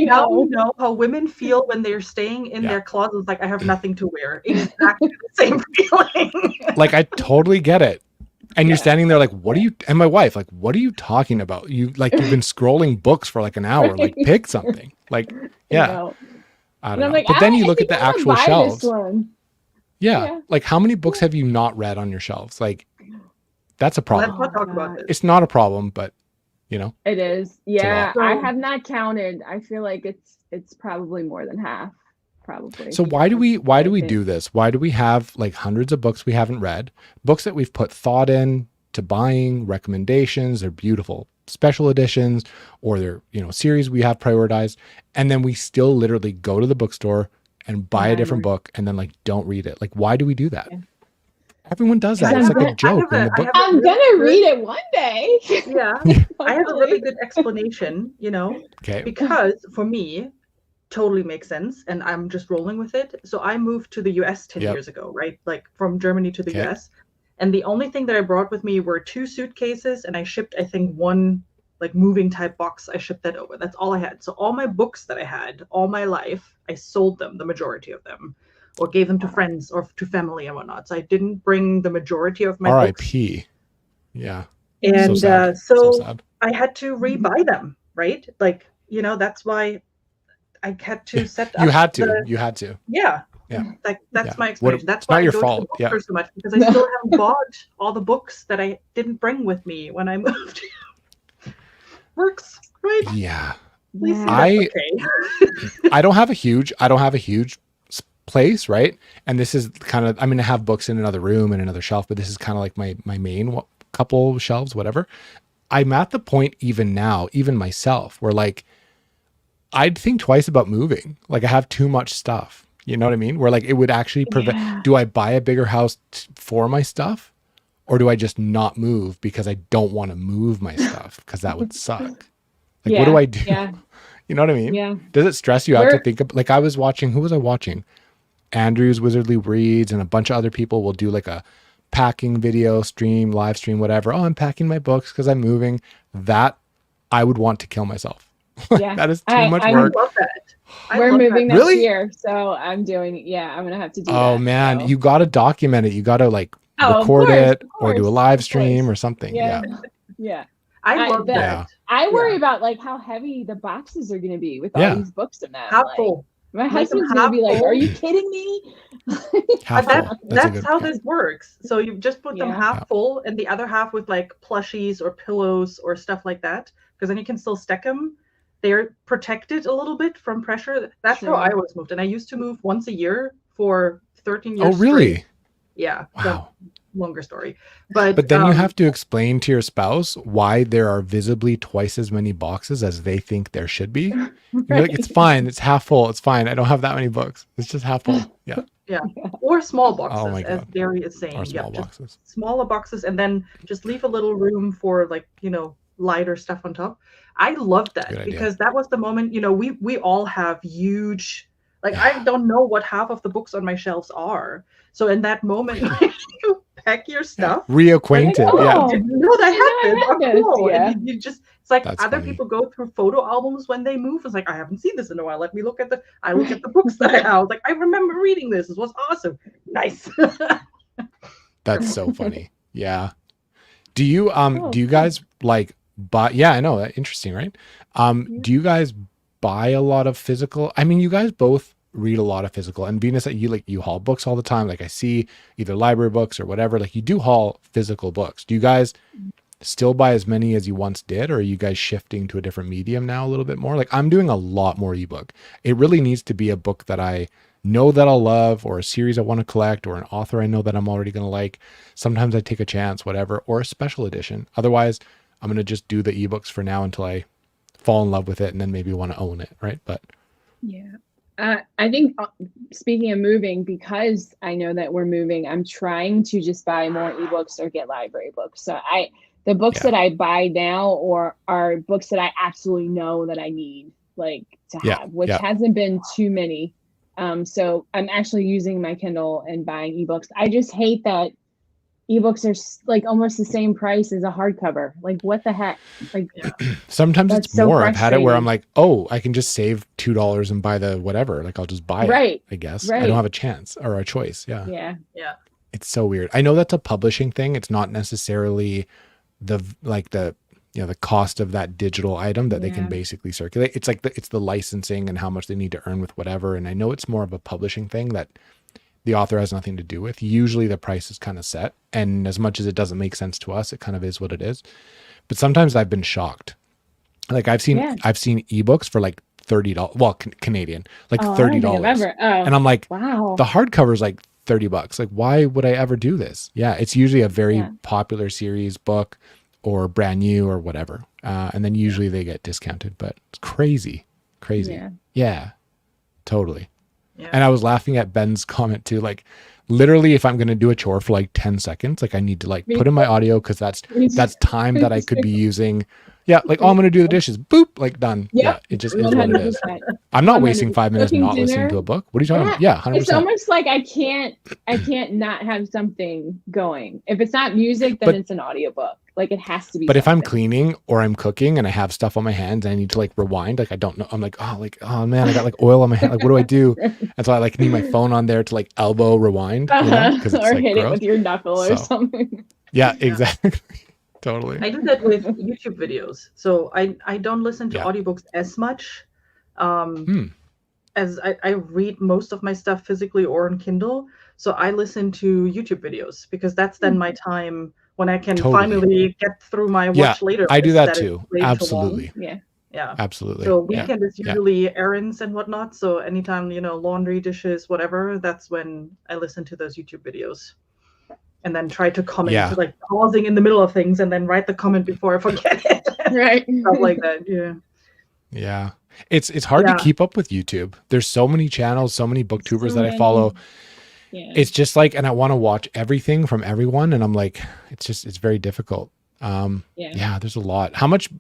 [SPEAKER 3] know how women feel when they're staying in their closets. Like, I have nothing to wear. Exactly the same feeling.
[SPEAKER 1] Like, I totally get it. And you're standing there like, what are you, and my wife, like, what are you talking about? You've been scrolling books for like an hour, like pick something. Like, I don't know.
[SPEAKER 2] Like,
[SPEAKER 1] but then you look at the actual shelves.
[SPEAKER 2] Yeah.
[SPEAKER 1] Like, how many books have you not read on your shelves? Like, that's a problem.
[SPEAKER 3] Let's not talk about this.
[SPEAKER 1] It's not a problem, but
[SPEAKER 2] it is. Yeah. I have not counted. I feel like it's probably more than half. Probably.
[SPEAKER 1] So why do we do this? Why do we have like hundreds of books we haven't read, books that we've put thought in to buying, recommendations, they're beautiful special editions, or they're, series we have prioritized. And then we still literally go to the bookstore and buy a different book and then like, don't read it. Like, why do we do that? Yeah. Everyone does that. It's like a joke.
[SPEAKER 2] I'm gonna read it one day.
[SPEAKER 3] Yeah. I have a really good explanation,
[SPEAKER 1] Okay.
[SPEAKER 3] Because for me, totally makes sense. And I'm just rolling with it. So I moved to the US 10 years ago, right? Like from Germany to the US. And the only thing that I brought with me were 2 suitcases, and I shipped, I think, 1 like moving type box. I shipped that over. That's all I had. So all my books that I had all my life, I sold them, the majority of them, or gave them to friends or to family and whatnot. So I didn't bring the majority of my books.
[SPEAKER 1] R.I.P. Yeah.
[SPEAKER 3] And so I had to rebuy them, right? Like, that's why I had to set up.
[SPEAKER 1] You had to.
[SPEAKER 3] Yeah.
[SPEAKER 1] Yeah.
[SPEAKER 3] That's my explanation. That's
[SPEAKER 1] not
[SPEAKER 3] why I
[SPEAKER 1] your
[SPEAKER 3] go
[SPEAKER 1] fault.
[SPEAKER 3] to the bookstore so much, because I still haven't bought all the books that I didn't bring with me when I moved. Works, right?
[SPEAKER 1] Yeah.
[SPEAKER 3] Okay.
[SPEAKER 1] I don't have a huge place, right? And this is kind of, I have books in another room and another shelf, but this is kind of like my main couple shelves, whatever. I'm at the point even now, even myself, where like I'd think twice about moving. Like, I have too much stuff. You know what I mean? Where like it would actually prevent, do I buy a bigger house for my stuff? Or do I just not move because I don't want to move my stuff? Because that would suck. Like, what do I do?
[SPEAKER 2] Yeah.
[SPEAKER 1] You know what I mean?
[SPEAKER 2] Yeah.
[SPEAKER 1] Does it stress you out to think of, like, I was watching, who was I watching? Andrew's Wizardly Reads and a bunch of other people will do like a packing video stream, live stream, whatever. Oh, I'm packing my books because I'm moving. That I would want to kill myself.
[SPEAKER 2] Yeah.
[SPEAKER 1] That is too much
[SPEAKER 3] I
[SPEAKER 1] work.
[SPEAKER 3] love that.
[SPEAKER 2] We're moving next
[SPEAKER 1] Really?
[SPEAKER 2] year, so I'm doing. Yeah, I'm gonna have to do that.
[SPEAKER 1] Oh man,
[SPEAKER 2] so.
[SPEAKER 1] you got to document it. You got to like
[SPEAKER 2] Oh, of
[SPEAKER 1] record
[SPEAKER 2] course,
[SPEAKER 1] it
[SPEAKER 2] of
[SPEAKER 1] or do a
[SPEAKER 2] course,
[SPEAKER 1] live
[SPEAKER 2] of
[SPEAKER 1] stream
[SPEAKER 2] course.
[SPEAKER 1] or something.
[SPEAKER 2] Yeah.
[SPEAKER 1] Yeah.
[SPEAKER 2] Yeah.
[SPEAKER 3] I love
[SPEAKER 2] that.
[SPEAKER 1] Yeah.
[SPEAKER 2] I worry
[SPEAKER 3] Yeah.
[SPEAKER 2] about like how heavy the boxes are going to be with
[SPEAKER 1] Yeah.
[SPEAKER 2] all these books in that.
[SPEAKER 3] half
[SPEAKER 2] Like,
[SPEAKER 3] full.
[SPEAKER 2] my
[SPEAKER 3] Make them
[SPEAKER 2] husband's going to be
[SPEAKER 3] half
[SPEAKER 2] like,
[SPEAKER 3] full.
[SPEAKER 2] "Are you kidding me?"
[SPEAKER 1] Half
[SPEAKER 3] But
[SPEAKER 1] full.
[SPEAKER 3] that's
[SPEAKER 1] a good,
[SPEAKER 3] how
[SPEAKER 1] yeah.
[SPEAKER 3] this works. So you just put them
[SPEAKER 2] Yeah.
[SPEAKER 3] half
[SPEAKER 1] Yeah.
[SPEAKER 3] full and the other half with like plushies or pillows or stuff like that, because then you can still stack them. They're protected a little bit from pressure. That's how I
[SPEAKER 2] True.
[SPEAKER 3] always moved. And I used to move once a year for 13
[SPEAKER 1] Oh,
[SPEAKER 3] years
[SPEAKER 1] really?
[SPEAKER 3] straight. Yeah.
[SPEAKER 1] Wow.
[SPEAKER 3] Longer story. But
[SPEAKER 1] then you have to explain to your spouse why there are visibly twice as many boxes as they think there should be. And you're like, it's fine. It's half full. It's fine. I don't have that many books. It's just half full. Yeah.
[SPEAKER 3] or small boxes,
[SPEAKER 1] Oh my
[SPEAKER 3] as
[SPEAKER 1] God.
[SPEAKER 3] Barry is saying.
[SPEAKER 1] Or
[SPEAKER 3] Yeah,
[SPEAKER 1] small
[SPEAKER 3] just
[SPEAKER 1] boxes.
[SPEAKER 3] smaller boxes, and then just leave a little room for like, lighter stuff on top. I love
[SPEAKER 1] That's a
[SPEAKER 3] that
[SPEAKER 1] good idea.
[SPEAKER 3] because that was the moment, we all have huge, like,
[SPEAKER 1] Yeah.
[SPEAKER 3] I don't know what half of the books on my shelves are. So in that moment, you pack your stuff.
[SPEAKER 1] Reacquainted.
[SPEAKER 2] Like,
[SPEAKER 1] Yeah.
[SPEAKER 2] oh,
[SPEAKER 3] Didn't know that
[SPEAKER 2] I
[SPEAKER 3] happened.
[SPEAKER 2] had
[SPEAKER 3] Oh,
[SPEAKER 2] this,
[SPEAKER 3] cool.
[SPEAKER 2] yeah.
[SPEAKER 3] And you just, it's like
[SPEAKER 1] That's
[SPEAKER 3] other
[SPEAKER 1] funny.
[SPEAKER 3] people go through photo albums when they move. It's like, I haven't seen this in a while. Let me look at I look at the books that I have. Like, I remember reading this. This was awesome. Nice.
[SPEAKER 1] That's so funny. Yeah. Do you
[SPEAKER 2] Oh,
[SPEAKER 1] do you guys like buy? Yeah, I know. Interesting, right? Do you guys buy a lot of physical? I mean, you guys both read a lot of physical, and Venus, you haul books all the time. Like I see either library books or whatever. Like you do haul physical books. Do you guys still buy as many as you once did, or are you guys shifting to a different medium now a little bit more? Like I'm doing a lot more ebook. It really needs to be a book that I know that I'll love, or a series I want to collect, or an author I know that I'm already going to like. Sometimes I take a chance, whatever, or a special edition. Otherwise, I'm going to just do the ebooks for now until I fall in love with it and then maybe want to own it, right? But
[SPEAKER 2] yeah. I think speaking of moving, because I know that we're moving, I'm trying to just buy more ebooks or get library books. So the books
[SPEAKER 1] Yeah.
[SPEAKER 2] that I buy now are books that I absolutely know that I need like to
[SPEAKER 1] Yeah,
[SPEAKER 2] have, which
[SPEAKER 1] yeah.
[SPEAKER 2] hasn't been too many. So I'm actually using my Kindle and buying ebooks. I just hate that ebooks are like almost the same price as a hardcover. Like what the heck? Like
[SPEAKER 1] sometimes
[SPEAKER 2] That's
[SPEAKER 1] it's
[SPEAKER 2] so
[SPEAKER 1] more. I've had it where I'm
[SPEAKER 2] frustrating.
[SPEAKER 1] like, oh, I can just save $2 and buy the whatever. Like I'll just buy it,
[SPEAKER 2] Right.
[SPEAKER 1] I guess. I
[SPEAKER 2] Right.
[SPEAKER 1] don't have a chance or a choice. Yeah.
[SPEAKER 2] Yeah.
[SPEAKER 3] Yeah.
[SPEAKER 1] It's so weird. I know that's a publishing thing. It's not necessarily the cost of that digital item that they can
[SPEAKER 2] Yeah.
[SPEAKER 1] basically circulate. It's like it's the licensing and how much they need to earn with whatever. And I know it's more of a publishing thing that the author has nothing to do with. Usually the price is kind of set. And as much as it doesn't make sense to us, it kind of is what it is. But sometimes I've been shocked. Like I've seen
[SPEAKER 2] Yeah.
[SPEAKER 1] ebooks for like $30. Well, Canadian, like
[SPEAKER 2] Oh, I don't think
[SPEAKER 1] $30.
[SPEAKER 2] I've ever. Oh,
[SPEAKER 1] And I'm like,
[SPEAKER 2] wow.
[SPEAKER 1] the hardcover is like $30. Like, why would I ever do this? Yeah, it's usually a very
[SPEAKER 2] Yeah.
[SPEAKER 1] popular series book or brand new or whatever. And then usually they get discounted, but it's crazy.
[SPEAKER 2] Yeah.
[SPEAKER 1] Yeah, totally.
[SPEAKER 3] Yeah.
[SPEAKER 1] And I was laughing at Ben's comment too. Like, literally, if I'm going to do a chore for like 10 seconds, like I need to like
[SPEAKER 2] Me
[SPEAKER 1] put in my audio because that's time that I could be using. Yeah, like, oh, I'm going to do the dishes. Boop, like done.
[SPEAKER 2] Yep.
[SPEAKER 1] Yeah, it just is what it is.
[SPEAKER 2] 100%.
[SPEAKER 1] I'm not
[SPEAKER 2] 100%.
[SPEAKER 1] wasting 5 minutes
[SPEAKER 2] Cooking
[SPEAKER 1] not listening
[SPEAKER 2] dinner.
[SPEAKER 1] to a book. What are you talking about? Yeah, 100%.
[SPEAKER 2] It's almost like I can't not have something going. If it's not music, then
[SPEAKER 1] But-
[SPEAKER 2] it's an audiobook. Like it has to be.
[SPEAKER 1] But if I'm
[SPEAKER 2] something.
[SPEAKER 1] cleaning or I'm cooking and I have stuff on my hands and I need to like rewind, like I don't know, I'm like, oh man, I got like oil on my hand. Like, what do I do? And so I like need my phone on there to like elbow rewind, because it's
[SPEAKER 2] or
[SPEAKER 1] like
[SPEAKER 2] hit it
[SPEAKER 1] gross.
[SPEAKER 2] with your knuckle or
[SPEAKER 1] So.
[SPEAKER 2] something.
[SPEAKER 1] Yeah, exactly. Totally.
[SPEAKER 3] I do that with YouTube videos. So I don't listen to
[SPEAKER 1] Yeah.
[SPEAKER 3] audiobooks as much.
[SPEAKER 1] Hmm.
[SPEAKER 3] As I read most of my stuff physically or on Kindle. So I listen to YouTube videos because that's then my time when I can
[SPEAKER 1] Totally.
[SPEAKER 3] finally get through my
[SPEAKER 1] Yeah,
[SPEAKER 3] watch later.
[SPEAKER 1] I do
[SPEAKER 3] list
[SPEAKER 1] that
[SPEAKER 3] is
[SPEAKER 1] too.
[SPEAKER 3] way too long.
[SPEAKER 1] Absolutely.
[SPEAKER 2] Yeah.
[SPEAKER 3] Yeah.
[SPEAKER 1] Absolutely.
[SPEAKER 3] So
[SPEAKER 1] Yeah.
[SPEAKER 3] weekend is
[SPEAKER 1] Yeah.
[SPEAKER 3] usually errands and whatnot. So anytime, laundry, dishes, whatever, that's when I listen to those YouTube videos. And then try to comment,
[SPEAKER 1] Yeah.
[SPEAKER 3] like pausing in the middle of things and then write the comment before I forget it.
[SPEAKER 2] Right.
[SPEAKER 3] Stuff like that. Yeah.
[SPEAKER 1] Yeah. It's hard
[SPEAKER 3] Yeah.
[SPEAKER 1] to keep up with YouTube. There's so many channels, so many booktubers
[SPEAKER 2] So
[SPEAKER 1] that I
[SPEAKER 2] many.
[SPEAKER 1] follow.
[SPEAKER 2] Yeah.
[SPEAKER 1] It's just like, and I want to watch everything from everyone. And I'm like, it's very difficult. Yeah, there's a lot. How much,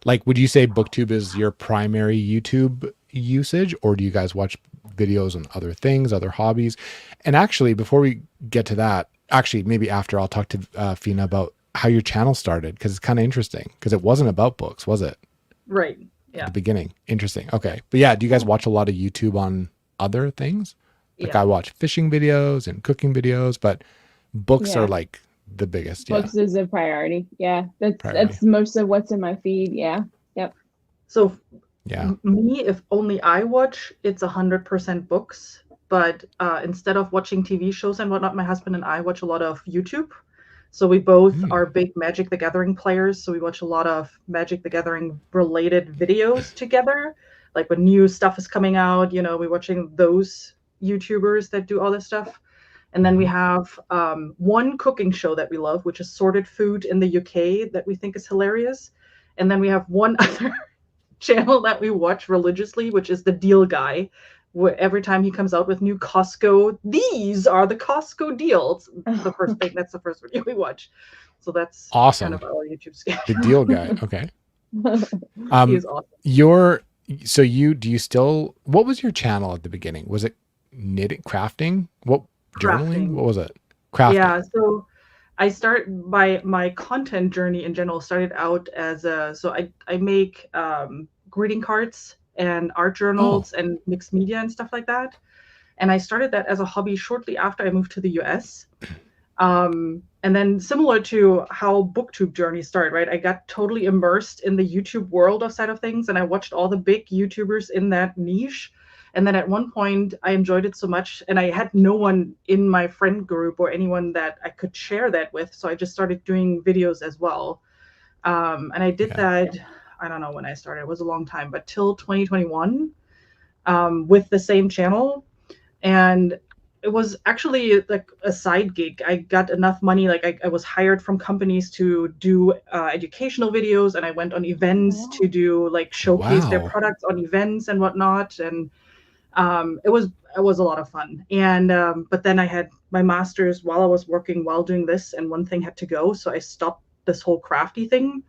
[SPEAKER 1] like, would you say Booktube is your primary YouTube usage, or do you guys watch videos on other things, other hobbies. And actually, before we get to that, actually, maybe after, I'll talk to Fina about how your channel started, because it's kind of interesting, because it wasn't about books, was it?
[SPEAKER 3] Right.
[SPEAKER 1] At
[SPEAKER 3] Yeah.
[SPEAKER 1] the beginning. Interesting. Okay. But yeah, do you guys watch a lot of YouTube on other things? Like
[SPEAKER 3] Yeah.
[SPEAKER 1] I watch fishing videos and cooking videos, but books
[SPEAKER 2] Yeah.
[SPEAKER 1] are like the biggest. Yeah.
[SPEAKER 2] Books is a priority. Yeah,
[SPEAKER 1] Priority.
[SPEAKER 2] that's most of what's in my feed. Yeah. Yep.
[SPEAKER 3] So
[SPEAKER 1] Yeah.
[SPEAKER 3] me, if only I watch, it's 100% books. But instead of watching TV shows and whatnot, my husband and I watch a lot of YouTube. So we both are big Magic the Gathering players. So we watch a lot of Magic the Gathering related videos together. Like when new stuff is coming out, we're watching those YouTubers that do all this stuff. And then we have one cooking show that we love, which is Sorted Food in the UK, that we think is hilarious. And then we have one other channel that we watch religiously, which is The Deal Guy, where every time he comes out with new Costco, these are the Costco deals. That's the first video we watch. So that's
[SPEAKER 1] awesome.
[SPEAKER 3] kind of our YouTube schedule.
[SPEAKER 1] The Deal Guy. Okay.
[SPEAKER 3] He is awesome.
[SPEAKER 1] Do you still, what was your channel at the beginning? Was it knitting, crafting? Journaling? What was it? Crafting.
[SPEAKER 3] Yeah. So my content journey in general started out as I make greeting cards and art journals and mixed media and stuff like that. And I started that as a hobby shortly after I moved to the US. And then similar to how Booktube journey started, right? I got totally immersed in the YouTube world of side of things, and I watched all the big YouTubers in that niche. And then at one point I enjoyed it so much, and I had no one in my friend group or anyone that I could share that with. So I just started doing videos as well. And I did that, I don't know when I started, it was a long time, but till 2021 with the same channel. And it was actually like a side gig. I got enough money, like I was hired from companies to do educational videos, and I went on events to do like showcase their products on events and whatnot. And it was a lot of fun. And but then I had my master's while I was working while doing this, and one thing had to go, so I stopped this whole crafty thing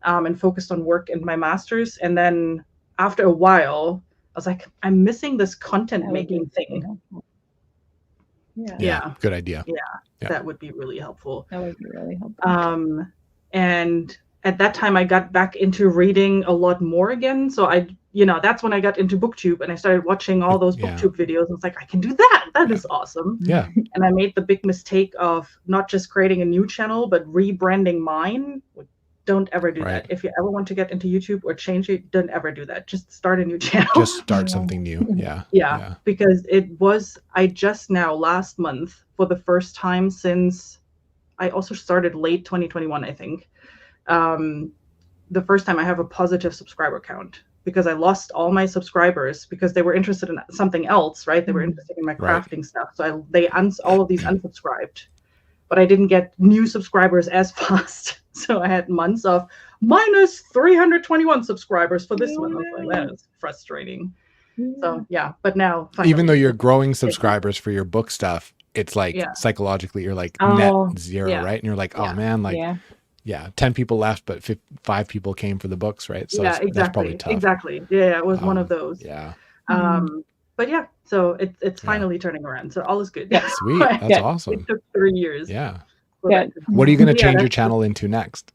[SPEAKER 3] and focused on work and my master's. And then after a while I was like, I'm missing this content making thing. Yeah,
[SPEAKER 1] good idea.
[SPEAKER 3] Yeah, that would be really helpful.
[SPEAKER 2] That would be really helpful.
[SPEAKER 3] And at that time I got back into reading a lot more again. So that's when I got into Booktube, and I started watching all those Booktube videos. And it's like, I can do that. That is awesome.
[SPEAKER 1] Yeah.
[SPEAKER 3] And I made the big mistake of not just creating a new channel, but rebranding mine. Don't ever do that. If you ever want to get into YouTube or change it, don't ever do that. Just start a new channel.
[SPEAKER 1] Just start something new. Yeah.
[SPEAKER 3] Because I just now last month, for the first time since I also started late 2021, I think, the first time I have a positive subscriber count, because I lost all my subscribers because they were interested in something else, right? They were interested in my crafting stuff. So all of these unsubscribed, but I didn't get new subscribers as fast. So I had months of minus 321 subscribers for this one. I was like, that is frustrating. So yeah, but now finally,
[SPEAKER 1] even though you're growing subscribers for your book stuff, it's like psychologically you're like net zero, right? And you're like, oh man, like 10 people left, but 5 people came for the books, right? So
[SPEAKER 3] exactly.
[SPEAKER 1] That's probably tough.
[SPEAKER 3] Exactly. Yeah, it was one of those.
[SPEAKER 1] Yeah.
[SPEAKER 3] But yeah, so it's finally turning around. So all is good.
[SPEAKER 2] Yeah.
[SPEAKER 1] Sweet. That's awesome.
[SPEAKER 3] It took 3 years.
[SPEAKER 1] Yeah.
[SPEAKER 2] Yeah.
[SPEAKER 1] What are you going to change your channel into next?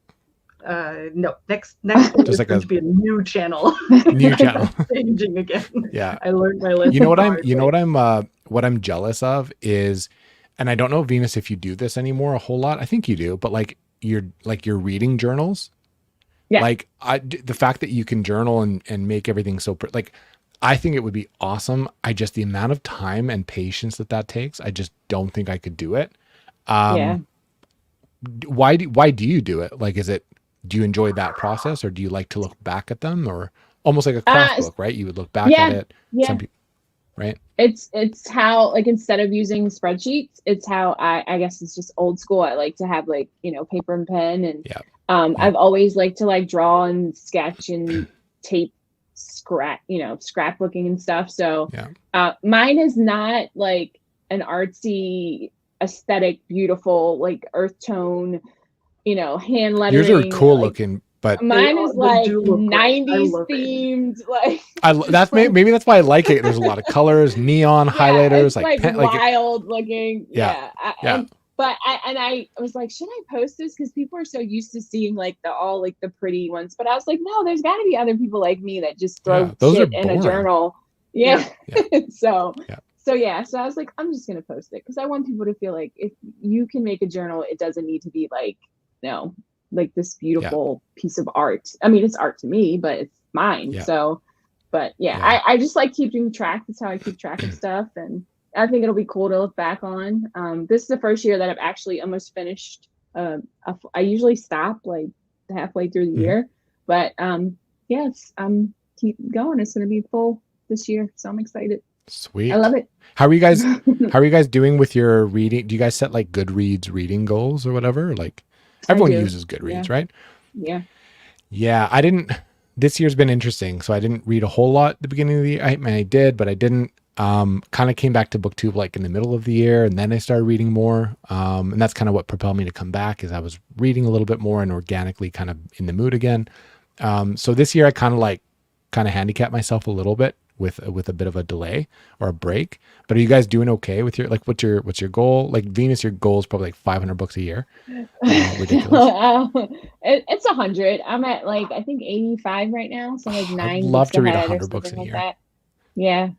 [SPEAKER 3] No, next is
[SPEAKER 1] like
[SPEAKER 3] going to be a new channel.
[SPEAKER 1] New channel.
[SPEAKER 3] Changing again.
[SPEAKER 1] Yeah.
[SPEAKER 3] I learned my lesson.
[SPEAKER 1] What I'm jealous of is, and I don't know, Venus, if you do this anymore a whole lot. I think you do, but like your reading journals.
[SPEAKER 2] Yeah.
[SPEAKER 1] Like the fact that you can journal and make everything so like, I think it would be awesome. The amount of time and patience that takes, I just don't think I could do it. Why do you do it? Like, do you enjoy that process, or do you like to look back at them, or almost like a craft book, right? You would look back at it.
[SPEAKER 2] Yeah.
[SPEAKER 1] Some people, right.
[SPEAKER 2] It's how, like, instead of using spreadsheets, it's how I guess it's just old school. I like to have paper and pen, and I've always liked to like draw and sketch and tape scrapbooking and stuff. So mine is not like an artsy, aesthetic, beautiful, like earth tone, hand lettering.
[SPEAKER 1] Yours are cool looking, but
[SPEAKER 2] Mine is like
[SPEAKER 3] do look great. I
[SPEAKER 2] 90s
[SPEAKER 3] love it.
[SPEAKER 2] themed, like
[SPEAKER 1] that's maybe that's why I like it. There's a lot of colors, neon
[SPEAKER 2] yeah,
[SPEAKER 1] highlighters,
[SPEAKER 2] it's like
[SPEAKER 1] like
[SPEAKER 2] wild looking.
[SPEAKER 1] yeah,
[SPEAKER 2] Yeah.
[SPEAKER 1] yeah,
[SPEAKER 2] But I was like, should I post this? Because people are so used to seeing like the pretty ones. But I was like, no, there's got to be other people like me that just
[SPEAKER 1] yeah.
[SPEAKER 2] throw
[SPEAKER 1] Those are
[SPEAKER 2] shit in a
[SPEAKER 1] boring.
[SPEAKER 2] journal. Yeah.
[SPEAKER 1] Yeah.
[SPEAKER 2] so
[SPEAKER 1] Yeah.
[SPEAKER 2] so yeah. So I was like, I'm just gonna post it because I want people to feel like if you can make a journal, it doesn't need to be like like this beautiful piece of art. I mean, it's art to me, but it's mine.
[SPEAKER 1] Yeah.
[SPEAKER 2] So, but yeah. I just like keeping track. That's how I keep track of stuff, and I think it'll be cool to look back on. This is the first year that I've actually almost finished. I usually stop like halfway through the year, but yes, keep going. It's going to be full this year, so I'm excited.
[SPEAKER 1] Sweet.
[SPEAKER 2] I love it.
[SPEAKER 1] How are you guys? How are you guys doing with your reading? Do you guys set like Goodreads reading goals or whatever? Like everyone uses Goodreads, right?
[SPEAKER 2] Yeah.
[SPEAKER 1] Yeah, I didn't. This year's been interesting, so I didn't read a whole lot at the beginning of the year. I mean, I did, but I didn't. Kind of came back to Booktube like in the middle of the year, and then I started reading more. And that's kind of what propelled me to come back, is I was reading a little bit more and organically kind of in the mood again. So this year I kind of handicapped myself a little bit with a bit of a delay or a break. But are you guys doing okay with your, like, what's your goal? Like Venus, your goal is probably like 500 books a year. Ridiculous.
[SPEAKER 2] It's 100. I'm at like I think 85 right now, so like 9
[SPEAKER 1] I'd love
[SPEAKER 2] books
[SPEAKER 1] to read
[SPEAKER 2] ahead
[SPEAKER 1] 100
[SPEAKER 2] or
[SPEAKER 1] books
[SPEAKER 2] something
[SPEAKER 1] a
[SPEAKER 2] like
[SPEAKER 1] year.
[SPEAKER 2] that. Yeah.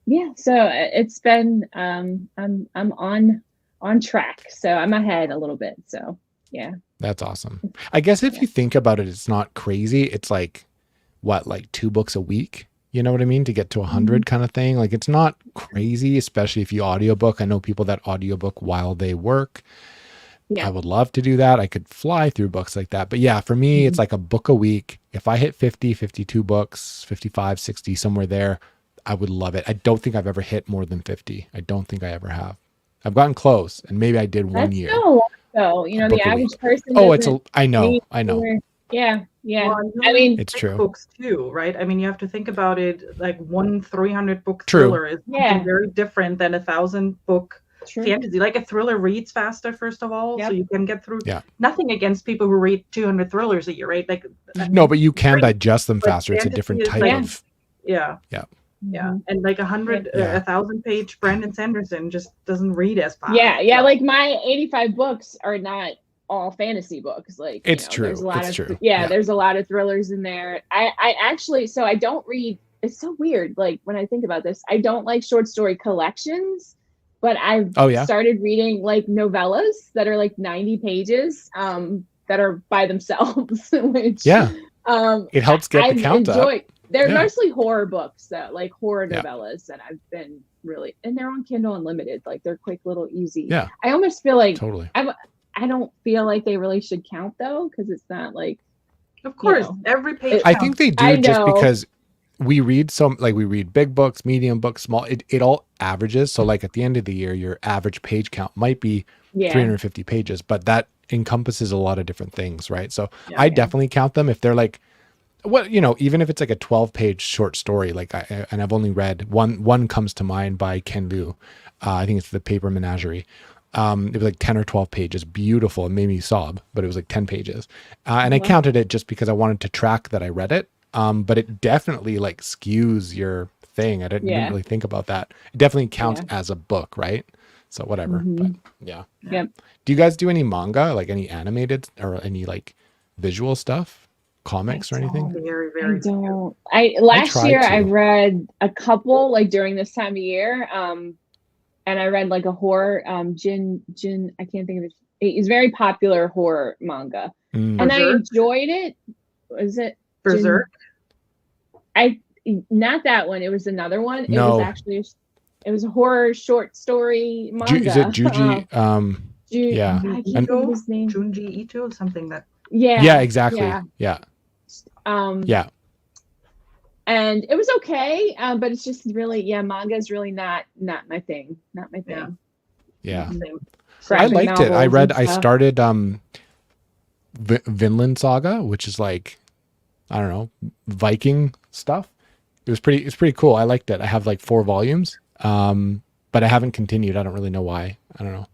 [SPEAKER 2] Yeah. So it's been I'm on track. So I'm ahead a little bit. So yeah.
[SPEAKER 1] That's awesome. I guess if you think about it, it's not crazy. It's like what, like 2 books a week? You know what I mean? To get to 100 kind of thing. Like it's not crazy, especially if you audiobook. I know people that audiobook while they work.
[SPEAKER 2] Yeah.
[SPEAKER 1] I would love to do that. I could fly through books like that. But yeah, for me, it's like a book a week. If I hit 50, 52 books, 55, 60, somewhere there, I would love it. I don't think I've ever hit more than 50. I don't think I ever have. I've gotten close, and maybe I did one year.
[SPEAKER 2] Still a lot, though. You know, the average person.
[SPEAKER 1] Oh, I know.
[SPEAKER 2] Yeah.
[SPEAKER 3] Well,
[SPEAKER 2] I mean,
[SPEAKER 1] it's true.
[SPEAKER 3] Books too, right? I mean, you have to think about it. Like one 300 book
[SPEAKER 1] True.
[SPEAKER 3] thriller is something very different than a 1,000 book fantasy. Like a thriller reads faster, first of all, so you can get through.
[SPEAKER 1] Yeah.
[SPEAKER 3] Nothing against people who read 200 thrillers a year, right? Like
[SPEAKER 1] no, but you can digest them faster. It's a different type of.
[SPEAKER 3] Yeah. And like 1,000 page Brandon Sanderson just doesn't read as fast.
[SPEAKER 2] Yeah. Like my 85 books are not all fantasy books. Like
[SPEAKER 1] it's true.
[SPEAKER 2] There's a lot
[SPEAKER 1] it's
[SPEAKER 2] of
[SPEAKER 1] true.
[SPEAKER 2] there's a lot of thrillers in there. I actually, so I don't read. It's so weird. Like when I think about this, I don't like short story collections, but I've started reading like novellas that are like 90 pages that are by themselves. Which it
[SPEAKER 1] helps get the count up.
[SPEAKER 2] They're mostly horror books, though, like horror novellas that I've been really, and they're on Kindle Unlimited. Like they're quick, little, easy.
[SPEAKER 1] Yeah.
[SPEAKER 2] I almost feel like
[SPEAKER 1] totally.
[SPEAKER 2] I don't feel like they really should count though, because it's not like.
[SPEAKER 3] Of course, every page.
[SPEAKER 1] I think they do just because we read we read big books, medium books, small. It all averages. So like at the end of the year, your average page count might be 350 pages, but that encompasses a lot of different things, right? So I definitely count them if they're like. Well, even if it's like a 12-page short story, like and I've only read one comes to mind by Ken Liu. I think it's The Paper Menagerie. It was like 10 or 12 pages, beautiful. It made me sob, but it was like 10 pages. And I counted it just because I wanted to track that I read it. But it definitely like skews your thing. I didn't really think about that. It definitely counts as a book, right? So whatever. But yeah. Do you guys do any manga, like any animated or any like visual stuff? Comics or anything?
[SPEAKER 3] Very, very.
[SPEAKER 2] I don't. Last year I read a couple like during this time of year, and I read like a horror Jin. I can't think of it. It's very popular horror manga, and I enjoyed it. Was it
[SPEAKER 3] Berserk?
[SPEAKER 2] Not that one. It was another one. No. It was actually it was a horror short story manga.
[SPEAKER 1] Is it Juji? Yeah.
[SPEAKER 2] I can't think of his name.
[SPEAKER 3] Junji Ito, something that.
[SPEAKER 1] Yeah. Exactly. Yeah.
[SPEAKER 2] And it was okay, but it's just really manga is really not my thing. Not my thing.
[SPEAKER 1] Yeah. I liked it. I started Vinland Saga, which is like, I don't know, Viking stuff. It's pretty cool. I liked it. I have like 4 volumes, but I haven't continued. I don't really know why. I don't know.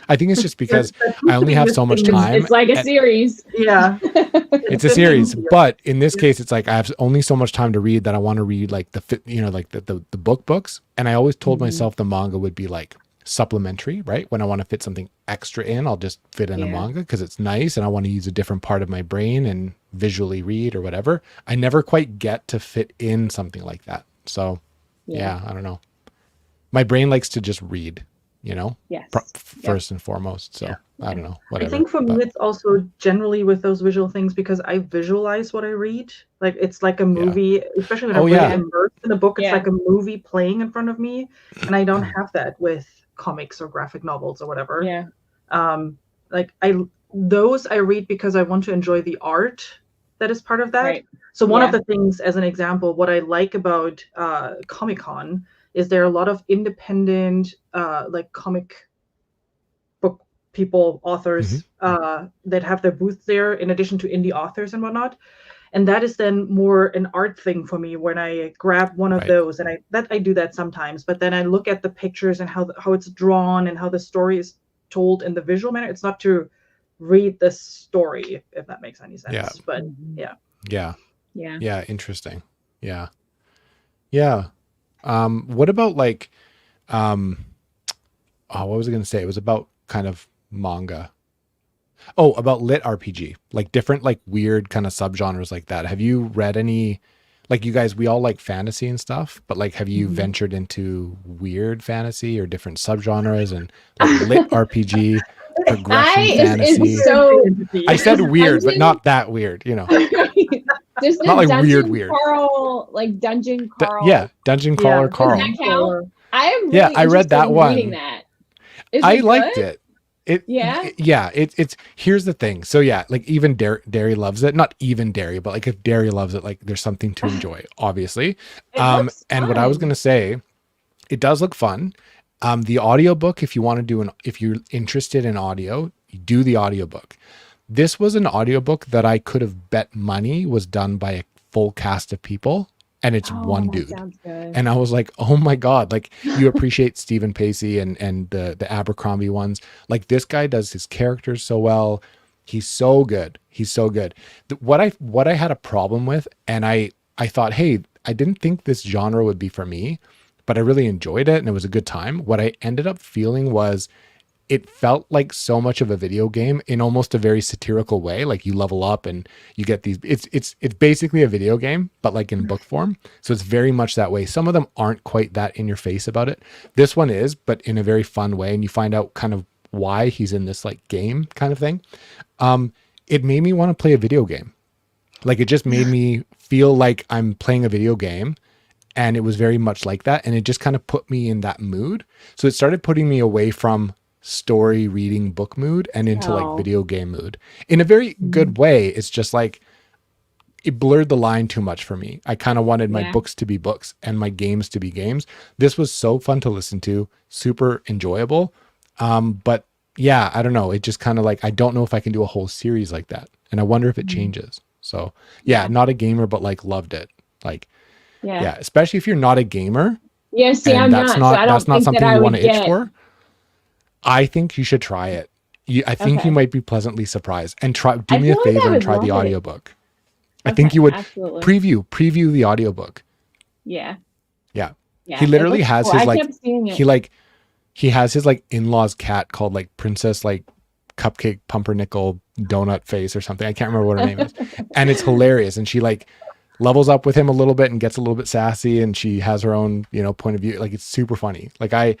[SPEAKER 1] I think it's just because
[SPEAKER 3] That
[SPEAKER 1] I only have so much time.
[SPEAKER 2] It's like a series.
[SPEAKER 3] Yeah.
[SPEAKER 1] It's a series, but in this case, it's like I have only so much time to read that I want to read like like the books. And I always told myself the manga would be like supplementary, right? When I want to fit something extra in, I'll just fit in a manga because it's nice and I want to use a different part of my brain and visually read or whatever. I never quite get to fit in something like that. So yeah, I don't know. My brain likes to just read,
[SPEAKER 2] Yes.
[SPEAKER 1] first and foremost. So I don't know. Whatever.
[SPEAKER 3] I think for me, it's also generally with those visual things because I visualize what I read. Like it's like a movie, especially when I'm really immersed in the book. It's like a movie playing in front of me, and I don't have that with comics or graphic novels or whatever.
[SPEAKER 2] Yeah.
[SPEAKER 3] Like I read because I want to enjoy the art that is part of that.
[SPEAKER 2] Right.
[SPEAKER 3] So one of the things, as an example, what I like about Comic-Con is there are a lot of independent like comic book people, authors that have their booth there in addition to indie authors and whatnot. And that is then more an art thing for me when I grab one of those, and I do that sometimes, but then I look at the pictures and how it's drawn and how the story is told in the visual manner. It's not to read the story, if that makes any sense.
[SPEAKER 1] Yeah.
[SPEAKER 3] But
[SPEAKER 1] Yeah. Interesting. Yeah. What about like, what was I going to say? It was about kind of manga. Oh, about lit RPG, like different, like weird kind of subgenres like that. Have you read any, like you guys, we all like fantasy and stuff, but like, have you ventured into weird fantasy or different subgenres and like lit RPG, progression fantasy? I said weird, but not that weird,
[SPEAKER 2] Just
[SPEAKER 1] not like
[SPEAKER 2] Dungeon
[SPEAKER 1] weird.
[SPEAKER 2] Crawl, like Dungeon Crawl.
[SPEAKER 1] Dungeon Crawler Carl.
[SPEAKER 2] Does that count? I am really
[SPEAKER 1] I read that one.
[SPEAKER 2] reading that.
[SPEAKER 1] I liked
[SPEAKER 2] good?
[SPEAKER 1] it. It's here's the thing. So like even Derry loves it. Not even Derry, but like if Derry loves it, like there's something to enjoy, obviously. And what I was gonna say, it does look fun. The audiobook, if you're interested in audio, you do the audiobook. This was an audiobook that I could have bet money was done by a full cast of people. And it's one dude. And I was like, oh my God, like you appreciate Stephen Pacey and the Abercrombie ones. Like this guy does his characters so well. He's so good. What I had a problem with, and I thought, hey, I didn't think this genre would be for me, but I really enjoyed it and it was a good time. What I ended up feeling was it felt like so much of a video game in almost a very satirical way. Like you level up and you get these, it's basically a video game, but like in book form. So it's very much that way. Some of them aren't quite that in your face about it. This one is, but in a very fun way. And you find out kind of why he's in this like game kind of thing. It made me want to play a video game. Like it just made me feel like I'm playing a video game. And it was very much like that. And it just kind of put me in that mood. So it started putting me away from story reading book mood and into like video game mood in a very good way. It's just like it blurred the line too much for me. I kind of wanted my books to be books and my games to be games. This was so fun to listen to, super enjoyable. But yeah, I don't know. It just kind of like, I don't know if I can do a whole series like that. And I wonder if it changes. So not a gamer, but like loved it. Like, especially if you're not a gamer.
[SPEAKER 2] Yeah. See, I'm not, so I don't
[SPEAKER 1] that's not
[SPEAKER 2] think
[SPEAKER 1] something
[SPEAKER 2] that I
[SPEAKER 1] you want
[SPEAKER 2] would
[SPEAKER 1] to itch
[SPEAKER 2] get.
[SPEAKER 1] for. I think you should try it. I think you might be pleasantly surprised. And do me a favor and try the audiobook. I think you would preview the audiobook.
[SPEAKER 2] Yeah.
[SPEAKER 1] He literally has his like he has his like in-laws cat called like Princess like Cupcake Pumpernickel Donut Face or something. I can't remember what her name is. And it's hilarious. And she like levels up with him a little bit and gets a little bit sassy and she has her own, point of view. Like it's super funny. Like I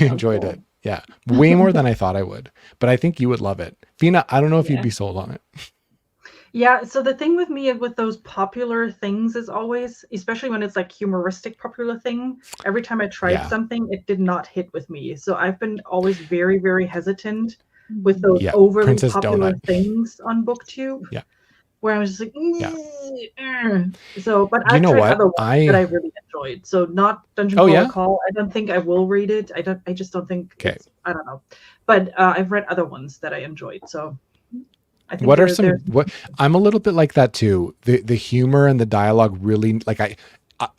[SPEAKER 1] enjoyed it. Yeah, way more than I thought I would. But I think you would love it. Fina, I don't know if you'd be sold on it.
[SPEAKER 3] Yeah, so the thing with me with those popular things is always, especially when it's like humoristic popular thing, every time I tried something, it did not hit with me. So I've been always very, very hesitant with those overly
[SPEAKER 1] Princess
[SPEAKER 3] popular
[SPEAKER 1] Donut.
[SPEAKER 3] things on Booktube.
[SPEAKER 1] Yeah.
[SPEAKER 3] Where I was just like, So, but I tried other ones that I really enjoyed. So not Dungeon Crawler Call. I don't think I will read it. I just don't think. I don't know. But I've read other ones that I enjoyed. So I think
[SPEAKER 1] what I'm a little bit like that too. The humor and the dialogue really like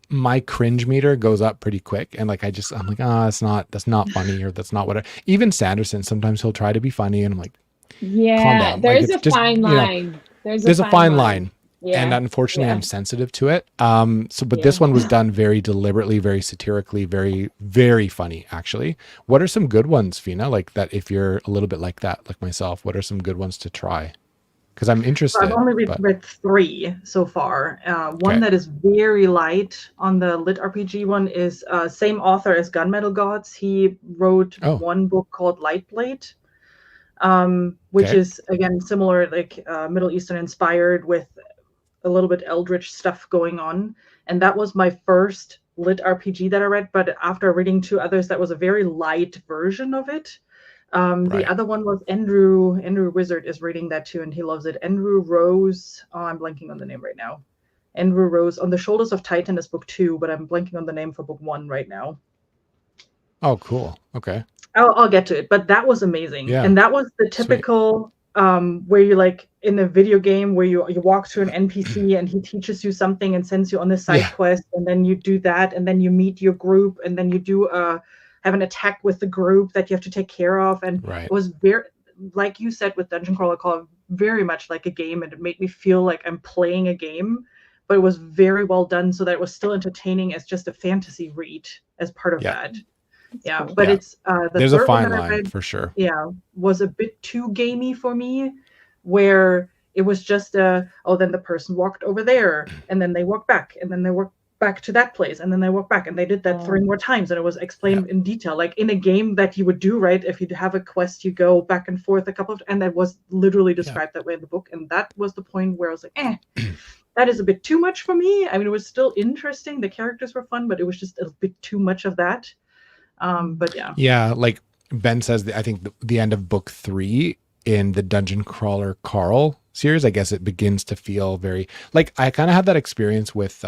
[SPEAKER 1] my cringe meter goes up pretty quick, and like I'm like, that's not funny, or that's not what even Sanderson, sometimes he'll try to be funny and I'm like, calm
[SPEAKER 2] Yeah,
[SPEAKER 1] down. Like
[SPEAKER 2] there's
[SPEAKER 1] it's
[SPEAKER 2] a
[SPEAKER 1] just,
[SPEAKER 2] fine line.
[SPEAKER 1] there's a fine line. And
[SPEAKER 2] Yeah.
[SPEAKER 1] unfortunately
[SPEAKER 2] Yeah.
[SPEAKER 1] I'm sensitive to it. But this
[SPEAKER 2] Yeah.
[SPEAKER 1] one was done very deliberately, very satirically, very, very funny actually. What are some good ones, Fina? Like that, if you're a little bit like that, like myself, what are some good ones to try? Because I'm
[SPEAKER 3] So
[SPEAKER 1] interested.
[SPEAKER 3] I've only
[SPEAKER 1] But
[SPEAKER 3] read 3 so far. One
[SPEAKER 1] okay.
[SPEAKER 3] that is very light on the lit RPG one is same author as Gunmetal Gods. He wrote
[SPEAKER 1] Oh,
[SPEAKER 3] one book called Lightblade, which
[SPEAKER 1] okay.
[SPEAKER 3] is again similar, like Middle Eastern inspired with a little bit eldritch stuff going on. And that was my first lit RPG that I read. But after reading 2 others, that was a very light version of it. The
[SPEAKER 1] Right.
[SPEAKER 3] other one was Andrew Wizard is reading that too, and he loves it. Andrew Rose. Oh, I'm blanking on the name right now. Andrew Rose. On the Shoulders of Titan is book 2, but I'm blanking on the name for book 1 right now.
[SPEAKER 1] Oh, cool. Okay.
[SPEAKER 3] I'll get to it, but that was amazing.
[SPEAKER 1] Yeah.
[SPEAKER 3] And that was the typical where you like in a video game where you walk to an NPC and he teaches you something and sends you on this side quest, and then you do that, and then you meet your group, and then you do have an attack with the group that you have to take care of. And
[SPEAKER 1] Right.
[SPEAKER 3] it was very, like you said with Dungeon Crawler Call, very much like a game, and it made me feel like I'm playing a game, but it was very well done so that it was still entertaining as just a fantasy read as part of that. Yeah,
[SPEAKER 2] cool.
[SPEAKER 3] but
[SPEAKER 1] Yeah.
[SPEAKER 3] it's the
[SPEAKER 1] There's a
[SPEAKER 3] third one
[SPEAKER 1] fine
[SPEAKER 3] that I
[SPEAKER 1] line
[SPEAKER 3] read,
[SPEAKER 1] for sure.
[SPEAKER 3] yeah, was a bit too gamey for me, where it was just then the person walked over there, and then they walked back, and then they walked back to that place, and then they walked back, and they did that 3 more times, and it was explained in detail, like in a game that you would do, right? If you have a quest, you go back and forth a couple of, and that was literally described that way in the book, and that was the point where I was like, that is a bit too much for me. I mean, it was still interesting, the characters were fun, but it was just a bit too much of that. But yeah,
[SPEAKER 1] like Ben says, I think the end of book 3 in the Dungeon Crawler Carl series, I guess it begins to feel very like, I kind of had that experience with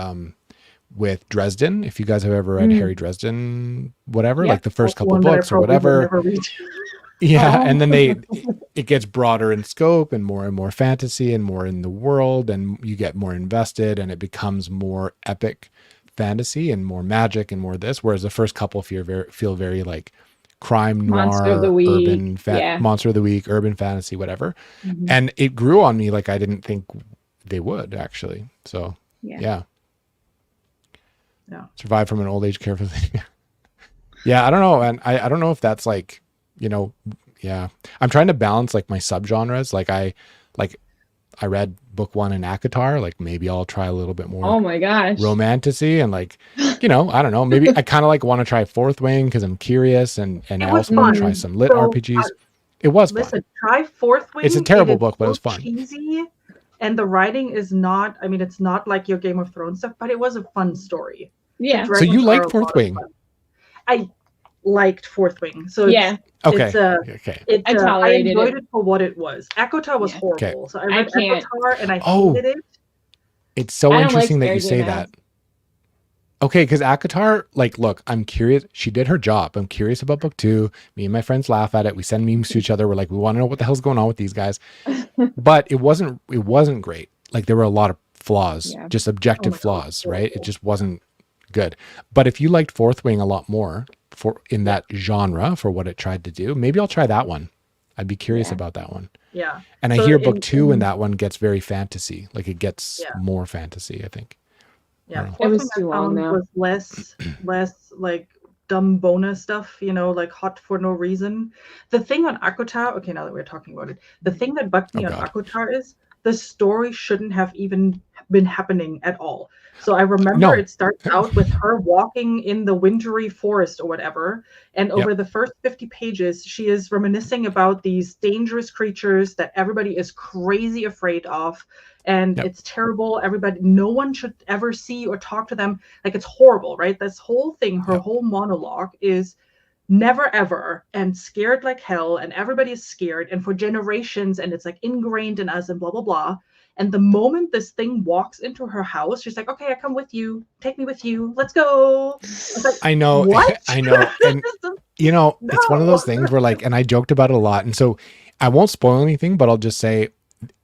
[SPEAKER 1] Dresden. If you guys have ever read Harry Dresden, whatever, like the first couple books or whatever. Yeah. And then it gets broader in scope and more fantasy and more in the world, and you get more invested, and it becomes more epic fantasy and more magic and more this, whereas the first couple feel very like crime noir,
[SPEAKER 2] Monster of the Week,
[SPEAKER 1] urban Monster of the Week, urban fantasy, whatever. And it grew on me like I didn't think they would actually. So yeah. Survive from an old age care facility. Yeah, I don't know, and I don't know if that's like, I'm trying to balance like my subgenres. Like I read book 1 in ACOTAR, like maybe I'll try a little bit more.
[SPEAKER 2] Oh my gosh.
[SPEAKER 1] Romantasy, and like, I don't know, maybe I kind of like want to try Fourth Wing because I'm curious, and I also want to try some lit RPGs. It was fun.
[SPEAKER 3] Try Fourth Wing.
[SPEAKER 1] It's a terrible book, but it was fun.
[SPEAKER 3] Cheesy, and the writing is not, I mean, it's not like your Game of Thrones stuff, but it was a fun story.
[SPEAKER 2] Yeah.
[SPEAKER 1] So you liked Fourth Wing?
[SPEAKER 3] I liked Fourth Wing. So
[SPEAKER 2] yeah.
[SPEAKER 1] Okay.
[SPEAKER 3] I enjoyed it for what it was. ACOTAR was horrible. So I read ACOTAR and I hated it.
[SPEAKER 1] It's so interesting that you say that. Okay, because ACOTAR, like, look, I'm curious. She did her job. I'm curious about book 2. Me and my friends laugh at it. We send memes to each other. We're like, we want to know what the hell's going on with these guys. But it wasn't great. Like, there were a lot of flaws, just objective flaws, right? It just wasn't good. But if you liked Fourth Wing a lot more in that genre for what it tried to do, maybe I'll try that one. I'd be curious about that one.
[SPEAKER 3] Yeah.
[SPEAKER 1] And I hear book 2 in that one gets very fantasy. Like it gets more fantasy, I think.
[SPEAKER 3] Yeah.
[SPEAKER 2] It was too long now.
[SPEAKER 3] Was less like dumb bonus stuff, like hot for no reason. The thing on ACOTAR, okay, now that we're talking about it, the thing that bugged me on ACOTAR is the story shouldn't have even been happening at all. So I remember it starts out with her walking in the wintry forest or whatever. And over the first 50 pages, she is reminiscing about these dangerous creatures that everybody is crazy afraid of. And it's terrible. No one should ever see or talk to them. Like, it's horrible, right? This whole thing, her whole monologue is never ever and scared like hell. And everybody is scared. And for generations, and it's like ingrained in us and blah, blah, blah. And the moment this thing walks into her house, she's like, okay, I come with you. Take me with you. Let's go. Like,
[SPEAKER 1] I know.
[SPEAKER 3] What?
[SPEAKER 1] I know. And, it's one of those things where like, and I joked about it a lot. And so I won't spoil anything, but I'll just say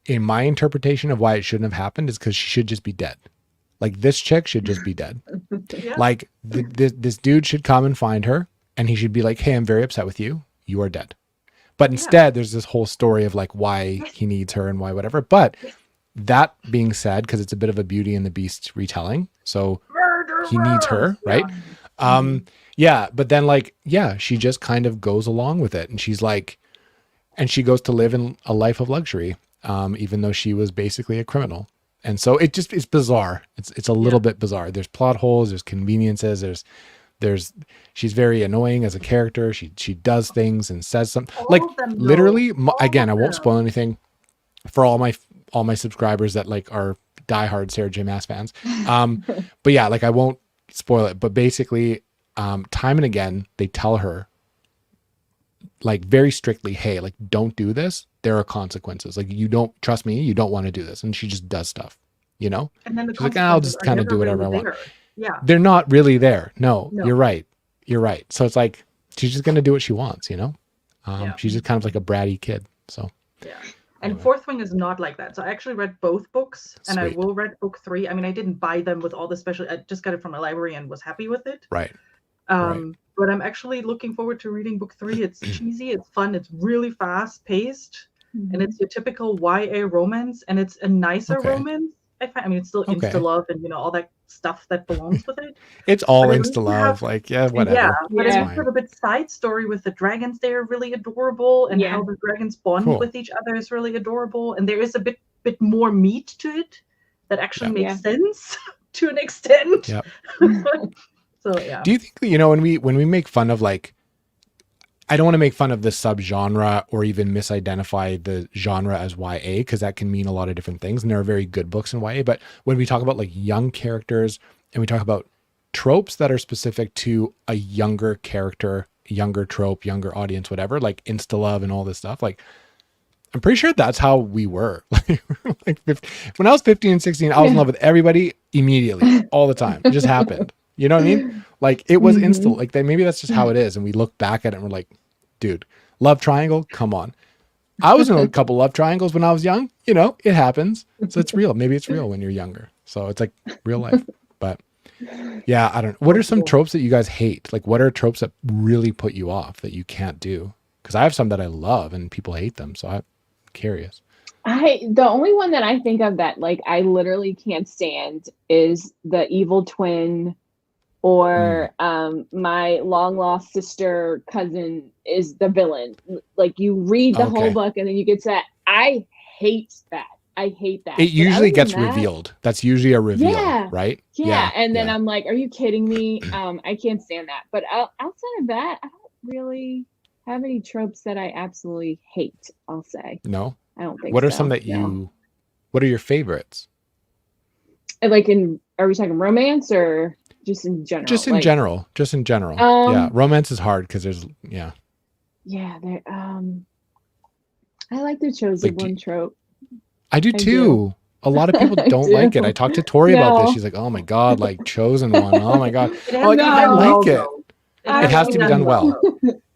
[SPEAKER 1] in my interpretation of why it shouldn't have happened is because she should just be dead. Like this chick should just be dead.
[SPEAKER 3] Yeah.
[SPEAKER 1] Like this dude should come and find her, and he should be like, hey, I'm very upset with you. You are dead. But instead, there's this whole story of like why he needs her and why whatever. But that being said, because it's a bit of a Beauty and the Beast retelling, so he needs her, right? Yeah. But then like, yeah, she just kind of goes along with it, and she's like, and she goes to live in a life of luxury, even though she was basically a criminal. And so it's bizarre. It's a little bit bizarre. There's plot holes, there's conveniences, there's she's very annoying as a character. She does things and says something like literally again, I won't spoil anything for all my subscribers that like are diehard Sarah J Maas fans. But yeah, like I won't spoil it, but basically time and again they tell her like very strictly, hey, like don't do this. There are consequences. Like you don't trust me, you don't want to do this. And she just does stuff, you know?
[SPEAKER 3] And then
[SPEAKER 1] she's like, I'll just kind of do whatever I want.
[SPEAKER 3] Yeah.
[SPEAKER 1] They're not really there. No, you're right. You're right. So it's like, she's just going to do what she wants, you know? She's just kind of like a bratty kid. So,
[SPEAKER 3] yeah. And Fourth Wing is not like that. So I actually read both books and I will read book 3. I mean, I didn't buy them with all the special, I just got it from my library and was happy with it.
[SPEAKER 1] Right.
[SPEAKER 3] But I'm actually looking forward to reading book 3. It's cheesy, it's fun, it's really fast paced, and it's your typical YA romance, and it's a nicer romance. I mean, it's still insta love and, you know, all that stuff that belongs with it.
[SPEAKER 1] It's all insta love, like, whatever.
[SPEAKER 3] Yeah, but it's sort of a bit side story with the dragons. They're really adorable, and how the dragons bond with each other is really adorable. And there is a bit more meat to it that actually makes sense to an extent.
[SPEAKER 1] Yep.
[SPEAKER 3] So yeah.
[SPEAKER 1] Do you think that, you know, when we make fun of like, I don't want to make fun of the subgenre or even misidentify the genre as YA, because that can mean a lot of different things. And there are very good books in YA. But when we talk about like young characters and we talk about tropes that are specific to a younger character, younger trope, younger audience, whatever, like insta love and all this stuff, like I'm pretty sure that's how we were. Like when I was 15 and 16, I was in love with everybody immediately, all the time. It just happened. You know what I mean? Like it was instant. Like maybe that's just how it is. And we look back at it and we're like, dude, love triangle, come on. I was in a couple love triangles when I was young. You know, it happens. So it's real. Maybe it's real when you're younger. So it's like real life. But yeah, I don't know. What are some tropes that you guys hate? Like what are tropes that really put you off that you can't do? Because I have some that I love and people hate them. So I'm curious.
[SPEAKER 2] The only one that I think of that like I literally can't stand is the evil twin, or my long lost sister cousin is the villain. Like you read the whole book and then you get to that. I hate that.
[SPEAKER 1] It usually gets revealed. That's usually a reveal, right?
[SPEAKER 2] Yeah. And then I'm like, are you kidding me? I can't stand that. But outside of that, I don't really have any tropes that I absolutely hate, I'll say.
[SPEAKER 1] No?
[SPEAKER 2] I don't think
[SPEAKER 1] What are
[SPEAKER 2] so.
[SPEAKER 1] some that what are your favorites?
[SPEAKER 2] Like are we talking romance or just in general?
[SPEAKER 1] Just in general. Yeah. Romance is hard because there's Yeah, there
[SPEAKER 2] I like the chosen one trope.
[SPEAKER 1] I do too. A lot of people don't like it. I talked to Tori about this. She's like, oh my God, like chosen one. Oh my God. I like it. It has to be done well.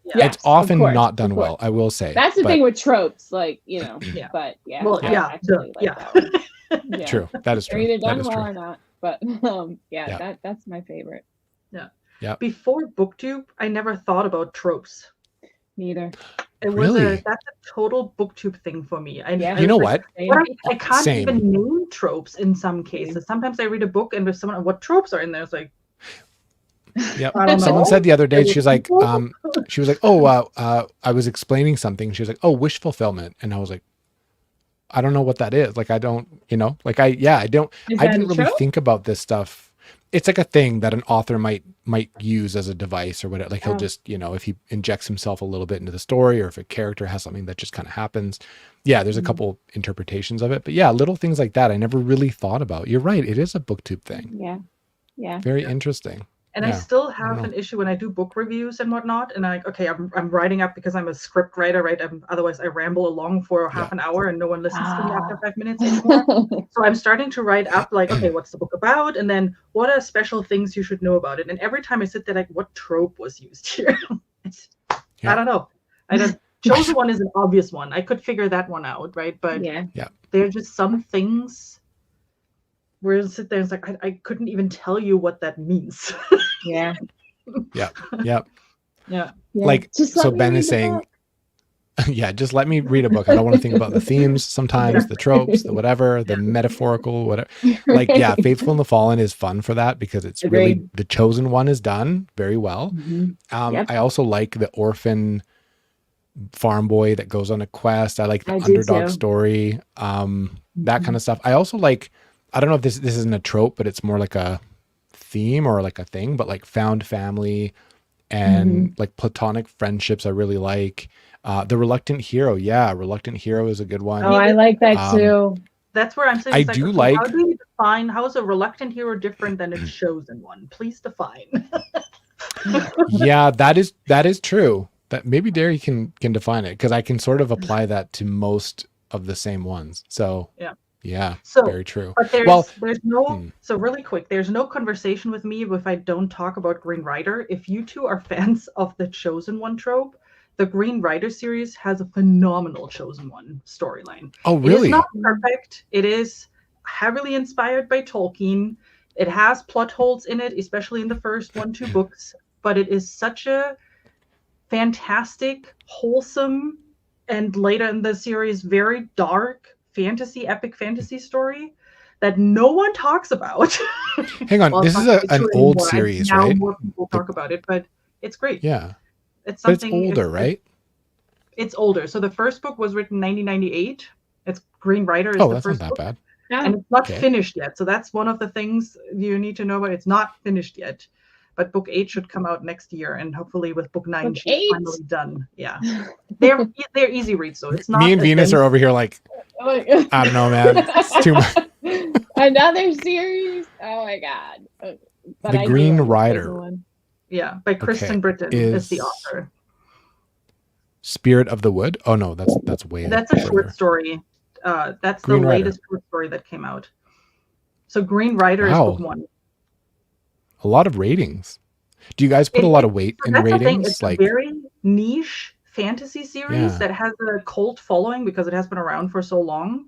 [SPEAKER 1] It's often not done well, I will say.
[SPEAKER 2] That's the thing with tropes, like, you know, but
[SPEAKER 3] Well,
[SPEAKER 2] that one.
[SPEAKER 1] True. That is true.
[SPEAKER 2] They're either done well or not. But that's my favorite.
[SPEAKER 1] Yeah.
[SPEAKER 3] Before Booktube, I never thought about tropes.
[SPEAKER 2] Neither.
[SPEAKER 3] It was that's a total Booktube thing for me.
[SPEAKER 1] You know what?
[SPEAKER 3] I can't even name tropes in some cases. Sometimes I read a book and there's someone, what tropes are in there? It's like,
[SPEAKER 1] yep. Someone said the other day, she was like, I was explaining something. She was like, oh, wish fulfillment. And I was like, I don't know what that is. Like, I don't, you know, like I didn't really think about this stuff. It's like a thing that an author might use as a device or whatever. Like he'll just, you know, if he injects himself a little bit into the story, or if a character has something that just kind of happens. Yeah, there's a couple interpretations of it, but yeah, little things like that I never really thought about. You're right. It is a Booktube thing.
[SPEAKER 2] Yeah.
[SPEAKER 1] Very interesting.
[SPEAKER 3] And I still have an issue when I do book reviews and whatnot. And I'm writing up because I'm a script writer, right? Otherwise I ramble along for half an hour and no one listens to me after 5 minutes anymore. So I'm starting to write up like, okay, what's the book about? And then what are special things you should know about it? And every time I sit there like, what trope was used here? I don't know. Chosen one is an obvious one. I could figure that one out, right? But there are just some things we'll sit there and it's like, I couldn't even tell you what that means.
[SPEAKER 2] Yeah.
[SPEAKER 1] Yeah.
[SPEAKER 3] Yeah.
[SPEAKER 2] Yeah.
[SPEAKER 1] Like,
[SPEAKER 2] Just
[SPEAKER 1] so
[SPEAKER 2] let me
[SPEAKER 1] Ben
[SPEAKER 2] read
[SPEAKER 1] is
[SPEAKER 2] the
[SPEAKER 1] saying,
[SPEAKER 2] book.
[SPEAKER 1] yeah, just let me read a book. I don't want to think about the themes sometimes, the tropes, the whatever, the metaphorical, whatever. Like, yeah, Faithful and the Fallen is fun for that because it's really,
[SPEAKER 2] Agreed.
[SPEAKER 1] the chosen one is done very well.
[SPEAKER 2] Yep.
[SPEAKER 1] I also like the orphan farm boy that goes on a quest. I like the
[SPEAKER 2] I do
[SPEAKER 1] underdog
[SPEAKER 2] too.
[SPEAKER 1] story, that kind of stuff. I also like, I don't know if this isn't a trope, but it's more like a theme or like a thing, but like found family and like platonic friendships I really like. The Reluctant Hero. Yeah, Reluctant Hero is a good one.
[SPEAKER 2] Oh, I like that too.
[SPEAKER 3] That's where I'm saying,
[SPEAKER 1] I
[SPEAKER 3] it's like,
[SPEAKER 1] do
[SPEAKER 3] okay,
[SPEAKER 1] like,
[SPEAKER 3] how do you define, how is a reluctant hero different than a chosen one? Please define.
[SPEAKER 1] yeah, that is true. That maybe Derry can define it because I can sort of apply that to most of the same ones. So yeah,
[SPEAKER 3] So,
[SPEAKER 1] very true.
[SPEAKER 3] but there's
[SPEAKER 1] Well,
[SPEAKER 3] no, so really quick, there's no conversation with me if I don't talk about Green Rider. If you two are fans of the Chosen One trope, the Green Rider series has a phenomenal Chosen One storyline.
[SPEAKER 1] oh
[SPEAKER 3] It is
[SPEAKER 1] really?
[SPEAKER 3] not perfect. It is heavily inspired by Tolkien. It has plot holes in it, especially in the first 1-2 books, but it is such a fantastic, wholesome, and later in the series, very dark epic fantasy story that no one talks about.
[SPEAKER 1] Hang on,
[SPEAKER 3] Well,
[SPEAKER 1] this
[SPEAKER 3] it's
[SPEAKER 1] is
[SPEAKER 3] not
[SPEAKER 1] an
[SPEAKER 3] true
[SPEAKER 1] old
[SPEAKER 3] anymore.
[SPEAKER 1] series,
[SPEAKER 3] Now
[SPEAKER 1] right?
[SPEAKER 3] more people talk about it, but it's great.
[SPEAKER 1] Yeah,
[SPEAKER 3] It's
[SPEAKER 1] but it's
[SPEAKER 3] something.
[SPEAKER 1] older, right?
[SPEAKER 3] It's older. So the first book was written 1998. It's Green Rider is
[SPEAKER 1] Oh,
[SPEAKER 3] the
[SPEAKER 1] that's not
[SPEAKER 3] first
[SPEAKER 1] that
[SPEAKER 3] book,
[SPEAKER 1] bad.
[SPEAKER 3] and it's not
[SPEAKER 1] Okay.
[SPEAKER 3] finished yet. So that's one of the things you need to know about. It's not finished yet, but book 8 should come out next year, and hopefully with book 9
[SPEAKER 2] Book
[SPEAKER 3] she's
[SPEAKER 2] 8?
[SPEAKER 3] finally done. Yeah, they're easy reads, so it's not.
[SPEAKER 1] Me and
[SPEAKER 3] as
[SPEAKER 1] Venus
[SPEAKER 3] dense.
[SPEAKER 1] are over here like, I don't know, man. It's too much.
[SPEAKER 2] Another series? Oh my god. But
[SPEAKER 1] The
[SPEAKER 2] I
[SPEAKER 1] Green
[SPEAKER 2] do like the
[SPEAKER 1] Rider.
[SPEAKER 2] Chosen One.
[SPEAKER 3] Yeah, by Kristen Britton is the author.
[SPEAKER 1] Spirit of the Wood. Oh no, that's way.
[SPEAKER 3] That's a
[SPEAKER 1] further.
[SPEAKER 3] short story. That's
[SPEAKER 1] Green
[SPEAKER 3] the
[SPEAKER 1] Rider.
[SPEAKER 3] latest short story that came out. So Green Rider is book 1.
[SPEAKER 1] A lot of ratings. Do you guys put a lot of weight in
[SPEAKER 3] that's
[SPEAKER 1] ratings?
[SPEAKER 3] The thing. It's a very niche fantasy series that has a cult following because it has been around for so long.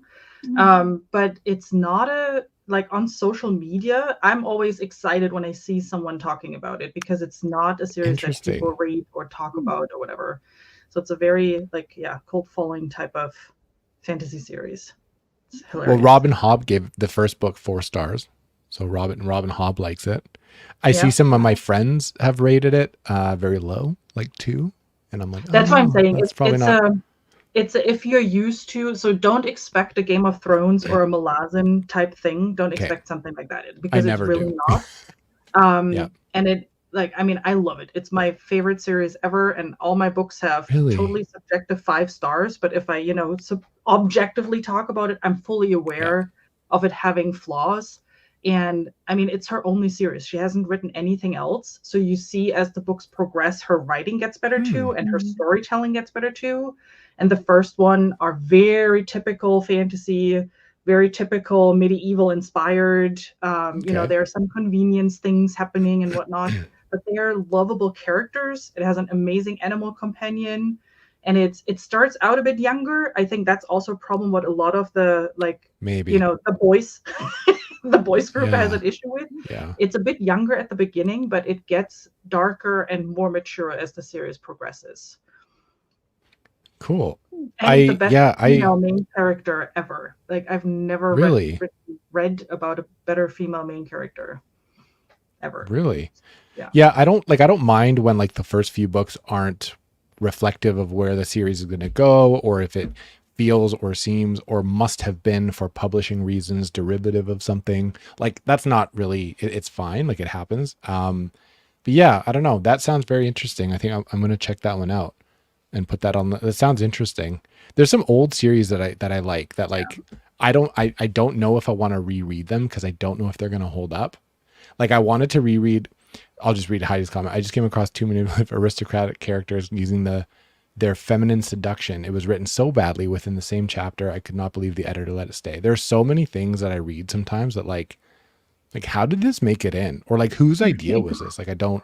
[SPEAKER 3] But it's not like on social media. I'm always excited when I see someone talking about it because it's not a series that people read or talk about or whatever. So it's a very cult following type of fantasy series. It's hilarious.
[SPEAKER 1] Well, Robin Hobb gave the first book 4 stars. So Robin Hobb likes it. I see some of my friends have rated it very low, like 2. And I'm like,
[SPEAKER 3] that's what I'm saying.
[SPEAKER 1] It's probably not.
[SPEAKER 3] It's if you're used to, so don't expect a Game of Thrones or a Malazan type thing. Don't expect something like that because it's really not. And it, I love it. It's my favorite series ever, and all my books have totally subjective 5 stars. But if I, objectively talk about it, I'm fully aware of it having flaws. And it's her only series. She hasn't written anything else. So you see as the books progress, her writing gets better too, and her storytelling gets better too. And the first one are very typical fantasy, very typical medieval inspired. There are some convenience things happening and whatnot, but they are lovable characters. It has an amazing animal companion. And it starts out a bit younger. I think that's also a problem what a lot of the the boys the boys group has an issue with. It's a bit younger at the beginning, but it gets darker and more mature as the series progresses.
[SPEAKER 1] Cool.
[SPEAKER 3] And the best female main character ever. I've never read about a better female main character ever.
[SPEAKER 1] Really? Yeah, I don't mind when the first few books aren't reflective of where the series is going to go, or if it feels or seems or must have been for publishing reasons derivative of something. That's not really, it's fine, it happens. But yeah, I don't know, that sounds very interesting. I think I'm going to check that one out and put that on that sounds interesting. There's some old series that I like that I don't know if I want to reread them because I don't know if they're going to hold up. I wanted to reread, I'll just read Heidi's comment. I just came across too many aristocratic characters using their feminine seduction. It was written so badly within the same chapter. I could not believe the editor let it stay. There's so many things that I read sometimes that how did this make it in? Or whose idea was this? I don't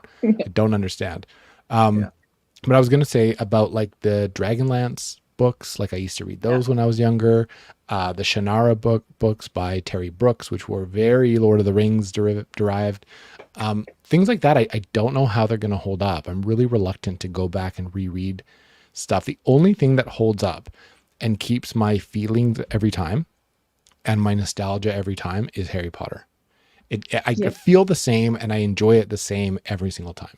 [SPEAKER 1] understand. But I was going to say about the Dragonlance books. I used to read those when I was younger. the Shannara books by Terry Brooks, which were very Lord of the Rings derived. Things like that, I don't know how they're going to hold up. I'm really reluctant to go back and reread stuff. The only thing that holds up and keeps my feelings every time and my nostalgia every time is Harry Potter. I feel the same and I enjoy it the same every single time.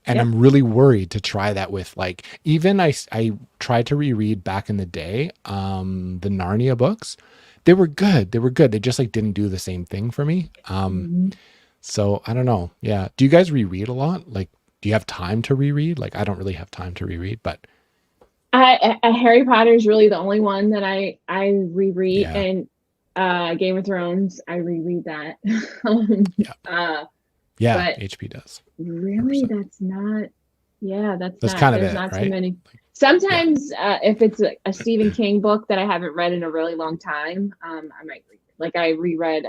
[SPEAKER 1] And I'm really worried to try that with like, even I tried to reread back in the day, the Narnia books. They were good. They just like didn't do the same thing for me. So I don't know. Yeah. Do you guys reread a lot? Like, do you have time to reread? Like, I don't really have time to reread, but
[SPEAKER 2] Harry Potter is really the only one that I reread, and Game of Thrones, I reread that. But
[SPEAKER 1] HP does.
[SPEAKER 2] Really,
[SPEAKER 1] 100%.
[SPEAKER 2] that's not. Yeah, that's not,
[SPEAKER 1] kind of
[SPEAKER 2] there's
[SPEAKER 1] it,
[SPEAKER 2] not
[SPEAKER 1] right?
[SPEAKER 2] too many. Sometimes, if it's a Stephen King book that I haven't read in a really long time, I might read it. Like I reread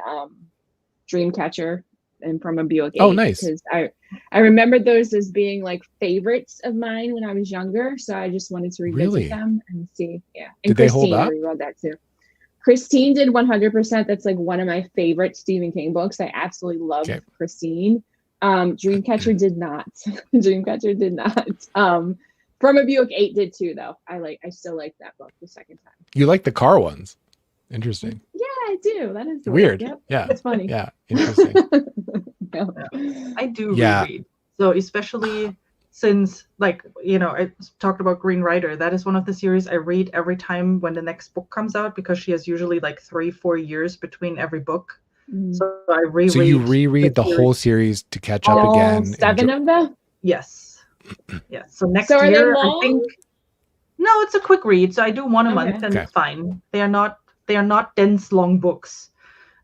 [SPEAKER 2] Dreamcatcher and From a Buick 8.
[SPEAKER 1] Oh, nice.
[SPEAKER 2] Because I remembered those as being like favorites of mine when I was younger, so I just wanted to revisit them and see. Yeah, and
[SPEAKER 1] did they hold up?
[SPEAKER 2] I reread that too. Christine did 100%. That's like one of my favorite Stephen King books. I absolutely love Christine. Dreamcatcher did not. Dreamcatcher did not. From a Buick 8 did too, though. I still like that book the second time.
[SPEAKER 1] You like the car ones? Interesting.
[SPEAKER 2] Yeah, I do. That is
[SPEAKER 1] weird.
[SPEAKER 2] Yep.
[SPEAKER 1] Yeah,
[SPEAKER 2] it's funny.
[SPEAKER 1] Yeah, interesting.
[SPEAKER 3] I do reread. So especially since, like, I talked about Green Rider. That is one of the series I read every time when the next book comes out, because she has usually like 3-4 years between every book. So I reread.
[SPEAKER 1] So you reread the whole series to catch up again.
[SPEAKER 2] 7 of them?
[SPEAKER 3] Yes. Yeah. So next year, I think. No, it's a quick read. So I do one a month, and it's fine. They are not dense, long books.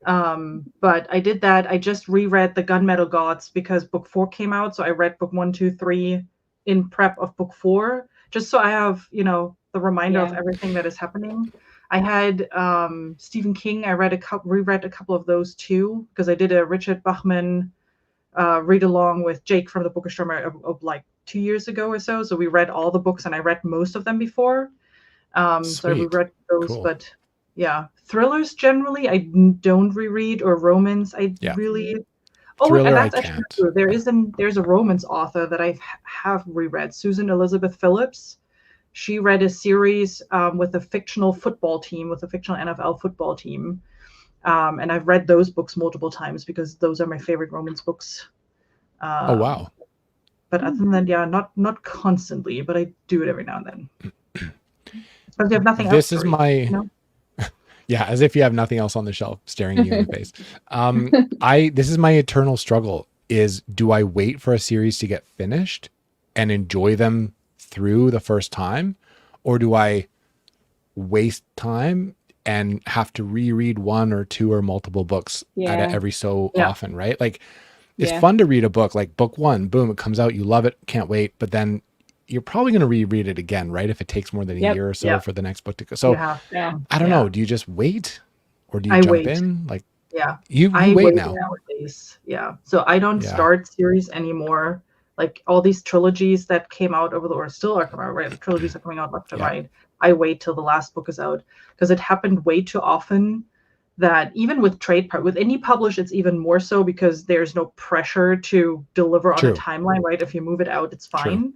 [SPEAKER 3] But I did that. I just reread The Gunmetal Gods because book 4 came out. So I read book 1, 2, 3 in prep of book 4, just so I have, the reminder of everything that is happening. I had Stephen King. I reread a couple of those too, because I did a Richard Bachman read along with Jake from the Bookstore of like 2 years ago or so. So we read all the books, and I read most of them before. So I reread those, but yeah, thrillers generally I don't reread, or romance. Really. Oh,
[SPEAKER 1] Thriller,
[SPEAKER 3] and that's actually true. There's a romance author that I have reread, Susan Elizabeth Phillips. She read a series with a fictional football team, with a fictional NFL football team. And I've read those books multiple times because those are my favorite romance books.
[SPEAKER 1] Oh, wow.
[SPEAKER 3] But other than that, not constantly, but I do it every now and then. Because you have nothing else.
[SPEAKER 1] This is my... Yeah, as if you have nothing else on the shelf staring you in the face. This is my eternal struggle is, do I wait for a series to get finished and enjoy them through the first time? Or do I waste time and have to reread one or two or multiple books every so often, right? Like, it's fun to read a book, like book 1, boom, it comes out, you love it, can't wait. But then you're probably going to reread it again, right? If it takes more than a year or so for the next book to go. So I don't know. Do you just wait, or do you jump in? Like, you wait now.
[SPEAKER 3] Nowadays. Yeah. So I don't start series anymore. Like all these trilogies that came out or still are coming out, right? The trilogies are coming out left and right. I wait till the last book is out, because it happened way too often that even with with indie publish, it's even more so, because there's no pressure to deliver on a timeline, right? If you move it out, it's fine.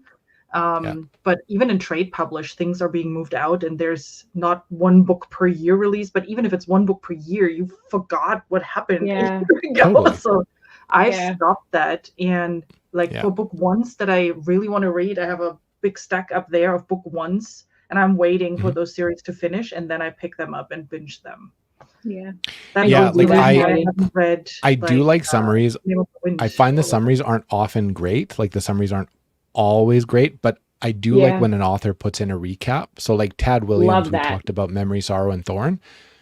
[SPEAKER 3] But even in trade publish, things are being moved out, and there's not one book per year release. But even if it's one book per year, you forgot what happened a year ago. Totally. So I've stopped that. And like for book 1s that I really want to read, I have a big stack up there of book 1s, and I'm waiting for those series to finish, and then I pick them up and binge them.
[SPEAKER 1] I do like summaries. I find the summaries aren't often great. Like the summaries aren't always great, but I do like when an author puts in a recap. So like Tad Williams, we talked about Memory, Sorrow, and Thorn.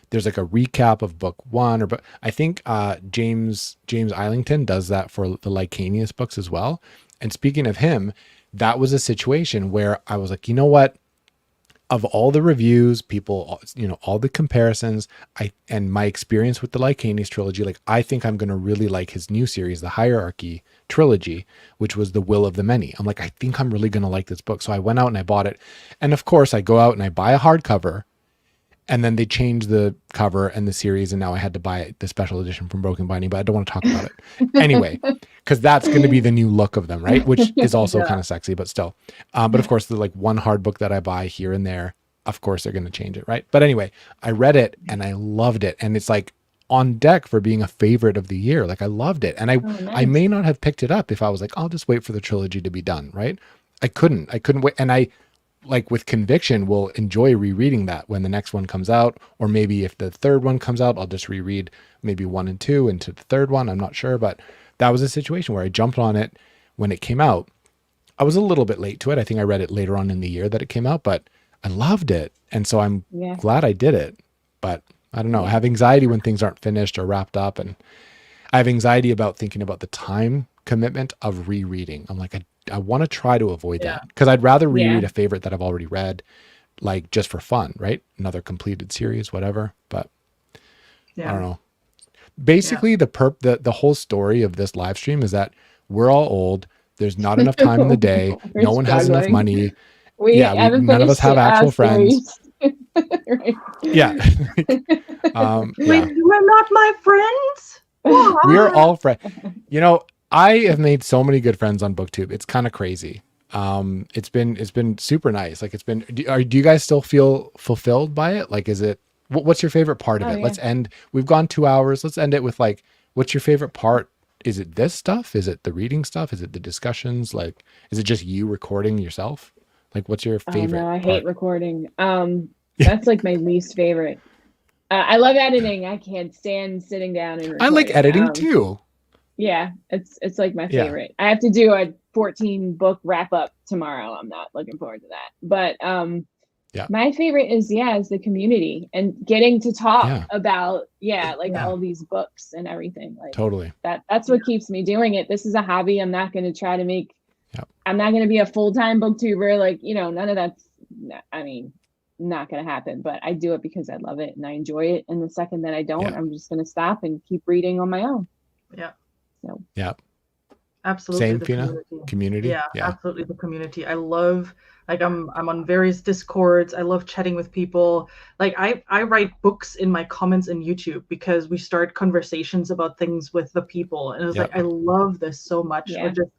[SPEAKER 1] There's like a recap of book 1, but I think James Islington does that for the Lycanius books as well. And speaking of him, that was a situation where I was like, you know what? Of all the reviews, people, all the comparisons, and my experience with the Lycanius trilogy, like I think I'm going to really like his new series, the Hierarchy trilogy, which was The Will of the Many. I'm like, I think I'm really going to like this book. So I went out and I bought it. And of course I go out and I buy a hardcover, and then they changed the cover and the series, and now I had to buy the special edition from Broken Binding, but I don't want to talk about it anyway, because that's going to be the new look of them, right? Which is also kind of sexy, but still. But of course, the like one hard book that I buy here and there, of course, they're going to change it, right? But anyway, I read it and I loved it, and it's like on deck for being a favorite of the year. Like I loved it, and I may not have picked it up if I was like, I'll just wait for the trilogy to be done, right? I couldn't wait, and I like with conviction will enjoy rereading that when the next one comes out, or maybe if the third one comes out, I'll just reread maybe 1 and 2 into the third one. I'm not sure, but that was a situation where I jumped on it when it came out. I was a little bit late to it. I think I read it later on in the year that it came out, but I loved it. And so I'm glad I did it, but I don't know. I have anxiety when things aren't finished or wrapped up, and I have anxiety about thinking about the time commitment of rereading. I'm like, I want to try to avoid that, because I'd rather reread a favorite that I've already read, like just for fun, right? Another completed series, whatever. But I don't know. Basically, the whole story of this live stream is that we're all old. There's not enough time in the day. No one has enough money. None of us have actual friends.
[SPEAKER 2] Right.
[SPEAKER 1] Yeah.
[SPEAKER 3] Wait, you are not my friends?
[SPEAKER 1] We are all friends. You know, I have made so many good friends on Booktube. It's kind of crazy. It's been super nice. Like do you guys still feel fulfilled by it? Like, is it, what's your favorite part of it? Yeah. We've gone 2 hours. Let's end it with like, what's your favorite part? Is it this stuff? Is it the reading stuff? Is it the discussions? Like, is it just you recording yourself? Like, what's your favorite?
[SPEAKER 2] No, I hate recording. That's like my least favorite. I love editing. I can't stand sitting down and recording.
[SPEAKER 1] I like editing too.
[SPEAKER 2] Yeah, it's like my favorite. I have to do a 14 book wrap up tomorrow. I'm not looking forward to that. But my favorite is the community and getting to talk about all these books and everything. Like
[SPEAKER 1] totally.
[SPEAKER 2] That's what keeps me doing it. This is a hobby. I'm not going to try to make I'm not going to be a full-time booktuber. Like, none of that's not going to happen, but I do it because I love it and I enjoy it. And the second that I don't, I'm just going to stop and keep reading on my own.
[SPEAKER 3] Yeah.
[SPEAKER 2] So.
[SPEAKER 1] Yeah.
[SPEAKER 3] Absolutely.
[SPEAKER 1] Same, Fina? Community.
[SPEAKER 3] Yeah, absolutely. The community. I love, like, I'm on various Discords. I love chatting with people. Like I write books in my comments in YouTube because we start conversations about things with the people. And it was like, I love this so much. Or just,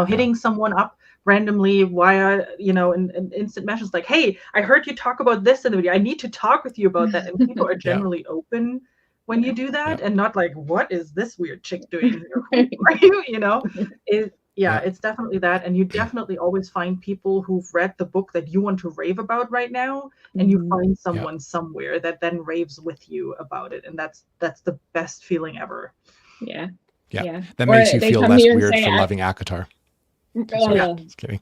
[SPEAKER 3] hitting someone up randomly via, an instant message like, hey, I heard you talk about this in the video. I need to talk with you about that. And people are generally open when you do that and not like, what is this weird chick doing here? Are you, it's definitely that. And you definitely always find people who've read the book that you want to rave about right now. And you find someone somewhere that then raves with you about it. And that's the best feeling ever.
[SPEAKER 2] Yeah.
[SPEAKER 1] That makes you feel less weird for loving ACOTAR. Just kidding.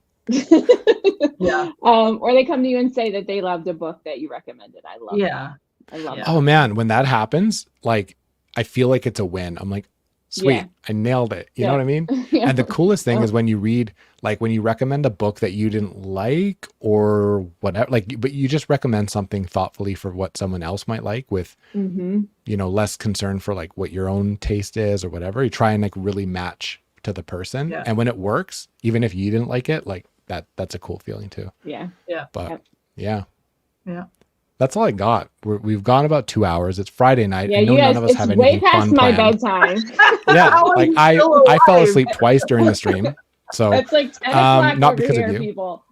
[SPEAKER 2] Or they come to you and say that they loved a book that you recommended. I love that. I love that.
[SPEAKER 1] Oh man, when that happens, like I feel like it's a win. I'm like, sweet, I nailed it. You know what I mean? And the coolest thing is when you read, like when you recommend a book that you didn't like or whatever, like, but you just recommend something thoughtfully for what someone else might like with, less concern for like what your own taste is or whatever. You try and like really match to the person. And when it works, even if you didn't like it, like that's a cool feeling too. But that's all I got. We've gone about 2 hours. It's Friday night. I know none of us have anything fun planned.
[SPEAKER 2] Way past my bedtime.
[SPEAKER 1] Like I fell asleep twice during the stream. So
[SPEAKER 2] it's like 10 o'clock
[SPEAKER 1] not
[SPEAKER 2] over
[SPEAKER 1] because
[SPEAKER 2] here,
[SPEAKER 1] of you.
[SPEAKER 2] People.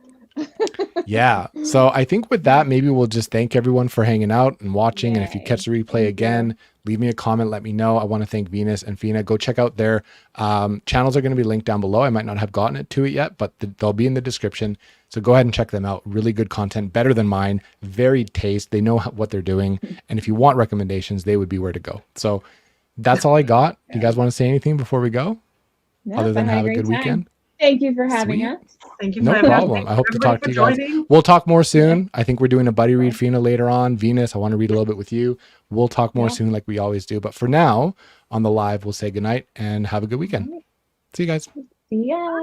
[SPEAKER 1] So I think with that, maybe we'll just thank everyone for hanging out and watching. And if you catch the replay again, leave me a comment, let me know. I want to thank Venus and Fina. Go check out their channels are going to be linked down below. I might not have gotten to it yet, but they'll be in the description. So go ahead and check them out. Really good content, better than mine, varied taste. They know what they're doing. And if you want recommendations, they would be where to go. So that's all I got. Do you guys want to say anything before we go? Other than have a good weekend?
[SPEAKER 2] Thank you for having us.
[SPEAKER 3] Thank you.
[SPEAKER 1] No problem. I hope to talk to you guys. We'll talk more soon. I think we're doing a buddy read, Fina, later on. Venus, I want to read a little bit with you. We'll talk more soon like we always do. But for now, on the live, we'll say goodnight and have a good weekend. See you guys.
[SPEAKER 2] See ya.